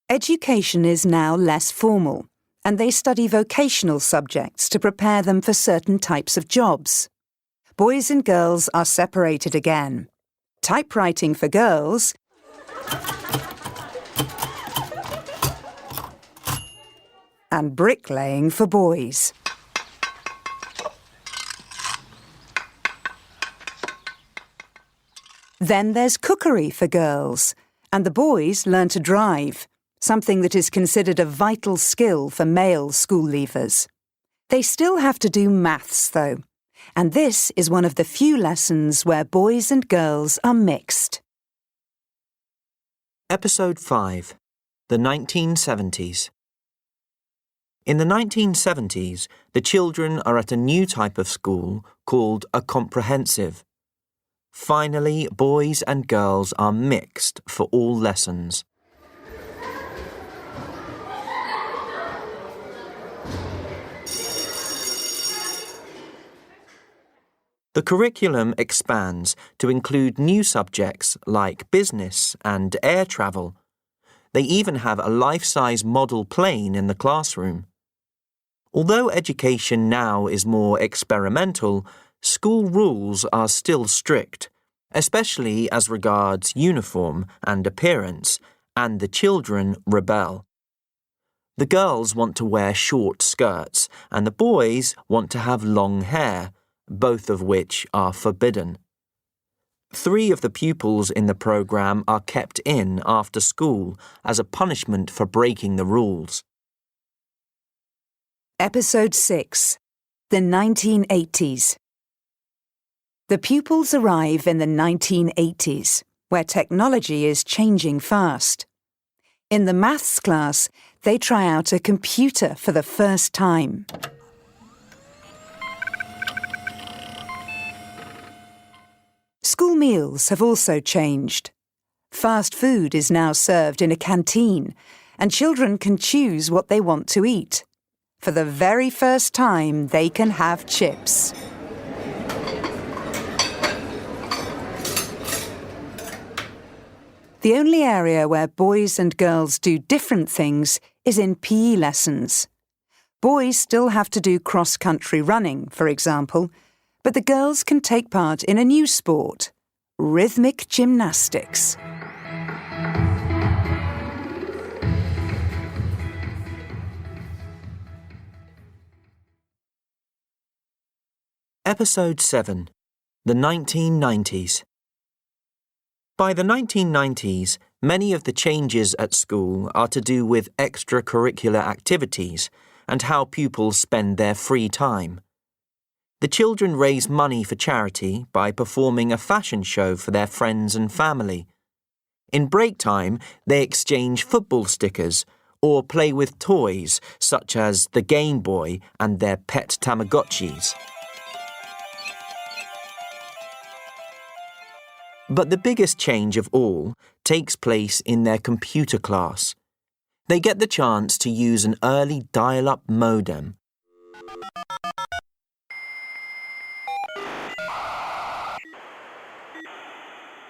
Education is now less formal, and they study vocational subjects to prepare them for certain types of jobs. Boys and girls are separated again. Typewriting for girls and bricklaying for boys. Then there's cookery for girls, and the boys learn to drive, something that is considered a vital skill for male school leavers. They still have to do maths, though, and this is one of the few lessons where boys and girls are mixed. Episode 5. The 1970s. In the 1970s, the children are at a new type of school called a comprehensive. Finally, boys and girls are mixed for all lessons. The curriculum expands to include new subjects like business and air travel. They even have a life-size model plane in the classroom. Although education now is more experimental, school rules are still strict, especially as regards uniform and appearance, and the children rebel. The girls want to wear short skirts, and the boys want to have long hair, both of which are forbidden. 3 of the pupils in the program are kept in after school as a punishment for breaking the rules. Episode 6. The 1980s. The pupils arrive in the 1980s, where technology is changing fast. In the maths class, they try out a computer for the first time. School meals have also changed. Fast food is now served in a canteen, and children can choose what they want to eat. For the very first time, they can have chips. The only area where boys and girls do different things is in PE lessons. Boys still have to do cross-country running, for example, but the girls can take part in a new sport, rhythmic gymnastics. Episode 7. The 1990s. By the 1990s, many of the changes at school are to do with extracurricular activities and how pupils spend their free time. The children raise money for charity by performing a fashion show for their friends and family. In break time, they exchange football stickers or play with toys such as the Game Boy and their pet Tamagotchis. But the biggest change of all takes place in their computer class. They get the chance to use an early dial-up modem.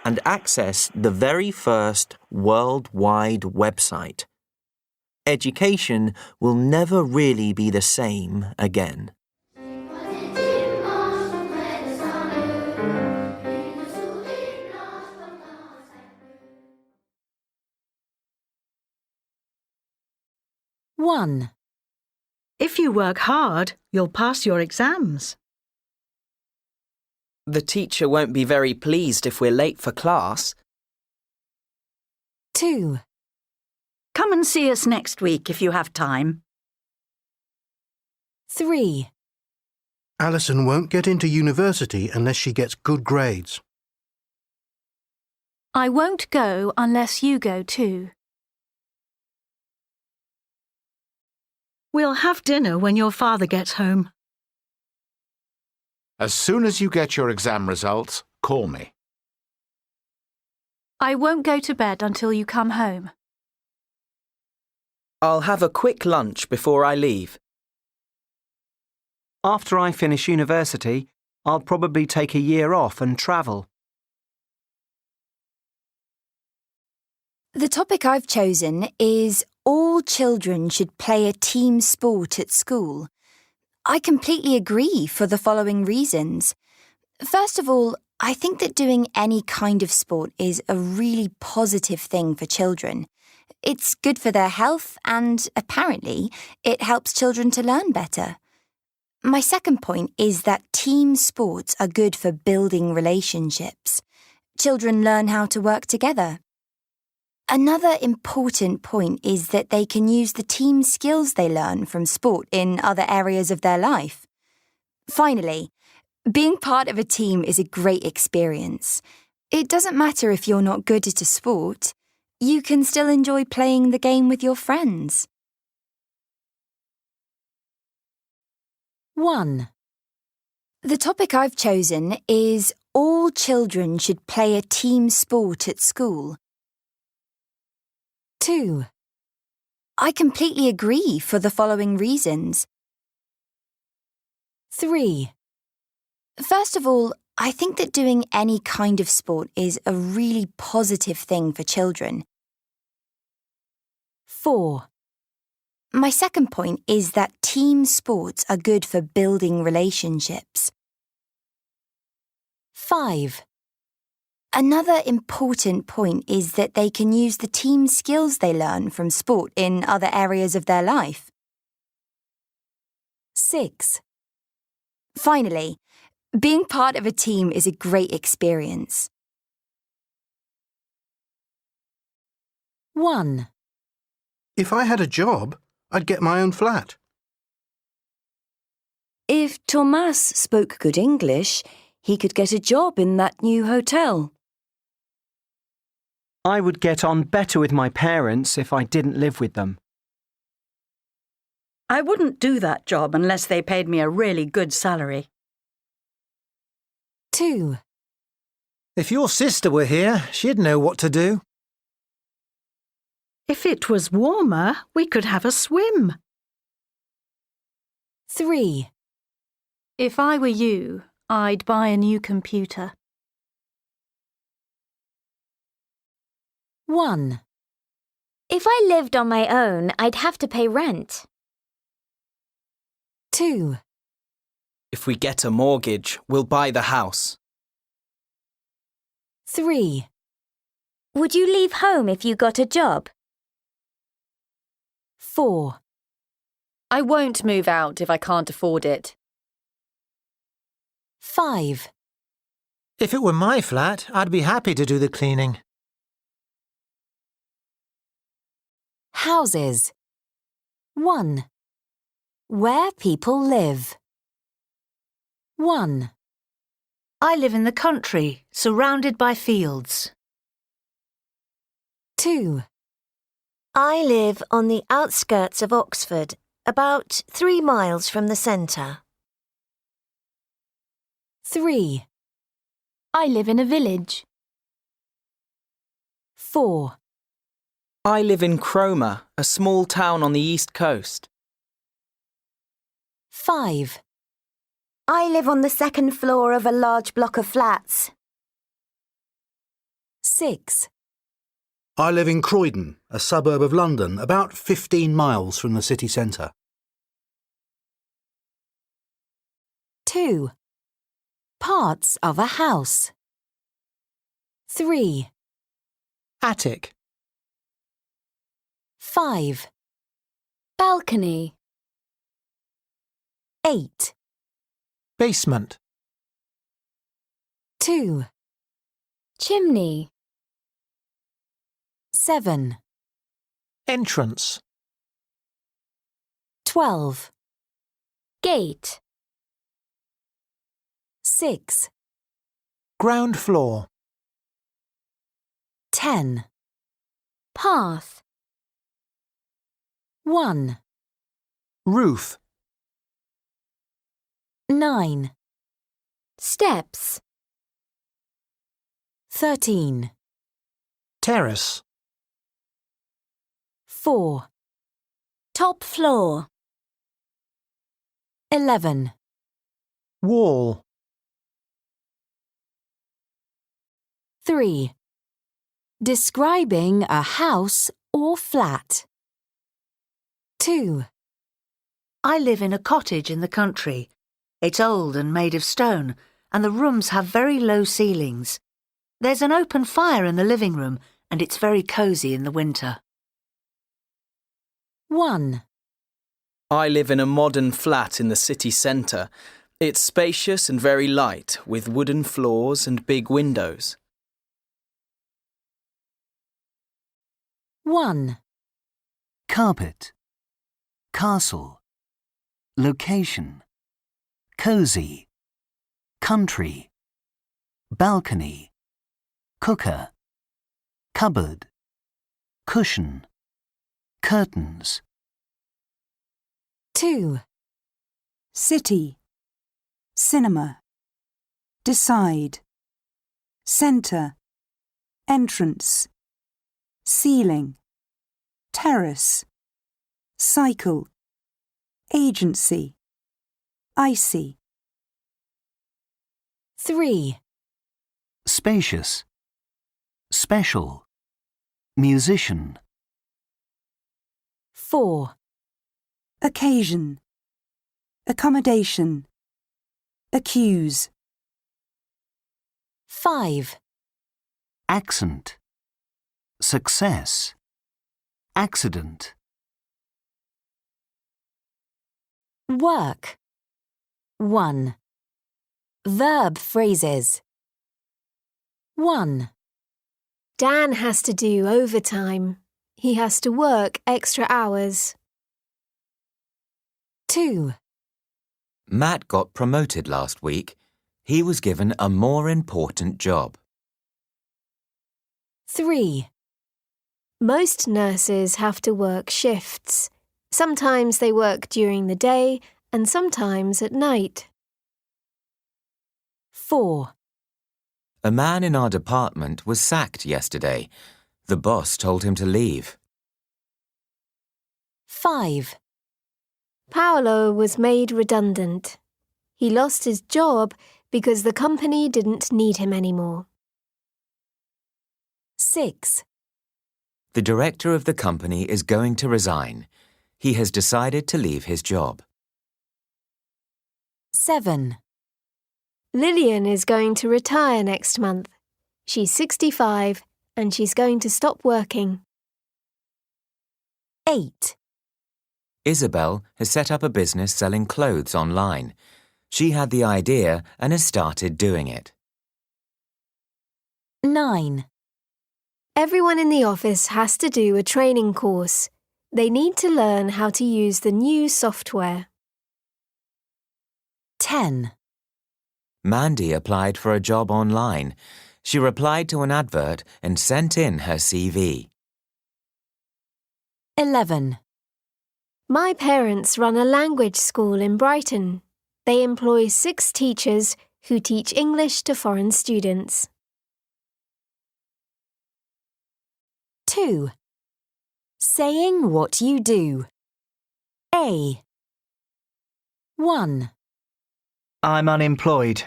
And access the very first worldwide website. Education will never really be the same again. One. If you work hard, you'll pass your exams. The teacher won't be very pleased if we're late for class. 2. Come and see us next week if you have time. 3. Alison won't get into university unless she gets good grades. I won't go unless you go too. We'll have dinner when your father gets home. As soon as you get your exam results, call me. I won't go to bed until you come home. I'll have a quick lunch before I leave. After I finish university, I'll probably take a year off and travel. The topic I've chosen is all children should play a team sport at school. I completely agree for the following reasons. First of all, I think that doing any kind of sport is a really positive thing for children. It's good for their health and, apparently, it helps children to learn better. My second point is that team sports are good for building relationships. Children learn how to work together. Another important point is that they can use the team skills they learn from sport in other areas of their life. Finally, being part of a team is a great experience. It doesn't matter if you're not good at a sport. You can still enjoy playing the game with your friends. 1. The topic I've chosen is all children should play a team sport at school. 2. I completely agree for the following reasons. 3. First of all, I think that doing any kind of sport is a really positive thing for children. 4. My second point is that team sports are good for building relationships. 5. Another important point is that they can use the team skills they learn from sport in other areas of their life. 6. Finally, being part of a team is a great experience. 1. If I had a job, I'd get my own flat. If Thomas spoke good English, he could get a job in that new hotel. I would get on better with my parents if I didn't live with them. I wouldn't do that job unless they paid me a really good salary. 2. If your sister were here, she'd know what to do. If it was warmer, we could have a swim. 3. If I were you, I'd buy a new computer. 1. If I lived on my own, I'd have to pay rent. 2. If we get a mortgage, we'll buy the house. 3. Would you leave home if you got a job? 4. I won't move out if I can't afford it. 5. If it were my flat, I'd be happy to do the cleaning. Houses. 1. Where people live. 1. I live in the country, surrounded by fields. 2. I live on the outskirts of Oxford, about 3 miles from the centre. 3. I live in a village. 4. I live in Cromer, a small town on the east coast. 5. I live on the second floor of a large block of flats. 6. I live in Croydon, a suburb of London, about 15 miles from the city centre. 2. Parts of a house. 3. Attic. 5. Balcony. 8. Basement. 2. Chimney. 7. Entrance. 12. Gate. 6. Ground floor. 10. Path. 1. Roof. 9. Steps. 13. Terrace. 4. Top floor. 11. Wall. 3. Describing a house or flat. 2. I live in a cottage in the country. It's old and made of stone, and the rooms have very low ceilings. There's an open fire in the living room, and it's very cosy in the winter. 1. I live in a modern flat in the city centre. It's spacious and very light, with wooden floors and big windows. 1. Carpet. Castle. Location. Cosy. Country. Balcony. Cooker. Cupboard. Cushion. Curtains. 2. City. Cinema. Decide. Centre. Entrance. Ceiling. Terrace. Cycle. Agency. Icy. 3, Spacious. Special. Musician. 4, Occasion. Accommodation. Accuse. 5, Accent. Success. Accident. work. 1. Verb phrases. 1. Dan has to do overtime. He has to work extra hours. 2. Matt got promoted last week. He was given a more important job. 3. Most nurses have to work shifts. Sometimes they work during the day and sometimes at night. 4. A man in our department was sacked yesterday. The boss told him to leave. 5. Paolo was made redundant. He lost his job because the company didn't need him anymore. 6. The director of the company is going to resign. He has decided to leave his job. 7. Lillian is going to retire next month. She's 65 and she's going to stop working. 8. Isabel has set up a business selling clothes online. She had the idea and has started doing it. 9. Everyone in the office has to do a training course. They need to learn how to use the new software. 10. Mandy applied for a job online. She replied to an advert and sent in her CV. 11. My parents run a language school in Brighton. They employ 6 teachers who teach English to foreign students. 2. Saying what you do. A. 1, I'm unemployed.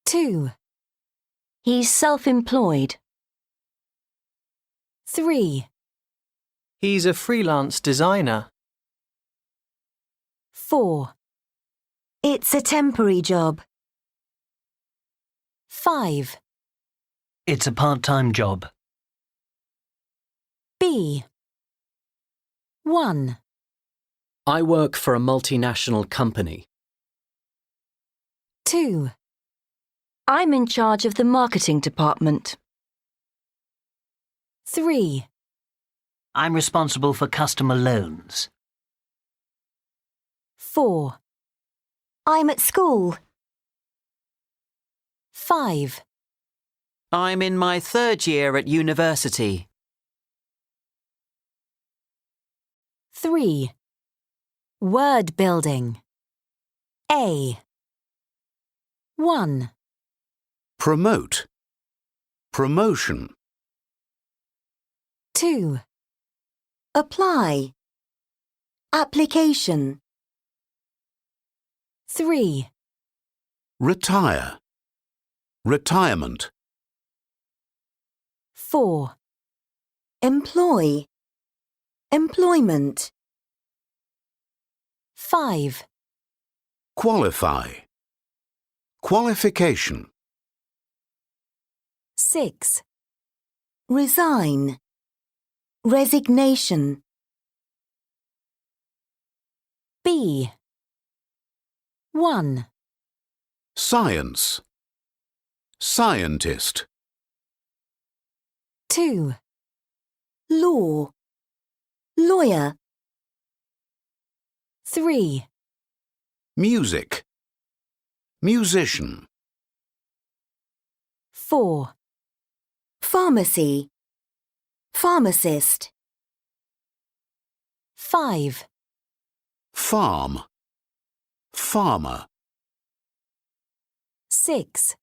2, He's self-employed. 3, He's a freelance designer. 4, It's a temporary job. 5, It's a part-time job. B. 1, I work for a multinational company. 2, I'm in charge of the marketing department. 3, I'm responsible for customer loans. 4, I'm at school. 5, I'm in my 3rd year at university. 3. Word building. A. 1, Promote. Promotion. 2, Apply. Application. 3, Retire. Retirement. 4, Employ. Employment. 5, Qualify. Qualification. 6, Resign. Resignation. B. 1, Science. Scientist. 2, Law. Lawyer. 3, Music. Musician. 4, Pharmacy. Pharmacist. 5, Farm. Farmer. 6,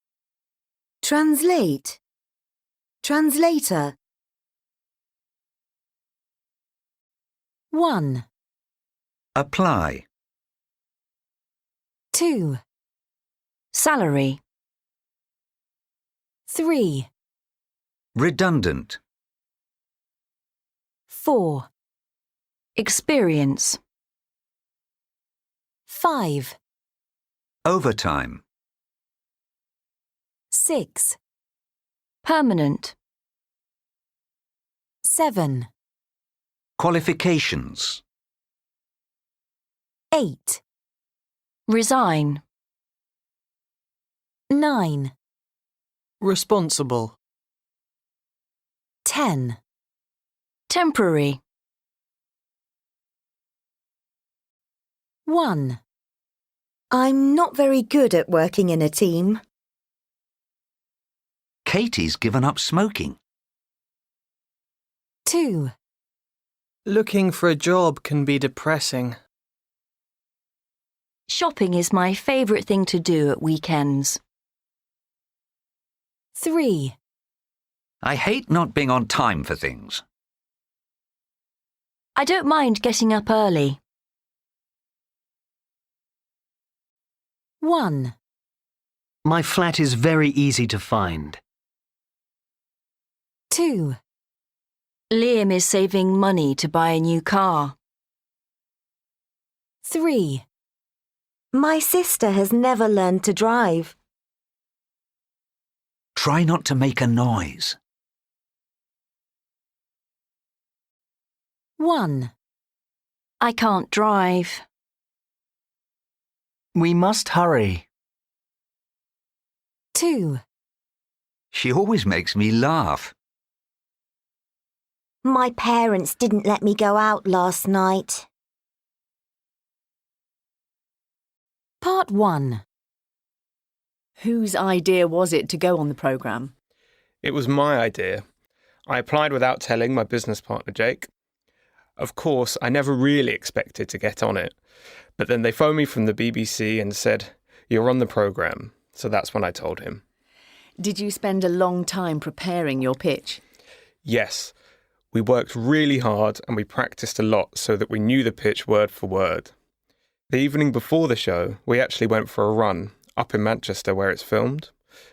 Translate. Translator. 1, Apply. 2, Salary. 3, Redundant. 4, Experience. 5, Overtime. 6, Permanent. 7, Qualifications. 8, Resign. 9, Responsible. 10. Temporary. 1, I'm not very good at working in a team. Katie's given up smoking. 2, Looking for a job can be depressing. Shopping is my favourite thing to do at weekends. 3, I hate not being on time for things. I don't mind getting up early. 1, My flat is very easy to find. 2, Liam is saving money to buy a new car. 3, My sister has never learned to drive. Try not to make a noise. 1, I can't drive. We must hurry. 2, She always makes me laugh. My parents didn't let me go out last night. Part 1. Whose idea was it to go on the programme? It was my idea. I applied without telling my business partner, Jake. Of course, I never really expected to get on it. But then they phoned me from the BBC and said, "You're on the programme." So that's when I told him. Did you spend a long time preparing your pitch? Yes. We worked really hard and we practiced a lot so that we knew the pitch word for word. The evening before the show, we actually went for a run up in Manchester where it's filmed,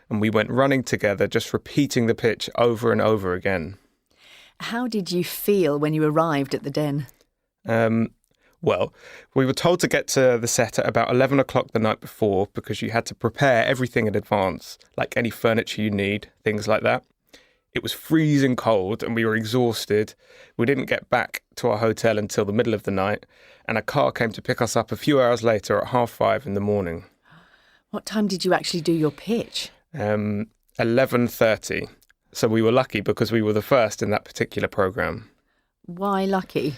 and we went running together just repeating the pitch over and over again. How did you feel when you arrived at the den? Well, we were told to get to the set at about 11 o'clock the night before because you had to prepare everything in advance, like any furniture you need, things like that. It was freezing cold and we were exhausted. We didn't get back to our hotel until the middle of the night, and a car came to pick us up a few hours later at 5:30 in the morning. What time did you actually do your pitch? 11:30. So we were lucky because we were the first in that particular programme. Why lucky?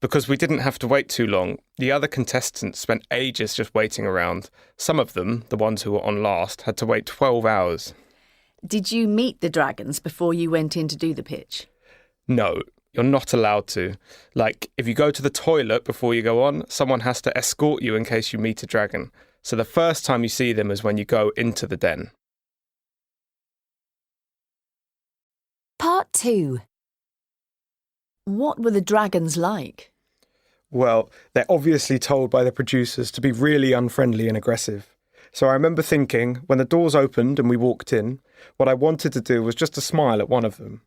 Because we didn't have to wait too long. The other contestants spent ages just waiting around. Some of them, the ones who were on last, had to wait 12 hours. Did you meet the dragons before you went in to do the pitch? No, you're not allowed to. Like, if you go to the toilet before you go on, someone has to escort you in case you meet a dragon. So the first time you see them is when you go into the den. Part 2. What were the dragons like? Well, they're obviously told by the producers to be really unfriendly and aggressive. So I remember thinking, when the doors opened and we walked in, what I wanted to do was just to smile at one of them.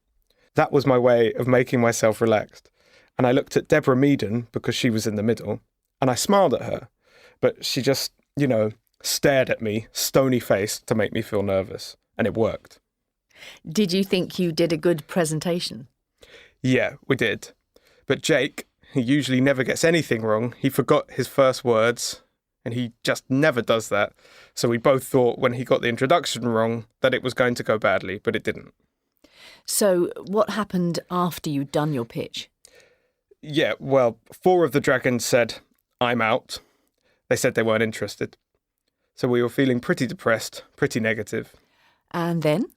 That was my way of making myself relaxed. And I looked at Deborah Meaden, because she was in the middle, and I smiled at her. But she just, stared at me, stony-faced, to make me feel nervous. And it worked. Did you think you did a good presentation? Yeah, we did. But Jake, who usually never gets anything wrong, he forgot his first words, and he just never does that. So we both thought when he got the introduction wrong that it was going to go badly, but it didn't. So what happened after you'd done your pitch? Yeah, well, 4 of the dragons said, "I'm out." They said they weren't interested. So we were feeling pretty depressed, pretty negative. And then?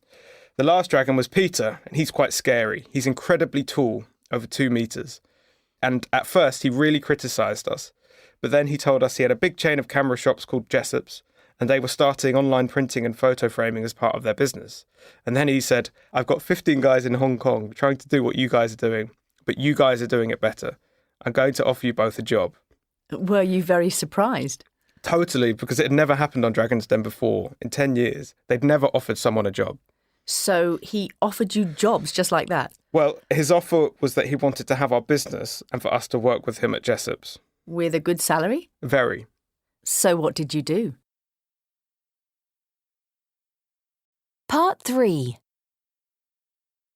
The last dragon was Peter, and he's quite scary. He's incredibly tall, over 2 metres. And at first he really criticised us. But then he told us he had a big chain of camera shops called Jessop's, and they were starting online printing and photo framing as part of their business. And then he said, "I've got 15 guys in Hong Kong trying to do what you guys are doing, but you guys are doing it better. I'm going to offer you both a job." Were you very surprised? Totally, because it had never happened on Dragon's Den before. In 10 years, they'd never offered someone a job. So he offered you jobs just like that? Well, his offer was that he wanted to have our business and for us to work with him at Jessop's. With a good salary? Very. So what did you do? Part 3.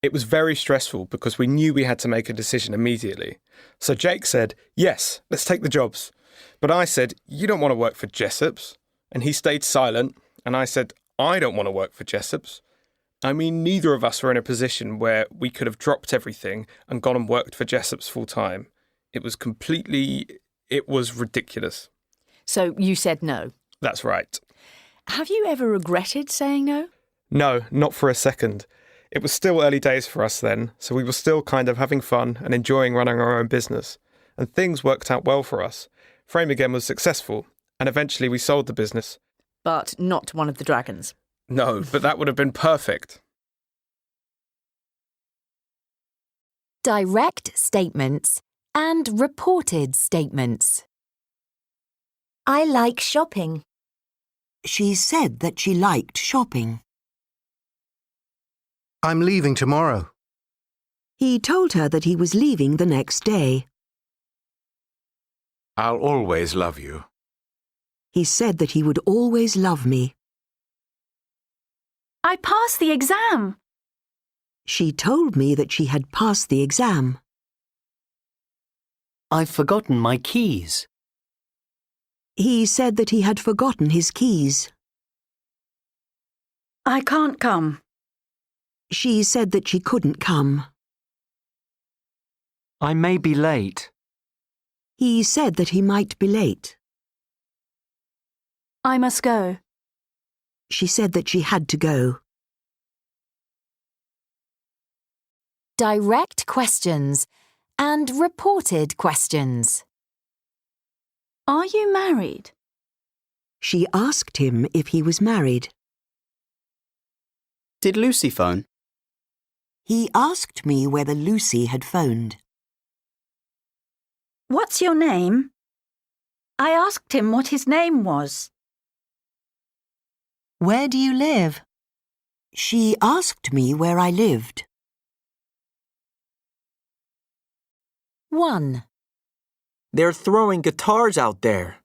It was very stressful because we knew we had to make a decision immediately. So Jake said, yes, let's take the jobs. But I said, you don't want to work for Jessop's. And he stayed silent. And I said, I don't want to work for Jessop's. I mean, neither of us were in a position where we could have dropped everything and gone and worked for Jessop's full time. It was ridiculous. So you said no? That's right. Have you ever regretted saying no? No, not for a second. It was still early days for us then, so we were still kind of having fun and enjoying running our own business. And things worked out well for us. Frame Again was successful, and eventually we sold the business. But not one of the dragons? No, but that would have been perfect. Direct statements and reported statements. I like shopping. She said that she liked shopping. I'm leaving tomorrow. He told her that he was leaving the next day. I'll always love you. He said that he would always love me. I passed the exam. She told me that she had passed the exam. I've forgotten my keys. He said that he had forgotten his keys. I can't come. She said that she couldn't come. I may be late. He said that he might be late. I must go. She said that she had to go. Direct questions and reported questions. Are you married? She asked him if he was married. Did Lucy phone? He asked me whether Lucy had phoned. What's your name? I asked him what his name was. Where do you live? She asked me where I lived. 1. They're throwing guitars out there.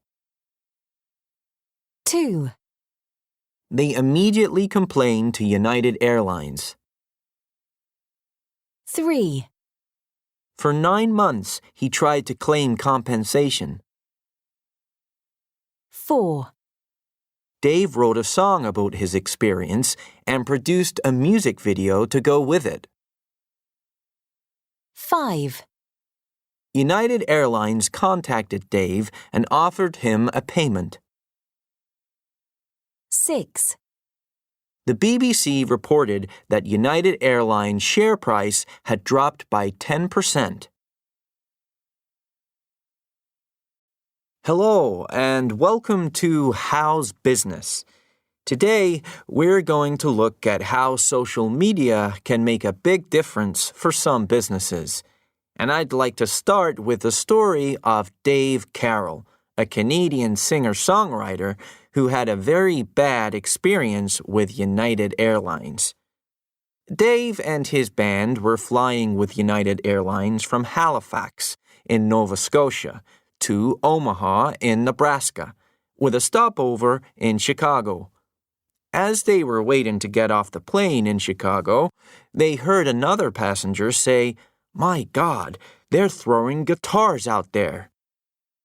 2. They immediately complained to United Airlines. 3. For 9 months, he tried to claim compensation. 4. Dave wrote a song about his experience and produced a music video to go with it. 5. United Airlines contacted Dave and offered him a payment. 6. The BBC reported that United Airlines' share price had dropped by 10%. Hello, and welcome to How's Business. Today, we're going to look at how social media can make a big difference for some businesses. And I'd like to start with the story of Dave Carroll, a Canadian singer-songwriter who had a very bad experience with United Airlines. Dave and his band were flying with United Airlines from Halifax in Nova Scotia to Omaha in Nebraska, with a stopover in Chicago. As they were waiting to get off the plane in Chicago, they heard another passenger say, "My God, they're throwing guitars out there."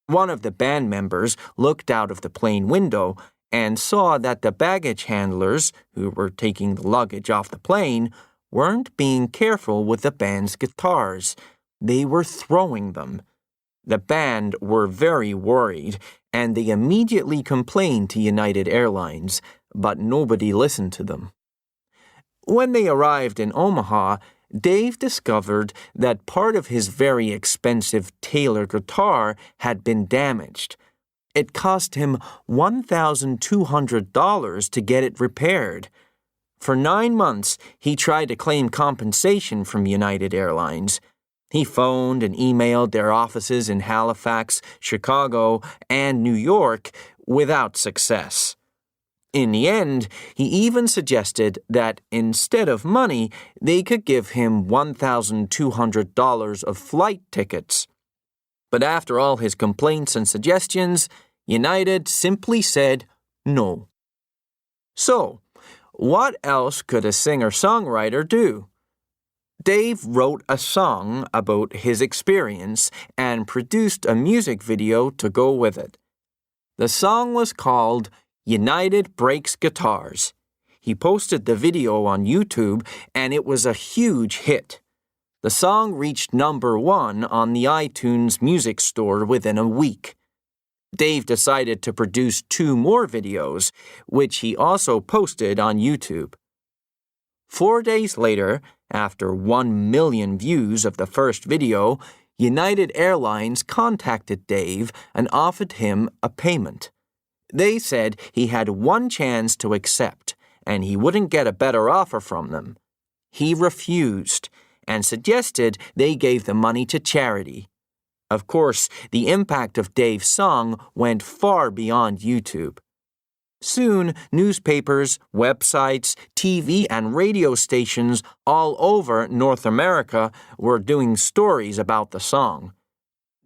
One of the band members looked out of the plane window and saw that the baggage handlers, who were taking the luggage off the plane, weren't being careful with the band's guitars. They were throwing them. The band were very worried, and they immediately complained to United Airlines, but nobody listened to them. When they arrived in Omaha, Dave discovered that part of his very expensive Taylor guitar had been damaged. It cost him $1,200 to get it repaired. For 9 months, he tried to claim compensation from United Airlines. He phoned and emailed their offices in Halifax, Chicago, and New York without success. In the end, he even suggested that instead of money, they could give him $1,200 of flight tickets. But after all his complaints and suggestions, United simply said no. So, what else could a singer-songwriter do? Dave wrote a song about his experience and produced a music video to go with it. The song was called United Breaks Guitars. He posted the video on YouTube and it was a huge hit. The song reached #1 on the iTunes Music Store within a week. Dave decided to produce 2 more videos, which he also posted on YouTube. 4 days later, after 1 million views of the first video, United Airlines contacted Dave and offered him a payment. They said he had one chance to accept, and he wouldn't get a better offer from them. He refused and suggested they gave the money to charity. Of course, the impact of Dave's song went far beyond YouTube. Soon, newspapers, websites, TV and radio stations all over North America were doing stories about the song.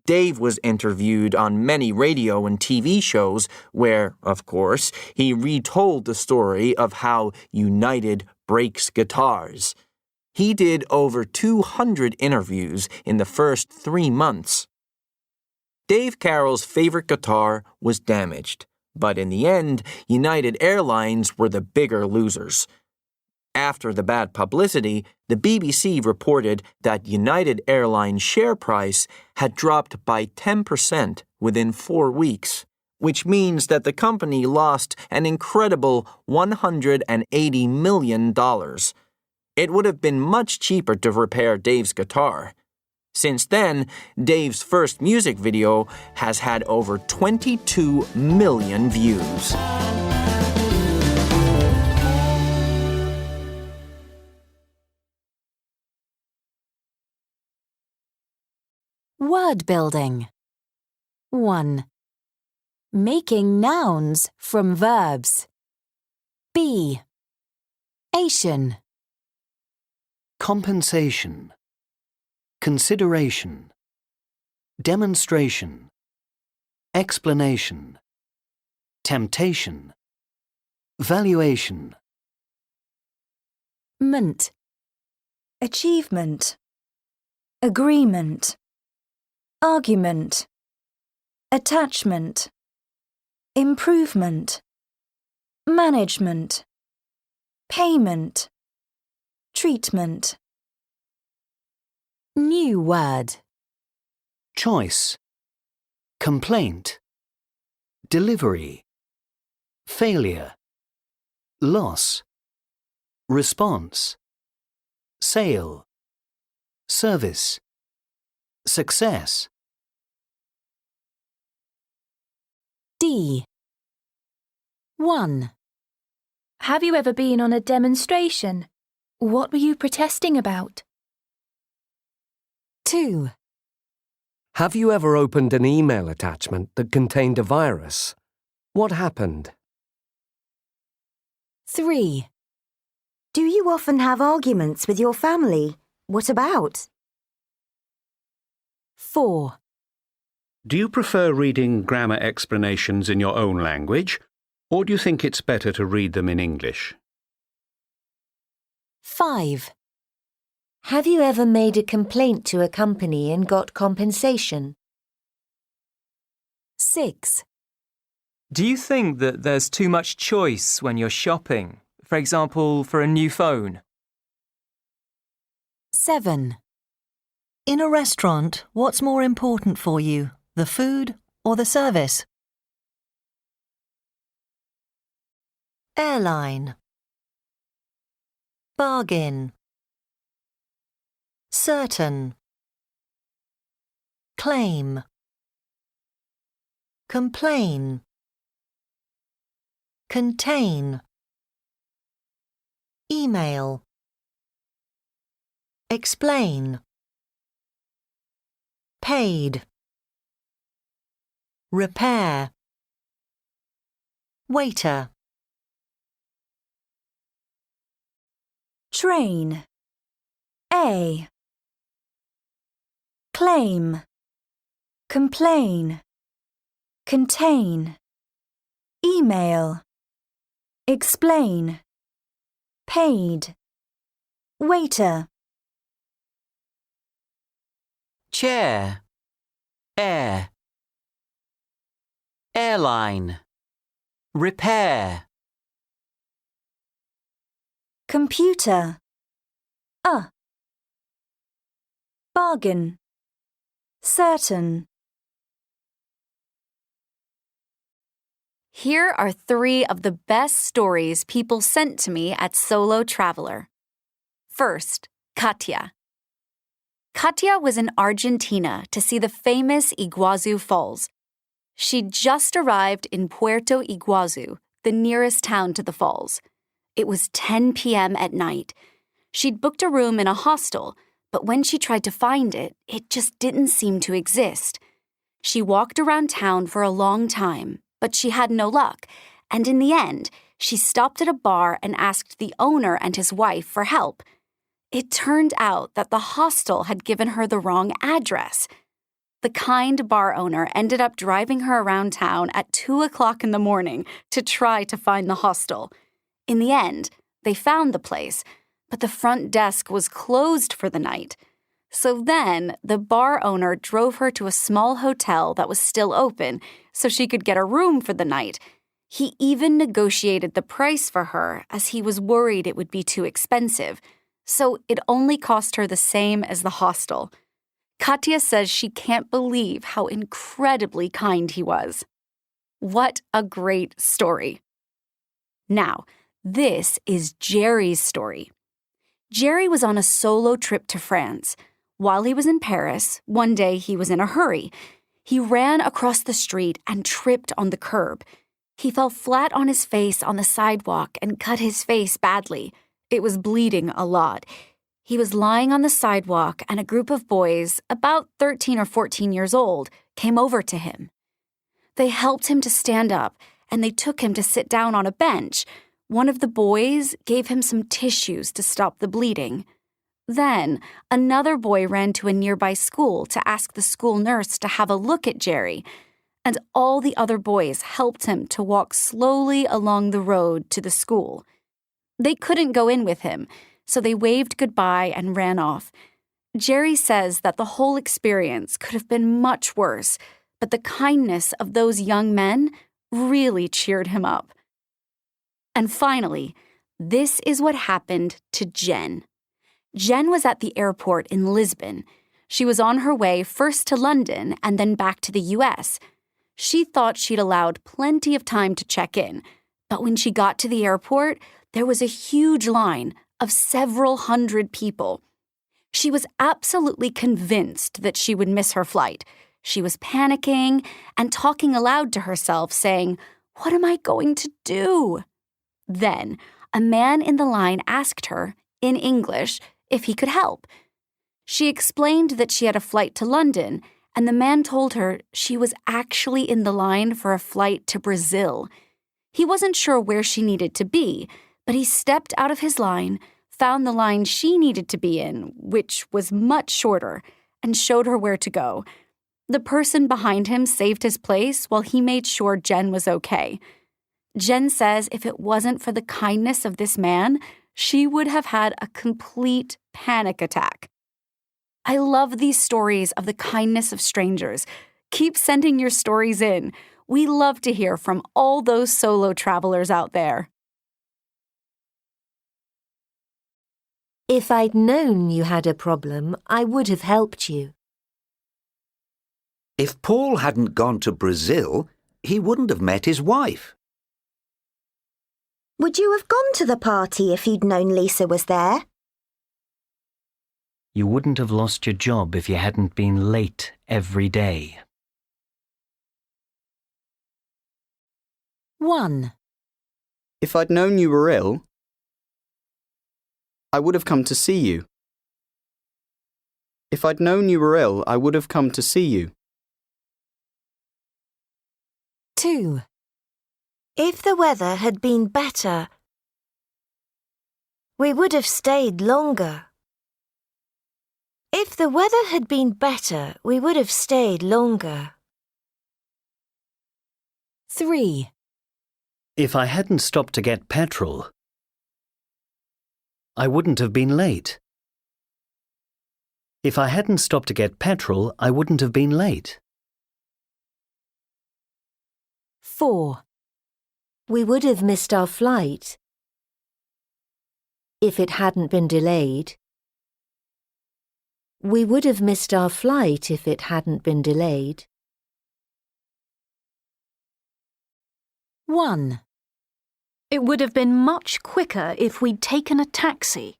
Dave was interviewed on many radio and TV shows where, of course, he retold the story of how United breaks guitars. He did over 200 interviews in the first 3 months. Dave Carroll's favorite guitar was damaged, but in the end, United Airlines were the bigger losers. After the bad publicity, the BBC reported that United Airlines' share price had dropped by 10% within 4 weeks, which means that the company lost an incredible $180 million. It would have been much cheaper to repair Dave's guitar. Since then, Dave's first music video has had over 22 million views. Word building. 1. Making nouns from verbs. B. Ation. Compensation. Consideration. Demonstration. Explanation. Temptation. Valuation. Ment. Achievement. Agreement. Argument. Attachment. Improvement. Management. Payment. Treatment. New word. Choice. Complaint. Delivery. Failure. Loss. Response. Sale. Service. Success. D. 1. Have you ever been on a demonstration? What were you protesting about? 2. Have you ever opened an email attachment that contained a virus? What happened? 3. Do you often have arguments with your family? What about? 4. Do you prefer reading grammar explanations in your own language, or do you think it's better to read them in English? 5. Have you ever made a complaint to a company and got compensation? 6. Do you think that there's too much choice when you're shopping? For example, for a new phone? 7. In a restaurant, what's more important for you, the food or the service? Airline. Bargain. Certain. Claim. Complain. Contain. Email. Explain. Paid. Repair. Waiter. Train. A. Claim. Complain. Contain. Email. Explain. Paid. Waiter. Chair. Air. Airline. Repair. Computer. Bargain. Certain. Here are 3 of the best stories people sent to me at Solo Traveler. First, Katya. Katya was in Argentina to see the famous Iguazu Falls. She'd just arrived in Puerto Iguazu, the nearest town to the falls. It was 10 p.m. at night. She'd booked a room in a hostel, but when she tried to find it, it just didn't seem to exist. She walked around town for a long time, but she had no luck, and in the end, she stopped at a bar and asked the owner and his wife for help. It turned out that the hostel had given her the wrong address. The kind bar owner ended up driving her around town at 2 o'clock in the morning to try to find the hostel. In the end, they found the place, but the front desk was closed for the night. So then, the bar owner drove her to a small hotel that was still open so she could get a room for the night. He even negotiated the price for her as he was worried it would be too expensive. So it only cost her the same as the hostel. Katya says she can't believe how incredibly kind he was. What a great story. Now, this is Jerry's story. Jerry was on a solo trip to France. While he was in Paris, one day he was in a hurry. He ran across the street and tripped on the curb. He fell flat on his face on the sidewalk and cut his face badly. It was bleeding a lot. He was lying on the sidewalk and a group of boys, about 13 or 14 years old, came over to him. They helped him to stand up and they took him to sit down on a bench. One of the boys gave him some tissues to stop the bleeding. Then, another boy ran to a nearby school to ask the school nurse to have a look at Jerry, and all the other boys helped him to walk slowly along the road to the school. They couldn't go in with him, so they waved goodbye and ran off. Jerry says that the whole experience could have been much worse, but the kindness of those young men really cheered him up. And finally, this is what happened to Jen. Jen was at the airport in Lisbon. She was on her way first to London and then back to the US. She thought she'd allowed plenty of time to check in, but when she got to the airport, there was a huge line of several hundred people. She was absolutely convinced that she would miss her flight. She was panicking and talking aloud to herself, saying, "What am I going to do?" Then, a man in the line asked her, in English, if he could help. She explained that she had a flight to London, and the man told her she was actually in the line for a flight to Brazil. He wasn't sure where she needed to be, but he stepped out of his line, found the line she needed to be in, which was much shorter, and showed her where to go. The person behind him saved his place while he made sure Jen was okay. Jen says if it wasn't for the kindness of this man, she would have had a complete panic attack. I love these stories of the kindness of strangers. Keep sending your stories in. We love to hear from all those solo travelers out there. If I'd known you had a problem, I would have helped you. If Paul hadn't gone to Brazil, he wouldn't have met his wife. Would you have gone to the party if you'd known Lisa was there? You wouldn't have lost your job if you hadn't been late every day. 1. If I'd known you were ill, I would have come to see you. If I'd known you were ill, I would have come to see you. 2. If the weather had been better, we would have stayed longer. If the weather had been better, we would have stayed longer. 3. If I hadn't stopped to get petrol, I wouldn't have been late. If I hadn't stopped to get petrol, I wouldn't have been late. 4. We would have missed our flight if it hadn't been delayed. We would have missed our flight if it hadn't been delayed. 1. It would have been much quicker if we'd taken a taxi.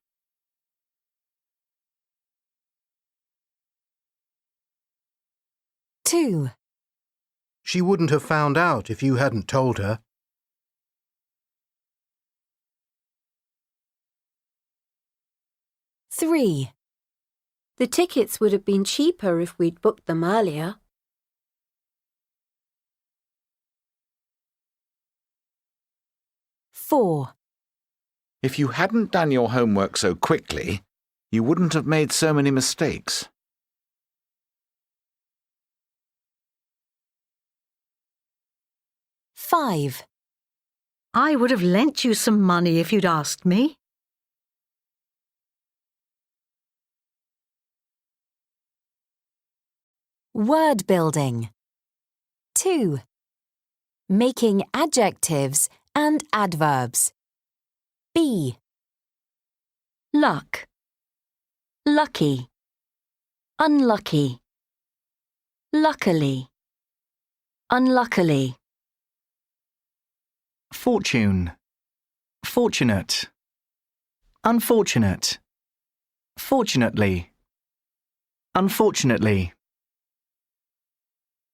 2. She wouldn't have found out if you hadn't told her. 3. The tickets would have been cheaper if we'd booked them earlier. 4. If you hadn't done your homework so quickly, you wouldn't have made so many mistakes. 5. I would have lent you some money if you'd asked me. 'Word building. 2. Making adjectives and adverbs. B. Luck. Lucky. Unlucky. Luckily. Unluckily. Fortune. Fortunate. Unfortunate. Fortunately. Unfortunately.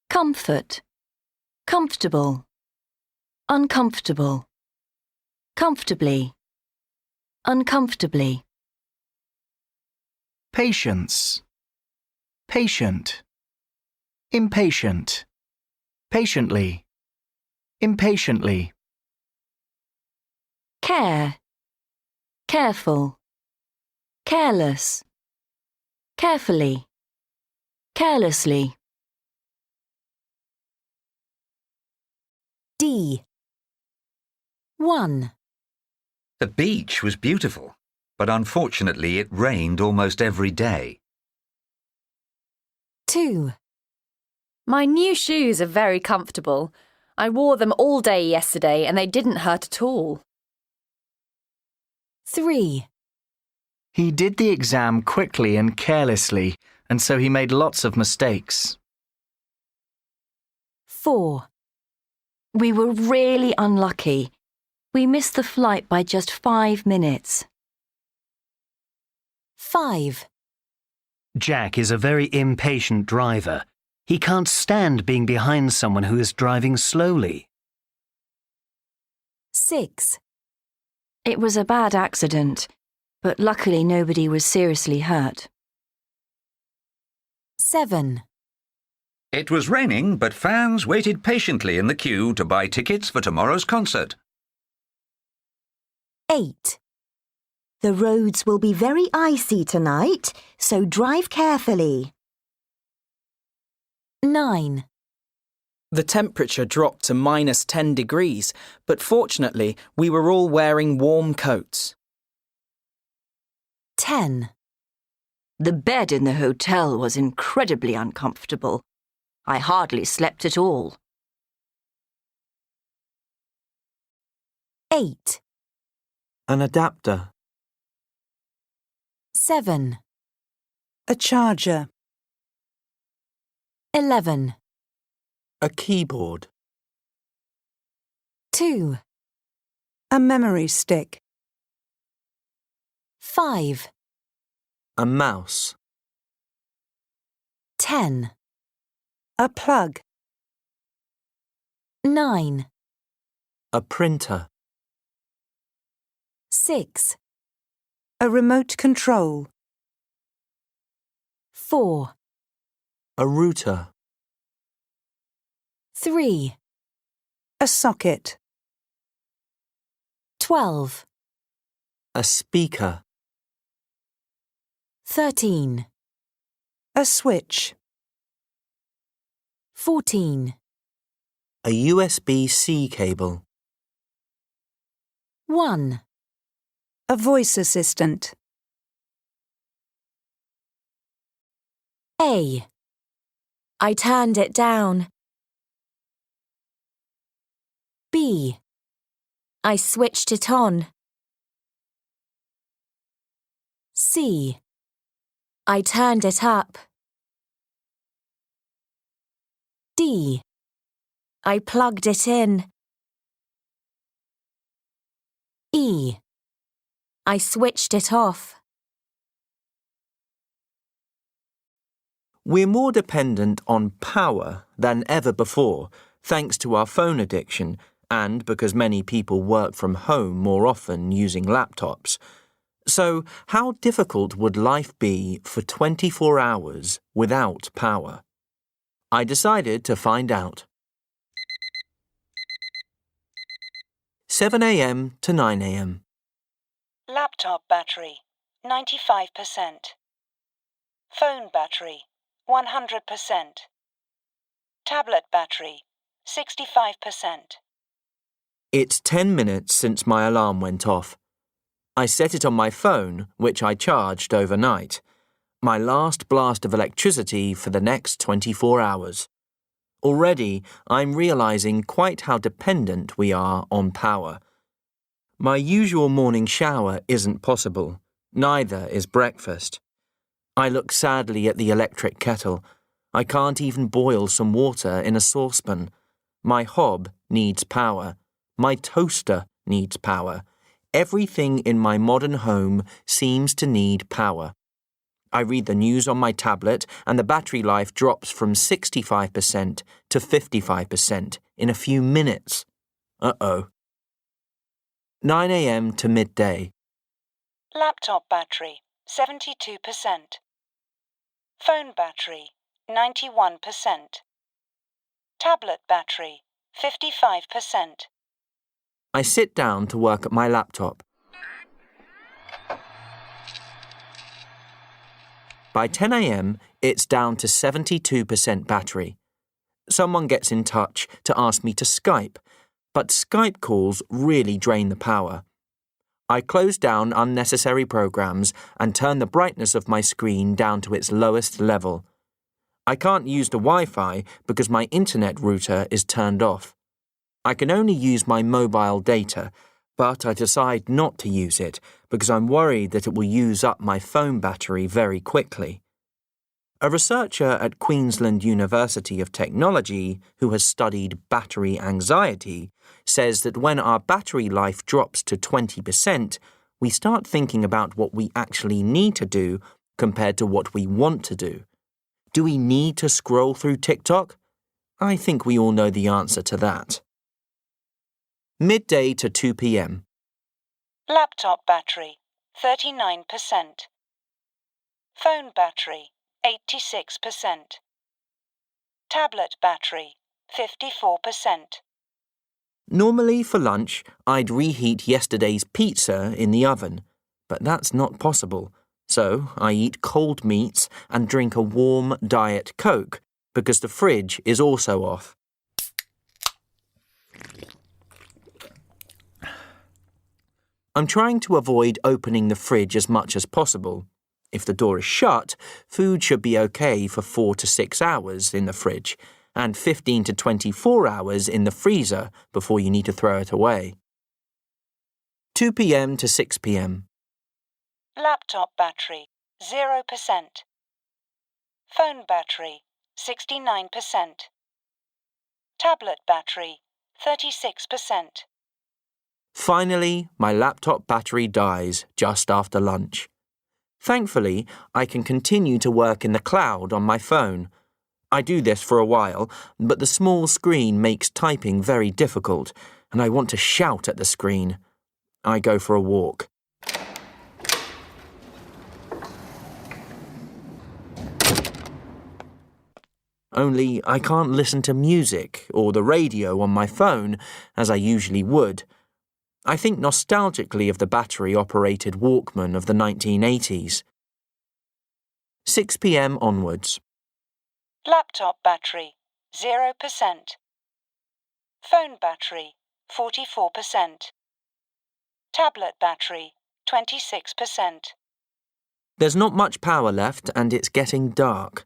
Comfort. Comfortable. Uncomfortable. Comfortably. Uncomfortably. Patience. Patient. Impatient. Patiently. Impatiently. Care. Careful. Careless. Carefully. Carelessly. D. 1. The beach was beautiful, but unfortunately it rained almost every day. 2. My new shoes are very comfortable. I wore them all day yesterday and they didn't hurt at all. 3. He did the exam quickly and carelessly, and so he made lots of mistakes. 4. We were really unlucky. We missed the flight by just 5 minutes. 5. Jack is a very impatient driver. He can't stand being behind someone who is driving slowly. 6. It was a bad accident, but luckily nobody was seriously hurt. 7. It was raining, but fans waited patiently in the queue to buy tickets for tomorrow's concert. 8. The roads will be very icy tonight, so drive carefully. 9. The temperature dropped to -10 degrees, but fortunately we were all wearing warm coats. 10. The bed in the hotel was incredibly uncomfortable. I hardly slept at all. 8. An adapter. 7. A charger. 11. A keyboard. 2. A memory stick. 5. A mouse. 10. A plug. 9. A printer. 6. A remote control. 4. A router. 3. A socket. 12, A speaker. 13, A switch. 14, A USB-C cable. 1, A voice assistant. A, I turned it down. B, I switched it on. C, I turned it up. D, I plugged it in. E, I switched it off. We're more dependent on power than ever before, thanks to our phone addiction and because many people work from home more often using laptops. So, how difficult would life be for 24 hours without power? I decided to find out. 7 a.m. to 9 a.m. Laptop battery, 95%. Phone battery, 100%. Tablet battery, 65%. It's 10 minutes since my alarm went off. I set it on my phone, which I charged overnight. My last blast of electricity for the next 24 hours. Already, I'm realizing quite how dependent we are on power. My usual morning shower isn't possible. Neither is breakfast. I look sadly at the electric kettle. I can't even boil some water in a saucepan. My hob needs power. My toaster needs power. Everything in my modern home seems to need power. I read the news on my tablet and the battery life drops from 65% to 55% in a few minutes. Uh-oh. 9 a.m. to midday. Laptop battery, 72%. Phone battery, 91%. Tablet battery, 55%. I sit down to work at my laptop. By 10 a.m., it's down to 72% battery. Someone gets in touch to ask me to Skype, but Skype calls really drain the power. I close down unnecessary programs and turn the brightness of my screen down to its lowest level. I can't use the Wi-Fi because my internet router is turned off. I can only use my mobile data, but I decide not to use it because I'm worried that it will use up my phone battery very quickly. A researcher at Queensland University of Technology, who has studied battery anxiety, says that when our battery life drops to 20%, we start thinking about what we actually need to do compared to what we want to do. Do we need to scroll through TikTok? I think we all know the answer to that. Midday to 2 p.m. Laptop battery, 39%. Phone battery, 86%. Tablet battery, 54%. Normally for lunch, I'd reheat yesterday's pizza in the oven, but that's not possible. So I eat cold meats and drink a warm Diet Coke because the fridge is also off. I'm trying to avoid opening the fridge as much as possible. If the door is shut, food should be okay for 4 to 6 hours in the fridge and 15 to 24 hours in the freezer before you need to throw it away. 2 p.m. to 6 p.m. Laptop battery, 0%. Phone battery, 69%. Tablet battery, 36%. Finally, my laptop battery dies just after lunch. Thankfully, I can continue to work in the cloud on my phone. I do this for a while, but the small screen makes typing very difficult, and I want to shout at the screen. I go for a walk. Only I can't listen to music or the radio on my phone as I usually would. I think nostalgically of the battery-operated Walkman of the 1980s. 6 p.m. onwards. Laptop battery, 0%. Phone battery, 44%. Tablet battery, 26%. There's not much power left and it's getting dark.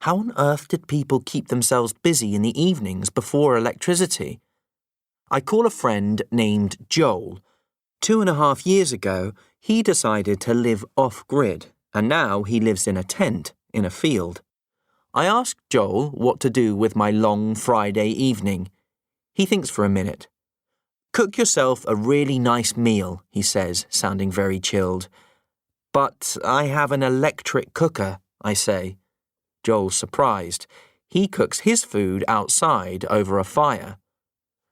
How on earth did people keep themselves busy in the evenings before electricity? I call a friend named Joel. 2.5 years ago, he decided to live off-grid, and now he lives in a tent in a field. I asked Joel what to do with my long Friday evening. He thinks for a minute. Cook yourself a really nice meal, he says, sounding very chilled. But I have an electric cooker, I say. Joel's surprised. He cooks his food outside over a fire.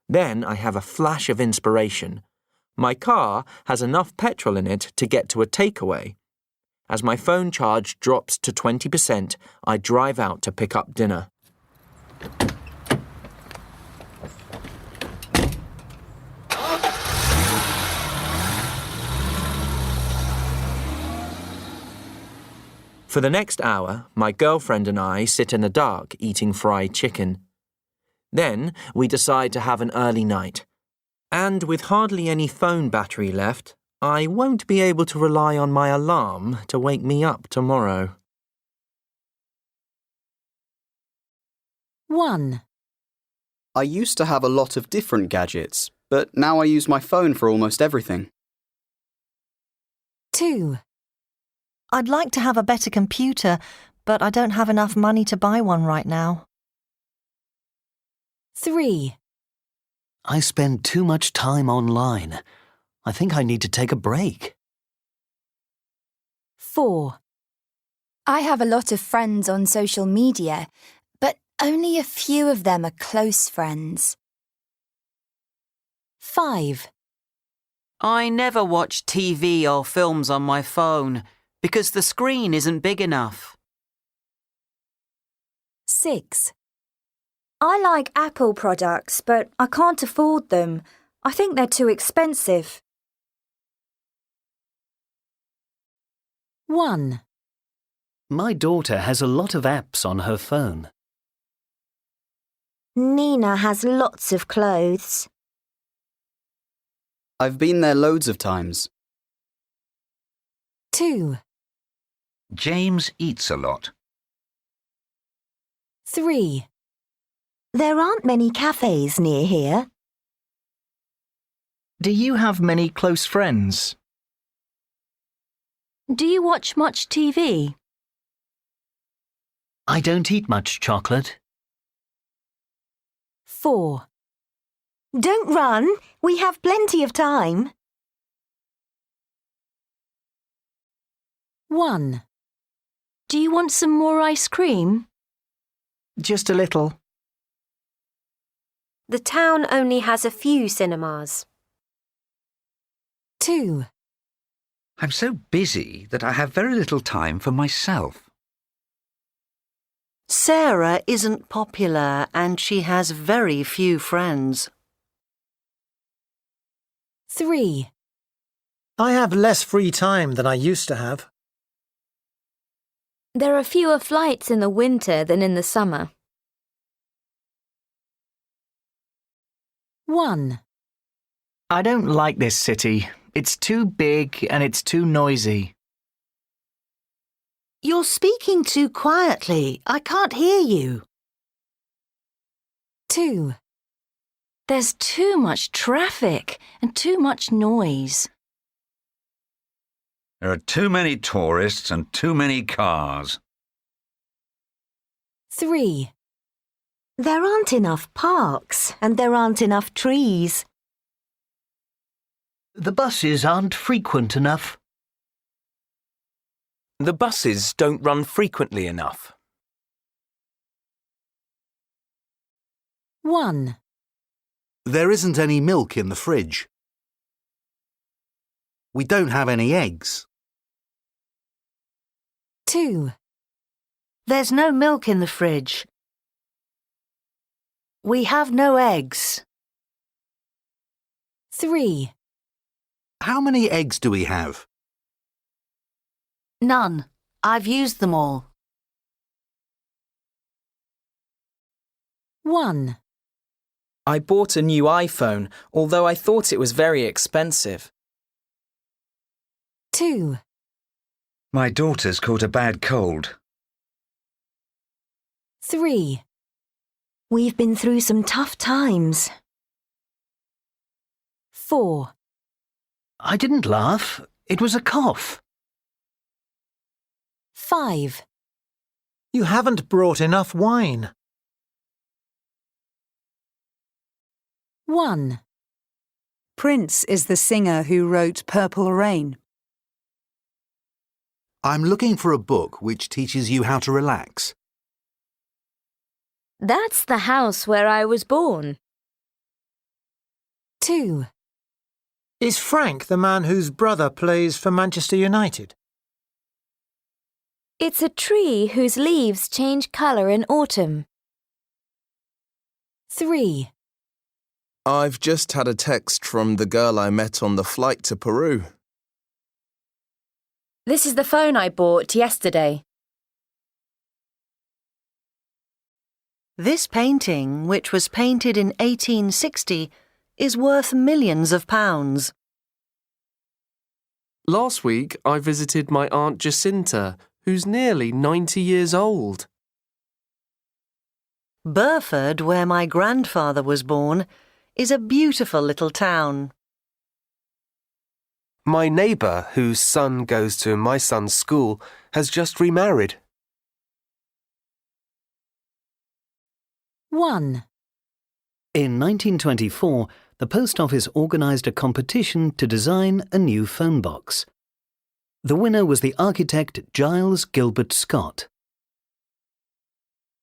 Then I have a flash of inspiration. My car has enough petrol in it to get to a takeaway. As my phone charge drops to 20%, I drive out to pick up dinner. For the next hour, my girlfriend and I sit in the dark eating fried chicken. Then we decide to have an early night. And with hardly any phone battery left, I won't be able to rely on my alarm to wake me up tomorrow. 1. I used to have a lot of different gadgets, but now I use my phone for almost everything. 2. I'd like to have a better computer, but I don't have enough money to buy one right now. 3. I spend too much time online. I think I need to take a break. 4. I have a lot of friends on social media, but only a few of them are close friends. 5. I never watch TV or films on my phone because the screen isn't big enough. 6. I like Apple products, but I can't afford them. I think they're too expensive. 1. My daughter has a lot of apps on her phone. Nina has lots of clothes. I've been there loads of times. 2. James eats a lot. 3. There aren't many cafes near here. Do you have many close friends? Do you watch much TV? I don't eat much chocolate. 4. Don't run. We have plenty of time. 1. Do you want some more ice cream? Just a little. The town only has a few cinemas. 2. I'm so busy that I have very little time for myself. Sarah isn't popular and she has very few friends. 3. I have less free time than I used to have. There are fewer flights in the winter than in the summer. 1. I don't like this city. It's too big and it's too noisy. You're speaking too quietly. I can't hear you. 2. There's too much traffic and too much noise. There are too many tourists and too many cars. 3. There aren't enough parks and there aren't enough trees. The buses aren't frequent enough. The buses don't run frequently enough. 1. There isn't any milk in the fridge. We don't have any eggs. 2. There's no milk in the fridge. We have no eggs. 3. How many eggs do we have? None. I've used them all. 1. I bought a new iPhone, although I thought it was very expensive. 2. My daughter's caught a bad cold. 3. We've been through some tough times. 4. I didn't laugh. It was a cough. 5. You haven't brought enough wine. 1. Prince is the singer who wrote Purple Rain. I'm looking for a book which teaches you how to relax. That's the house where I was born. 2. Is Frank the man whose brother plays for Manchester United? It's a tree whose leaves change colour in autumn. 3. I've just had a text from the girl I met on the flight to Peru. This is the phone I bought yesterday. This painting, which was painted in 1860, is worth millions of pounds. Last week, I visited my Aunt Jacinta, who's nearly 90 years old. Burford, where my grandfather was born, is a beautiful little town. My neighbour, whose son goes to my son's school, has just remarried. 1. In 1924, the Post Office organised a competition to design a new phone box. The winner was the architect Giles Gilbert Scott.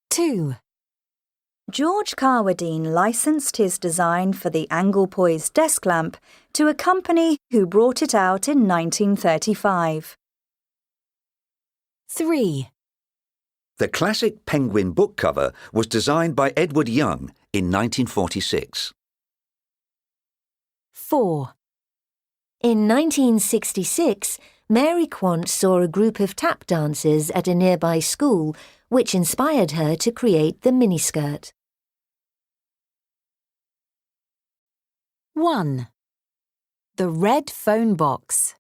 2. George Carwadine licensed his design for the angle-poised desk lamp to a company who brought it out in 1935. 3. The classic penguin book cover was designed by Edward Young in 1946. 4. In 1966, Mary Quant saw a group of tap dancers at a nearby school, which inspired her to create the miniskirt. 1. The red phone box.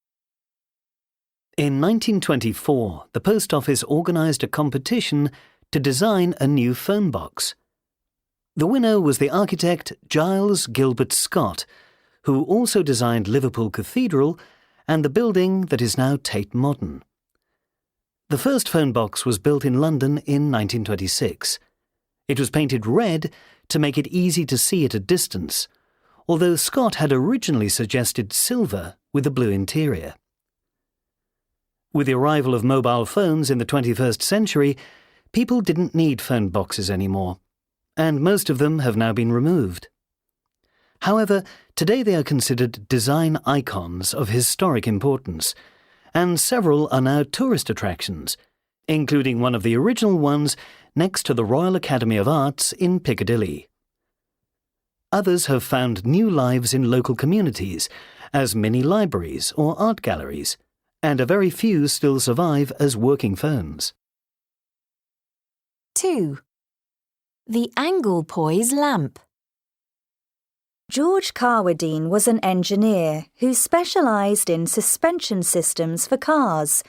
In 1924, the Post Office organised a competition to design a new phone box. The winner was the architect Giles Gilbert Scott, who also designed Liverpool Cathedral and the building that is now Tate Modern. The first phone box was built in London in 1926. It was painted red to make it easy to see at a distance, although Scott had originally suggested silver with a blue interior. With the arrival of mobile phones in the 21st century, people didn't need phone boxes anymore, and most of them have now been removed. However, today they are considered design icons of historic importance, and several are now tourist attractions, including one of the original ones next to the Royal Academy of Arts in Piccadilly. Others have found new lives in local communities as mini libraries or art galleries, and a very few still survive as working phones. 2. The angle poise lamp. George Carwadine was an engineer who specialised in suspension systems for cars.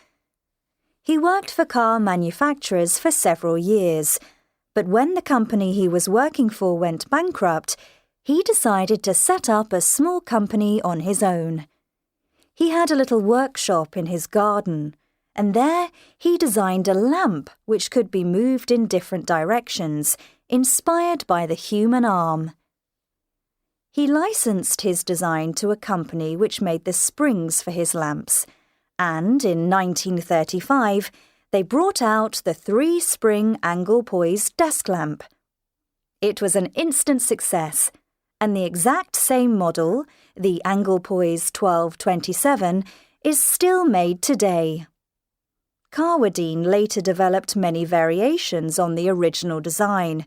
He worked for car manufacturers for several years, but when the company he was working for went bankrupt, he decided to set up a small company on his own. He had a little workshop in his garden, and there he designed a lamp which could be moved in different directions, inspired by the human arm. He licensed his design to a company which made the springs for his lamps, and in 1935 they brought out the 3-spring angle-poised desk lamp. It was an instant success, and the exact same model, the angle-poised 1227, is still made today. Carwadine later developed many variations on the original design,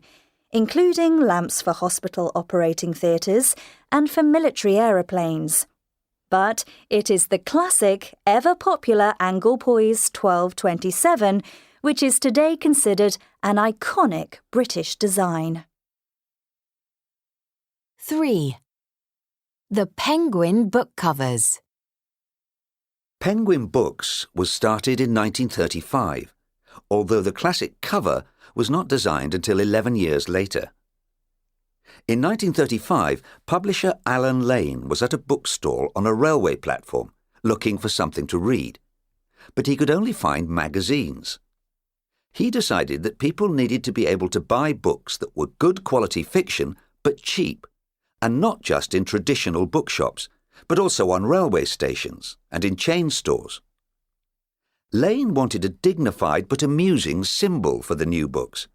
including lamps for hospital operating theatres and for military aeroplanes. but it is the classic, ever-popular Anglepoise 1227, which is today considered an iconic British design. 3. The Penguin book covers. Penguin Books was started in 1935, although the classic cover was not designed until 11 years later. In 1935, publisher Alan Lane was at a bookstall on a railway platform looking for something to read, but he could only find magazines. He decided that people needed to be able to buy books that were good quality fiction but cheap, and not just in traditional bookshops, but also on railway stations and in chain stores. Lane wanted a dignified but amusing symbol for the new books,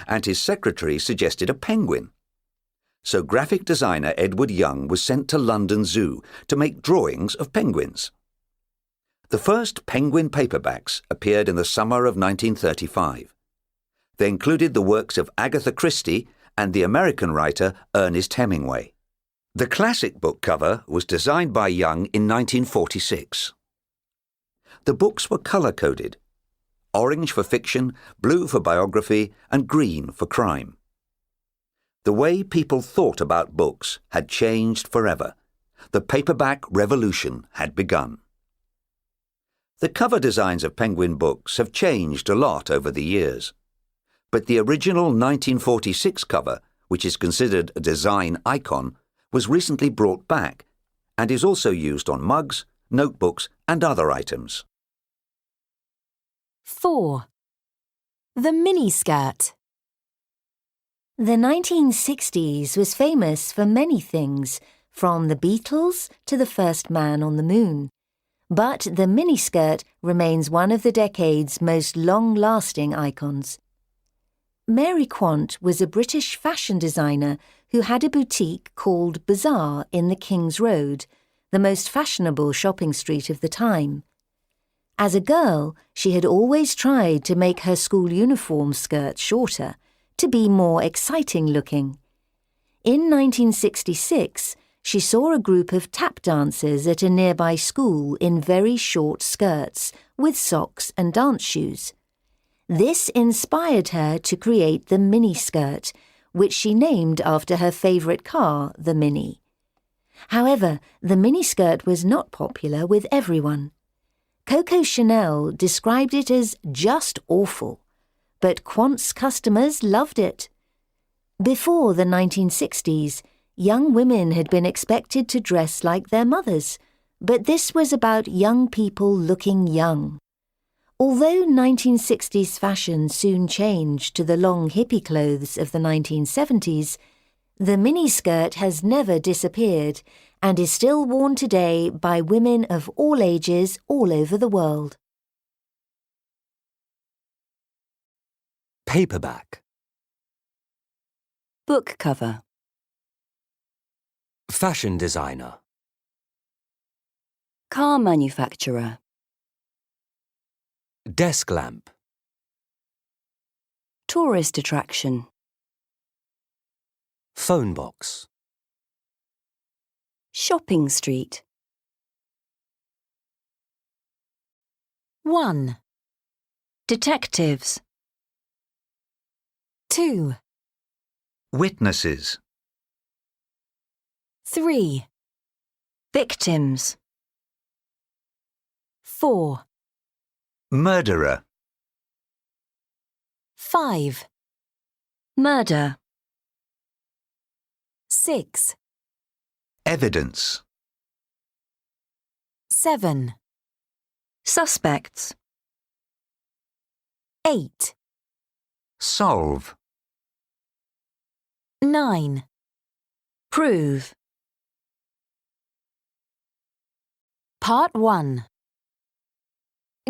and his secretary suggested a penguin. So graphic designer Edward Young was sent to London Zoo to make drawings of penguins. The first penguin paperbacks appeared in the summer of 1935. They included the works of Agatha Christie and the American writer Ernest Hemingway. The classic book cover was designed by Young in 1946. The books were colour-coded: orange for fiction, blue for biography, and green for crime. The way people thought about books had changed forever. The paperback revolution had begun. The cover designs of Penguin Books have changed a lot over the years, but the original 1946 cover, which is considered a design icon, was recently brought back and is also used on mugs, notebooks, and other items. 4. The miniskirt. The 1960s was famous for many things, from the Beatles to the first man on the moon. But the miniskirt remains one of the decade's most long-lasting icons. Mary Quant was a British fashion designer who had a boutique called Bazaar in the King's Road, the most fashionable shopping street of the time. As a girl, she had always tried to make her school uniform skirt shorter, to be more exciting looking. In 1966, she saw a group of tap dancers at a nearby school in very short skirts, with socks and dance shoes. This inspired her to create the miniskirt, which she named after her favourite car, the Mini. However, the miniskirt was not popular with everyone. Coco Chanel described it as just awful, but Quant's customers loved it. Before the 1960s, young women had been expected to dress like their mothers, but this was about young people looking young. Although 1960s fashion soon changed to the long hippie clothes of the 1970s, the miniskirt has never disappeared and is still worn today by women of all ages all over the world. Paperback. Book cover. Fashion designer. Car manufacturer. Desk lamp. Tourist attraction. Phone box. Shopping street. 1. Detectives. 2. Witnesses. 3. Victims. 4. Murderer. 5. Murder. 6. Evidence. 7. Suspects. 8. Solve. 9. Prove. Part 1.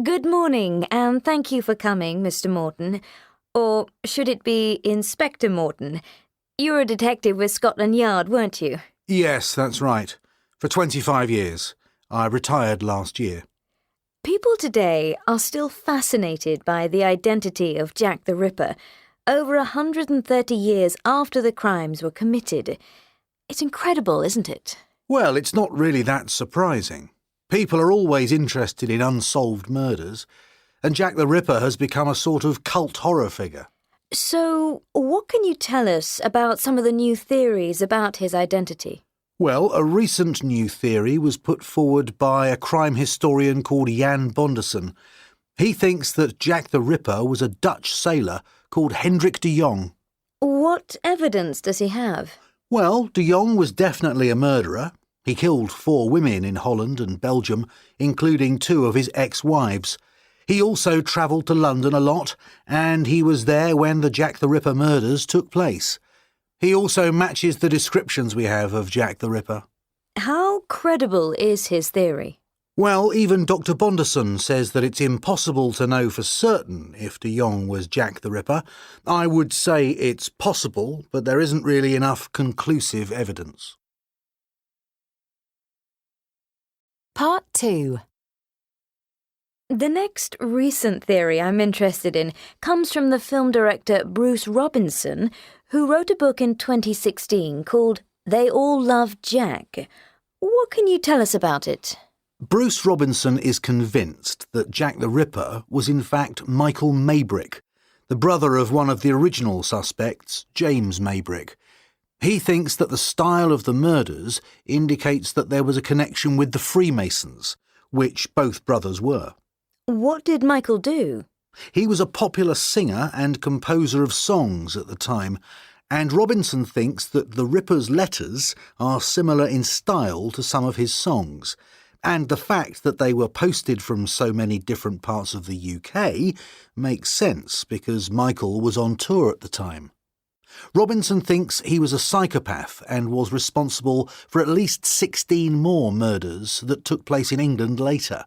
Good morning, and thank you for coming, Mr. Morton. Or should it be Inspector Morton? You were a detective with Scotland Yard, weren't you? Yes, that's right. For 25 years. I retired last year. People today are still fascinated by the identity of Jack the Ripper, over 130 years after the crimes were committed. It's incredible, isn't it? Well, it's not really that surprising. People are always interested in unsolved murders, and Jack the Ripper has become a sort of cult horror figure. So, what can you tell us about some of the new theories about his identity? Well, a recent new theory was put forward by a crime historian called Jan Bonderson. He thinks that Jack the Ripper was a Dutch sailor called Hendrik de Jong. What evidence does he have? Well, de Jong was definitely a murderer. He killed 4 women in Holland and Belgium, including 2 of his ex-wives. He also travelled to London a lot, and he was there when the Jack the Ripper murders took place. He also matches the descriptions we have of Jack the Ripper. How credible is his theory? Well, even Dr. Bonderson says that it's impossible to know for certain if de Jong was Jack the Ripper. I would say it's possible, but there isn't really enough conclusive evidence. Part 2. The next recent theory I'm interested in comes from the film director Bruce Robinson, who wrote a book in 2016 called They All Love Jack. What can you tell us about it? Bruce Robinson is convinced that Jack the Ripper was in fact Michael Maybrick, the brother of one of the original suspects, James Maybrick. He thinks that the style of the murders indicates that there was a connection with the Freemasons, which both brothers were. What did Michael do? He was a popular singer and composer of songs at the time, and Robinson thinks that the Ripper's letters are similar in style to some of his songs, and the fact that they were posted from so many different parts of the UK makes sense because Michael was on tour at the time. Robinson thinks he was a psychopath and was responsible for at least 16 more murders that took place in England later.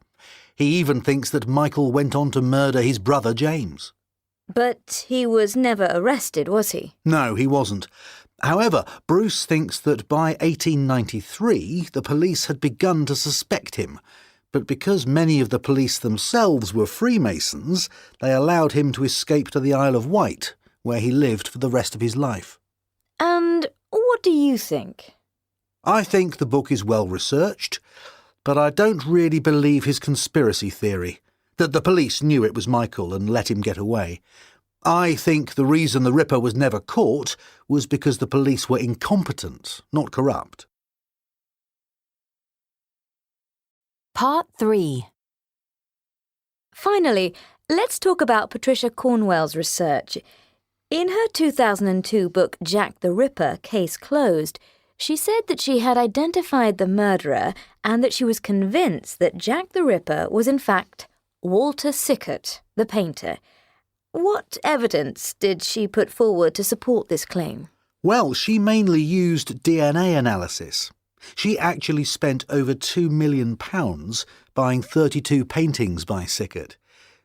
He even thinks that Michael went on to murder his brother James. But he was never arrested, was he? No, he wasn't. However, Bruce thinks that by 1893 the police had begun to suspect him, but because many of the police themselves were Freemasons, they allowed him to escape to the Isle of Wight, where he lived for the rest of his life. And what do you think? I think the book is well researched, but I don't really believe his conspiracy theory, that the police knew it was Michael and let him get away. I think the reason the Ripper was never caught was because the police were incompetent, not corrupt. Part 3. Finally, let's talk about Patricia Cornwell's research. In her 2002 book Jack the Ripper, Case Closed, she said that she had identified the murderer and that she was convinced that Jack the Ripper was in fact Walter Sickert, the painter. What evidence did she put forward to support this claim? Well, she mainly used DNA analysis. She actually spent over £2 million buying 32 paintings by Sickert.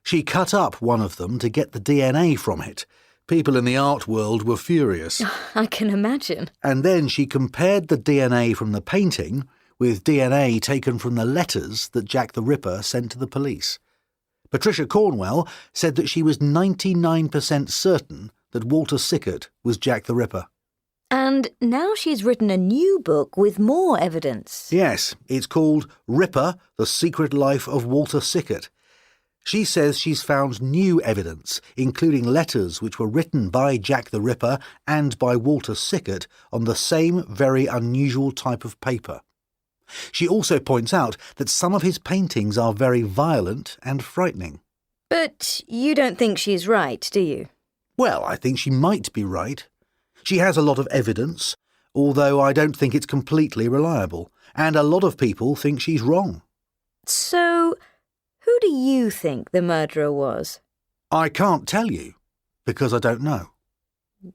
She cut up one of them to get the DNA from it. People in the art world were furious. I can imagine. And then she compared the DNA from the painting with DNA taken from the letters that Jack the Ripper sent to the police. Patricia Cornwell said that she was 99% certain that Walter Sickert was Jack the Ripper. And now she's written a new book with more evidence. Yes, it's called Ripper, The Secret Life of Walter Sickert. She says she's found new evidence, including letters which were written by Jack the Ripper and by Walter Sickert on the same very unusual type of paper. She also points out that some of his paintings are very violent and frightening. But you don't think she's right, do you? Well, I think she might be right. She has a lot of evidence, although I don't think it's completely reliable, and a lot of people think she's wrong. So, who do you think the murderer was? I can't tell you, because I don't know.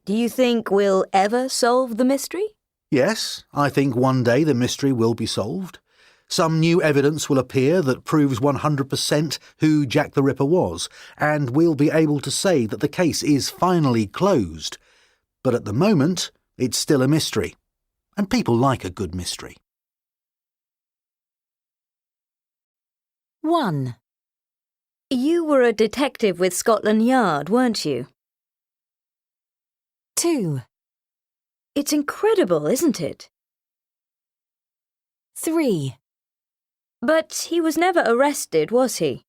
Do you think we'll ever solve the mystery? Yes, I think one day the mystery will be solved. Some new evidence will appear that proves 100% who Jack the Ripper was, and we'll be able to say that the case is finally closed. But at the moment, it's still a mystery, and people like a good mystery. 1. You were a detective with Scotland Yard, weren't you? 2. It's incredible, isn't it? 3. But he was never arrested, was he?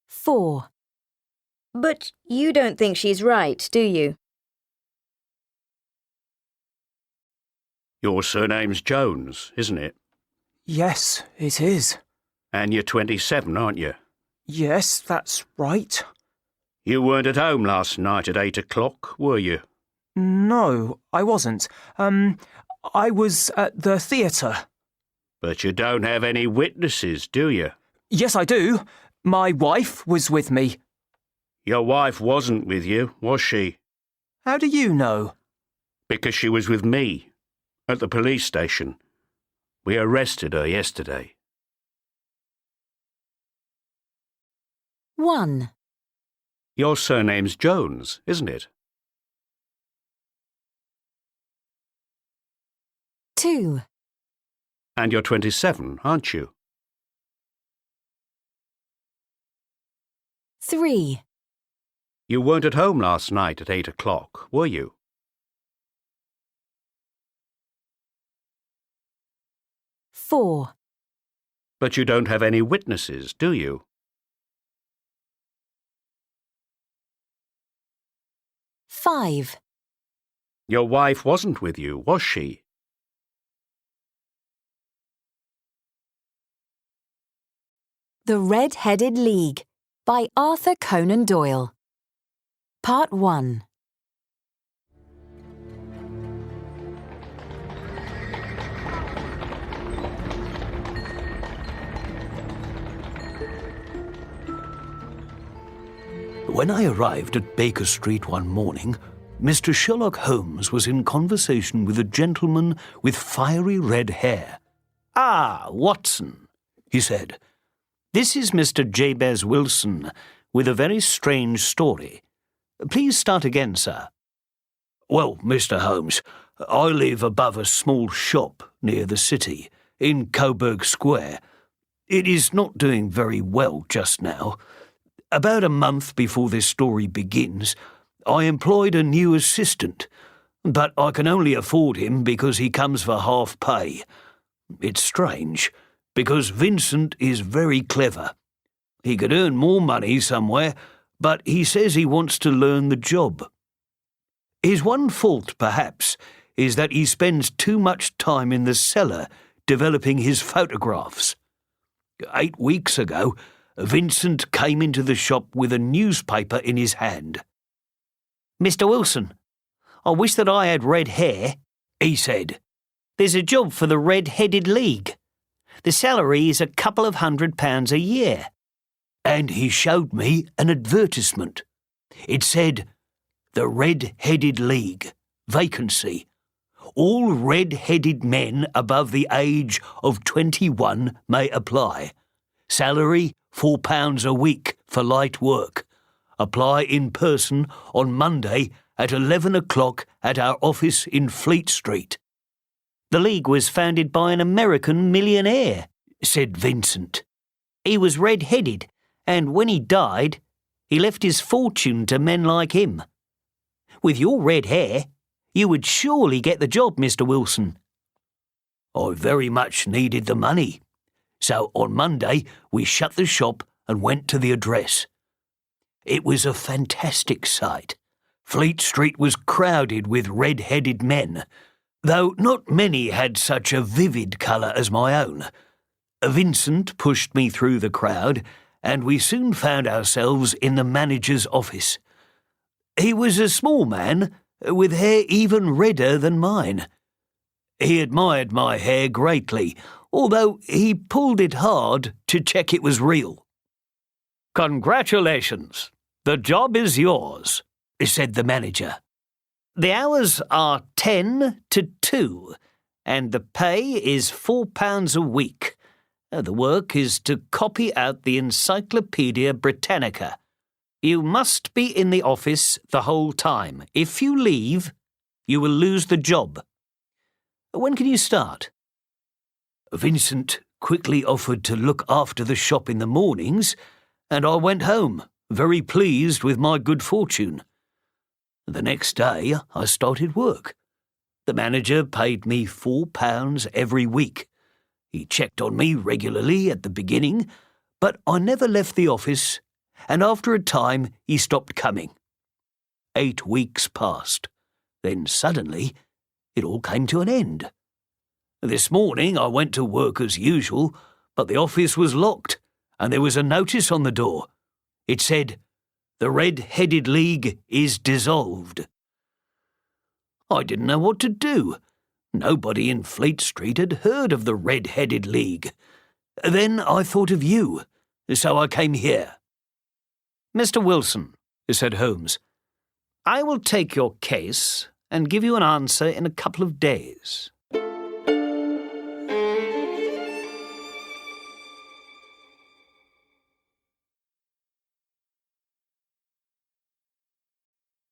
4. But you don't think she's right, do you? Your surname's Jones, isn't it? Yes, it is. And you're 27, aren't you? Yes, that's right. You weren't at home last night at 8 o'clock, were you? No, I wasn't. I was at the theatre. But you don't have any witnesses, do you? Yes, I do. My wife was with me. Your wife wasn't with you, was she? How do you know? Because she was with me, at the police station. We arrested her yesterday. 1. Your surname's Jones, isn't it? 2. And you're 27, aren't you? 3. You weren't at home last night at 8 o'clock, were you? 4. But you don't have any witnesses, do you? 5. Your wife wasn't with you, was she? The Red-Headed League by Arthur Conan Doyle. Part 1. When I arrived at Baker Street one morning, Mr. Sherlock Holmes was in conversation with a gentleman with fiery red hair. "Ah, Watson," he said. "This is Mr. Jabez Wilson, with a very strange story. Please start again, sir." "Well, Mr. Holmes, I live above a small shop near the city, in Coburg Square. It is not doing very well just now. About a month before this story begins, I employed a new assistant, but I can only afford him because he comes for half pay. It's strange, because Vincent is very clever. He could earn more money somewhere, but he says he wants to learn the job. His one fault, perhaps, is that he spends too much time in the cellar developing his photographs. 8 weeks ago, Vincent came into the shop with a newspaper in his hand. "Mr. Wilson, I wish that I had red hair," he said. "There's a job for the Red-Headed League. The salary is a couple of £100 a year." And he showed me an advertisement. It said, "The Red-Headed League, vacancy. All red-headed men above the age of 21 may apply. Salary £4 a week for light work. Apply in person on Monday at 11 o'clock at our office in Fleet Street." "The League was founded by an American millionaire," said Vincent. "He was red-headed, and when he died, he left his fortune to men like him. With your red hair, you would surely get the job, Mr. Wilson." "I very much needed the money. So on Monday we shut the shop and went to the address. It was a fantastic sight. Fleet Street was crowded with red-headed men, though not many had such a vivid colour as my own. Vincent pushed me through the crowd, and we soon found ourselves in the manager's office. He was a small man, with hair even redder than mine. He admired my hair greatly, although he pulled it hard to check it was real. "Congratulations. The job is yours," said the manager. "The hours are 10 to 2, and the pay is £4 a week. The work is to copy out the Encyclopaedia Britannica. You must be in the office the whole time. If you leave, you will lose the job. When can you start?" Vincent quickly offered to look after the shop in the mornings, and I went home, very pleased with my good fortune. The next day I started work. The manager paid me £4 every week. He checked on me regularly at the beginning, but I never left the office, and after a time he stopped coming. 8 weeks passed. Then suddenly it all came to an end. This morning I went to work as usual, but the office was locked, and there was a notice on the door. It said, "The Red-Headed League is dissolved." I didn't know what to do. Nobody in Fleet Street had heard of the Red-Headed League. Then I thought of you, so I came here. "Mr. Wilson," said Holmes, "I will take your case and give you an answer in a couple of days."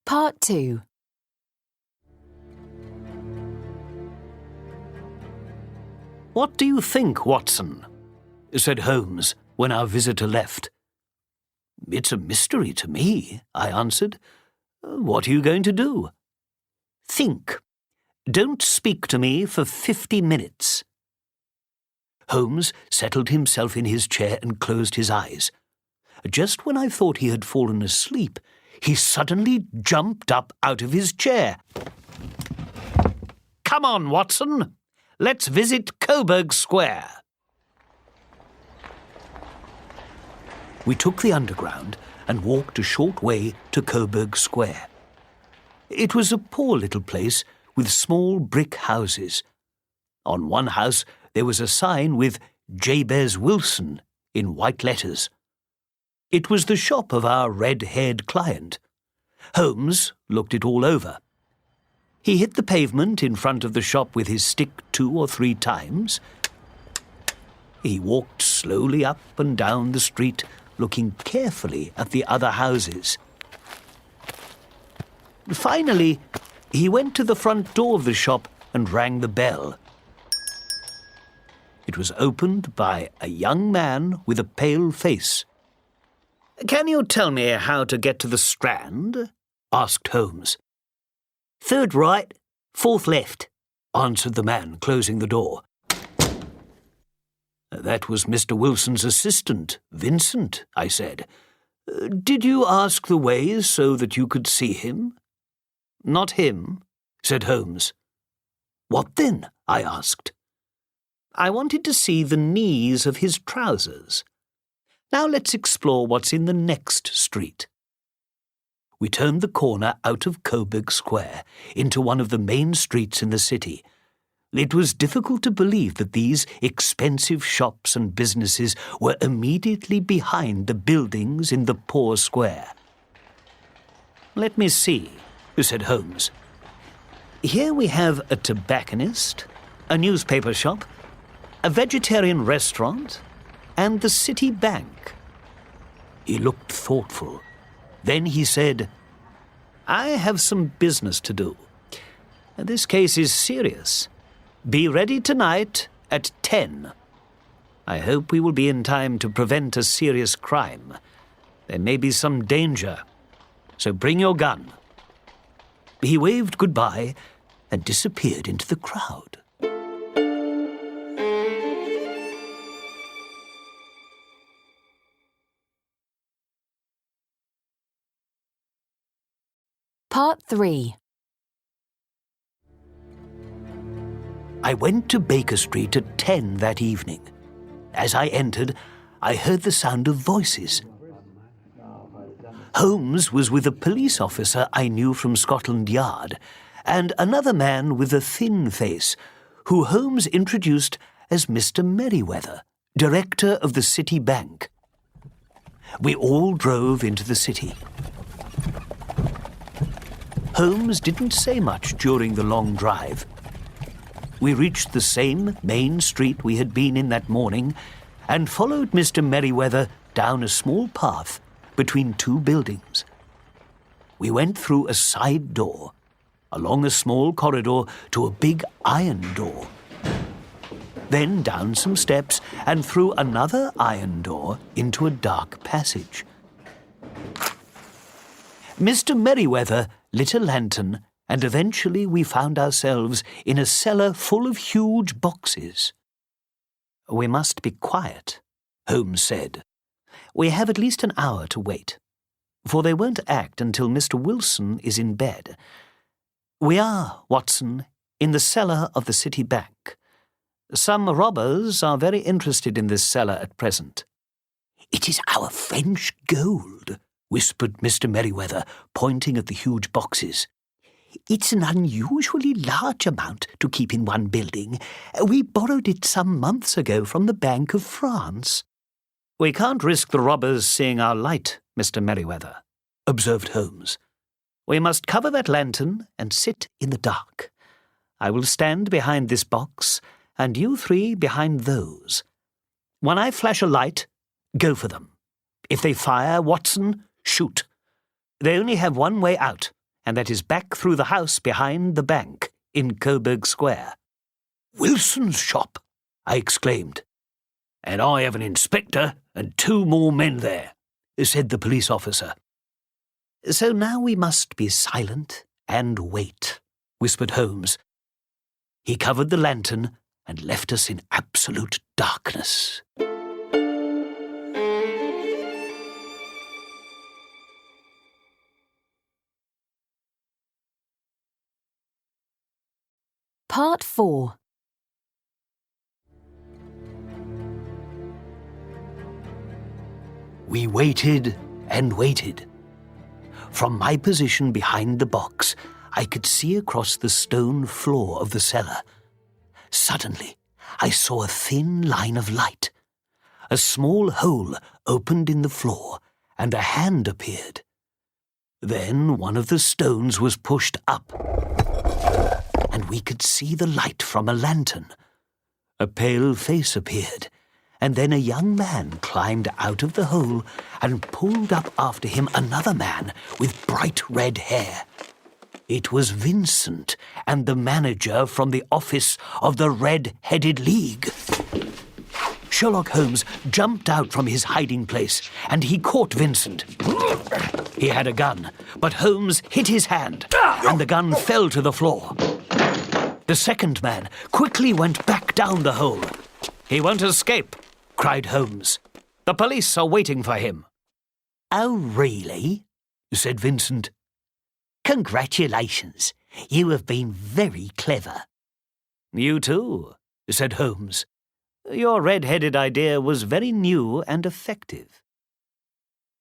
Part 2. "What do you think, Watson?" said Holmes when our visitor left. "It's a mystery to me," I answered. "What are you going to do?" "Think. Don't speak to me for 50 minutes. Holmes settled himself in his chair and closed his eyes. Just when I thought he had fallen asleep, he suddenly jumped up out of his chair. "Come on, Watson. Let's visit Coburg Square." We took the Underground and walked a short way to Coburg Square. It was a poor little place with small brick houses. On one house there was a sign with Jabez Wilson in white letters. It was the shop of our red-haired client. Holmes looked it all over. He hit the pavement in front of the shop with his stick 2 or 3 times. He walked slowly up and down the street, looking carefully at the other houses. Finally, he went to the front door of the shop and rang the bell. It was opened by a young man with a pale face. "Can you tell me how to get to the Strand?" asked Holmes. "3rd right, 4th left," answered the man, closing the door. "That was Mr. Wilson's assistant, Vincent," I said. "Did you ask the way so that you could see him?" "Not him," said Holmes. "What then?" I asked. "I wanted to see the knees of his trousers. Now let's explore what's in the next street." We turned the corner out of Coburg Square into one of the main streets in the city. It was difficult to believe that these expensive shops and businesses were immediately behind the buildings in the poor square. "Let me see," said Holmes. "Here we have a tobacconist, a newspaper shop, a vegetarian restaurant, and the City Bank." He looked thoughtful. Then he said, "I have some business to do. This case is serious. Be ready tonight at 10. I hope we will be in time to prevent a serious crime. There may be some danger, so bring your gun." He waved goodbye and disappeared into the crowd. Part 3. I went to Baker Street at 10 that evening. As I entered, I heard the sound of voices. Holmes was with a police officer I knew from Scotland Yard, and another man with a thin face, who Holmes introduced as Mr. Merriweather, director of the City Bank. We all drove into the city. Holmes didn't say much during the long drive. We reached the same main street we had been in that morning and followed Mr. Merriweather down a small path between 2 buildings. We went through a side door, along a small corridor to a big iron door, then down some steps and through another iron door into a dark passage. Mr. Merriweather lit a lantern and eventually we found ourselves in a cellar full of huge boxes. "We must be quiet," Holmes said. "We have at least an hour to wait, for they won't act until Mr. Wilson is in bed. We are, Watson, in the cellar of the City Bank. Some robbers are very interested in this cellar at present." "It is our French gold," whispered Mr. Merriweather, pointing at the huge boxes. "It's an unusually large amount to keep in one building. We borrowed it some months ago from the Bank of France." "We can't risk the robbers seeing our light, Mr. Merriweather," observed Holmes. "We must cover that lantern and sit in the dark. I will stand behind this box, and you three behind those. When I flash a light, go for them. If they fire, Watson, shoot. They only have one way out, and that is back through the house behind the bank in Coburg Square." "Wilson's shop," I exclaimed. "And I have an inspector and 2 more men there," said the police officer. "So now we must be silent and wait," whispered Holmes. He covered the lantern and left us in absolute darkness. Part 4. We waited and waited. From my position behind the box, I could see across the stone floor of the cellar. Suddenly, I saw a thin line of light. A small hole opened in the floor, and a hand appeared. Then one of the stones was pushed up, and we could see the light from a lantern. A pale face appeared, and then a young man climbed out of the hole and pulled up after him another man with bright red hair. It was Vincent and the manager from the office of the Red-Headed League. Sherlock Holmes jumped out from his hiding place, and he caught Vincent. He had a gun, but Holmes hit his hand, and the gun fell to the floor. The second man quickly went back down the hole. "He won't escape," cried Holmes. "The police are waiting for him." "Oh, really?" said Vincent. "Congratulations. You have been very clever." "You too," said Holmes. "Your red-headed idea was very new and effective."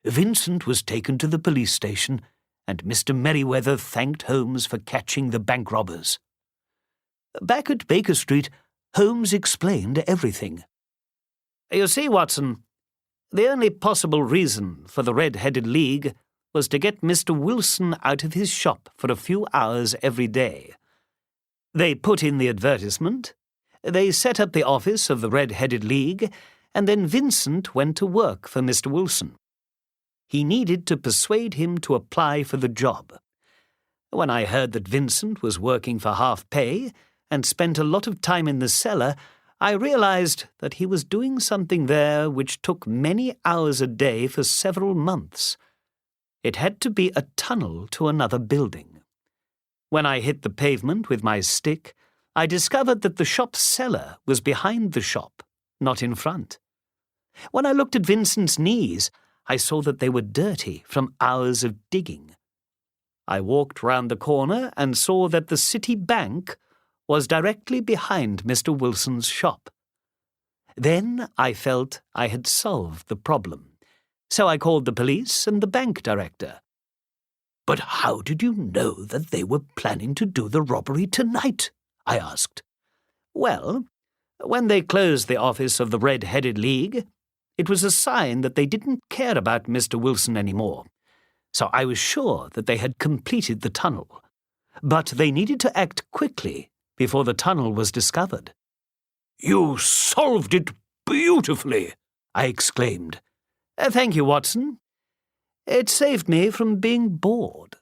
Vincent was taken to the police station, and Mr. Merriweather thanked Holmes for catching the bank robbers. Back at Baker Street, Holmes explained everything. "You see, Watson, the only possible reason for the Red-Headed League was to get Mr. Wilson out of his shop for a few hours every day. They put in the advertisement, they set up the office of the Red-Headed League, and then Vincent went to work for Mr. Wilson. He needed to persuade him to apply for the job. When I heard that Vincent was working for half pay and spent a lot of time in the cellar, I realized that he was doing something there which took many hours a day for several months. It had to be a tunnel to another building. When I hit the pavement with my stick, I discovered that the shop's cellar was behind the shop, not in front. When I looked at Vincent's knees, I saw that they were dirty from hours of digging. I walked round the corner and saw that the City Bank was directly behind Mr. Wilson's shop. Then I felt I had solved the problem, so I called the police and the bank director. "But how did you know that they were planning to do the robbery tonight?" I asked. "Well, when they closed the office of the Red-Headed League, it was a sign that they didn't care about Mr. Wilson anymore, so I was sure that they had completed the tunnel. But they needed to act quickly before the tunnel was discovered." "You solved it beautifully," I exclaimed. "Thank you, Watson. It saved me from being bored."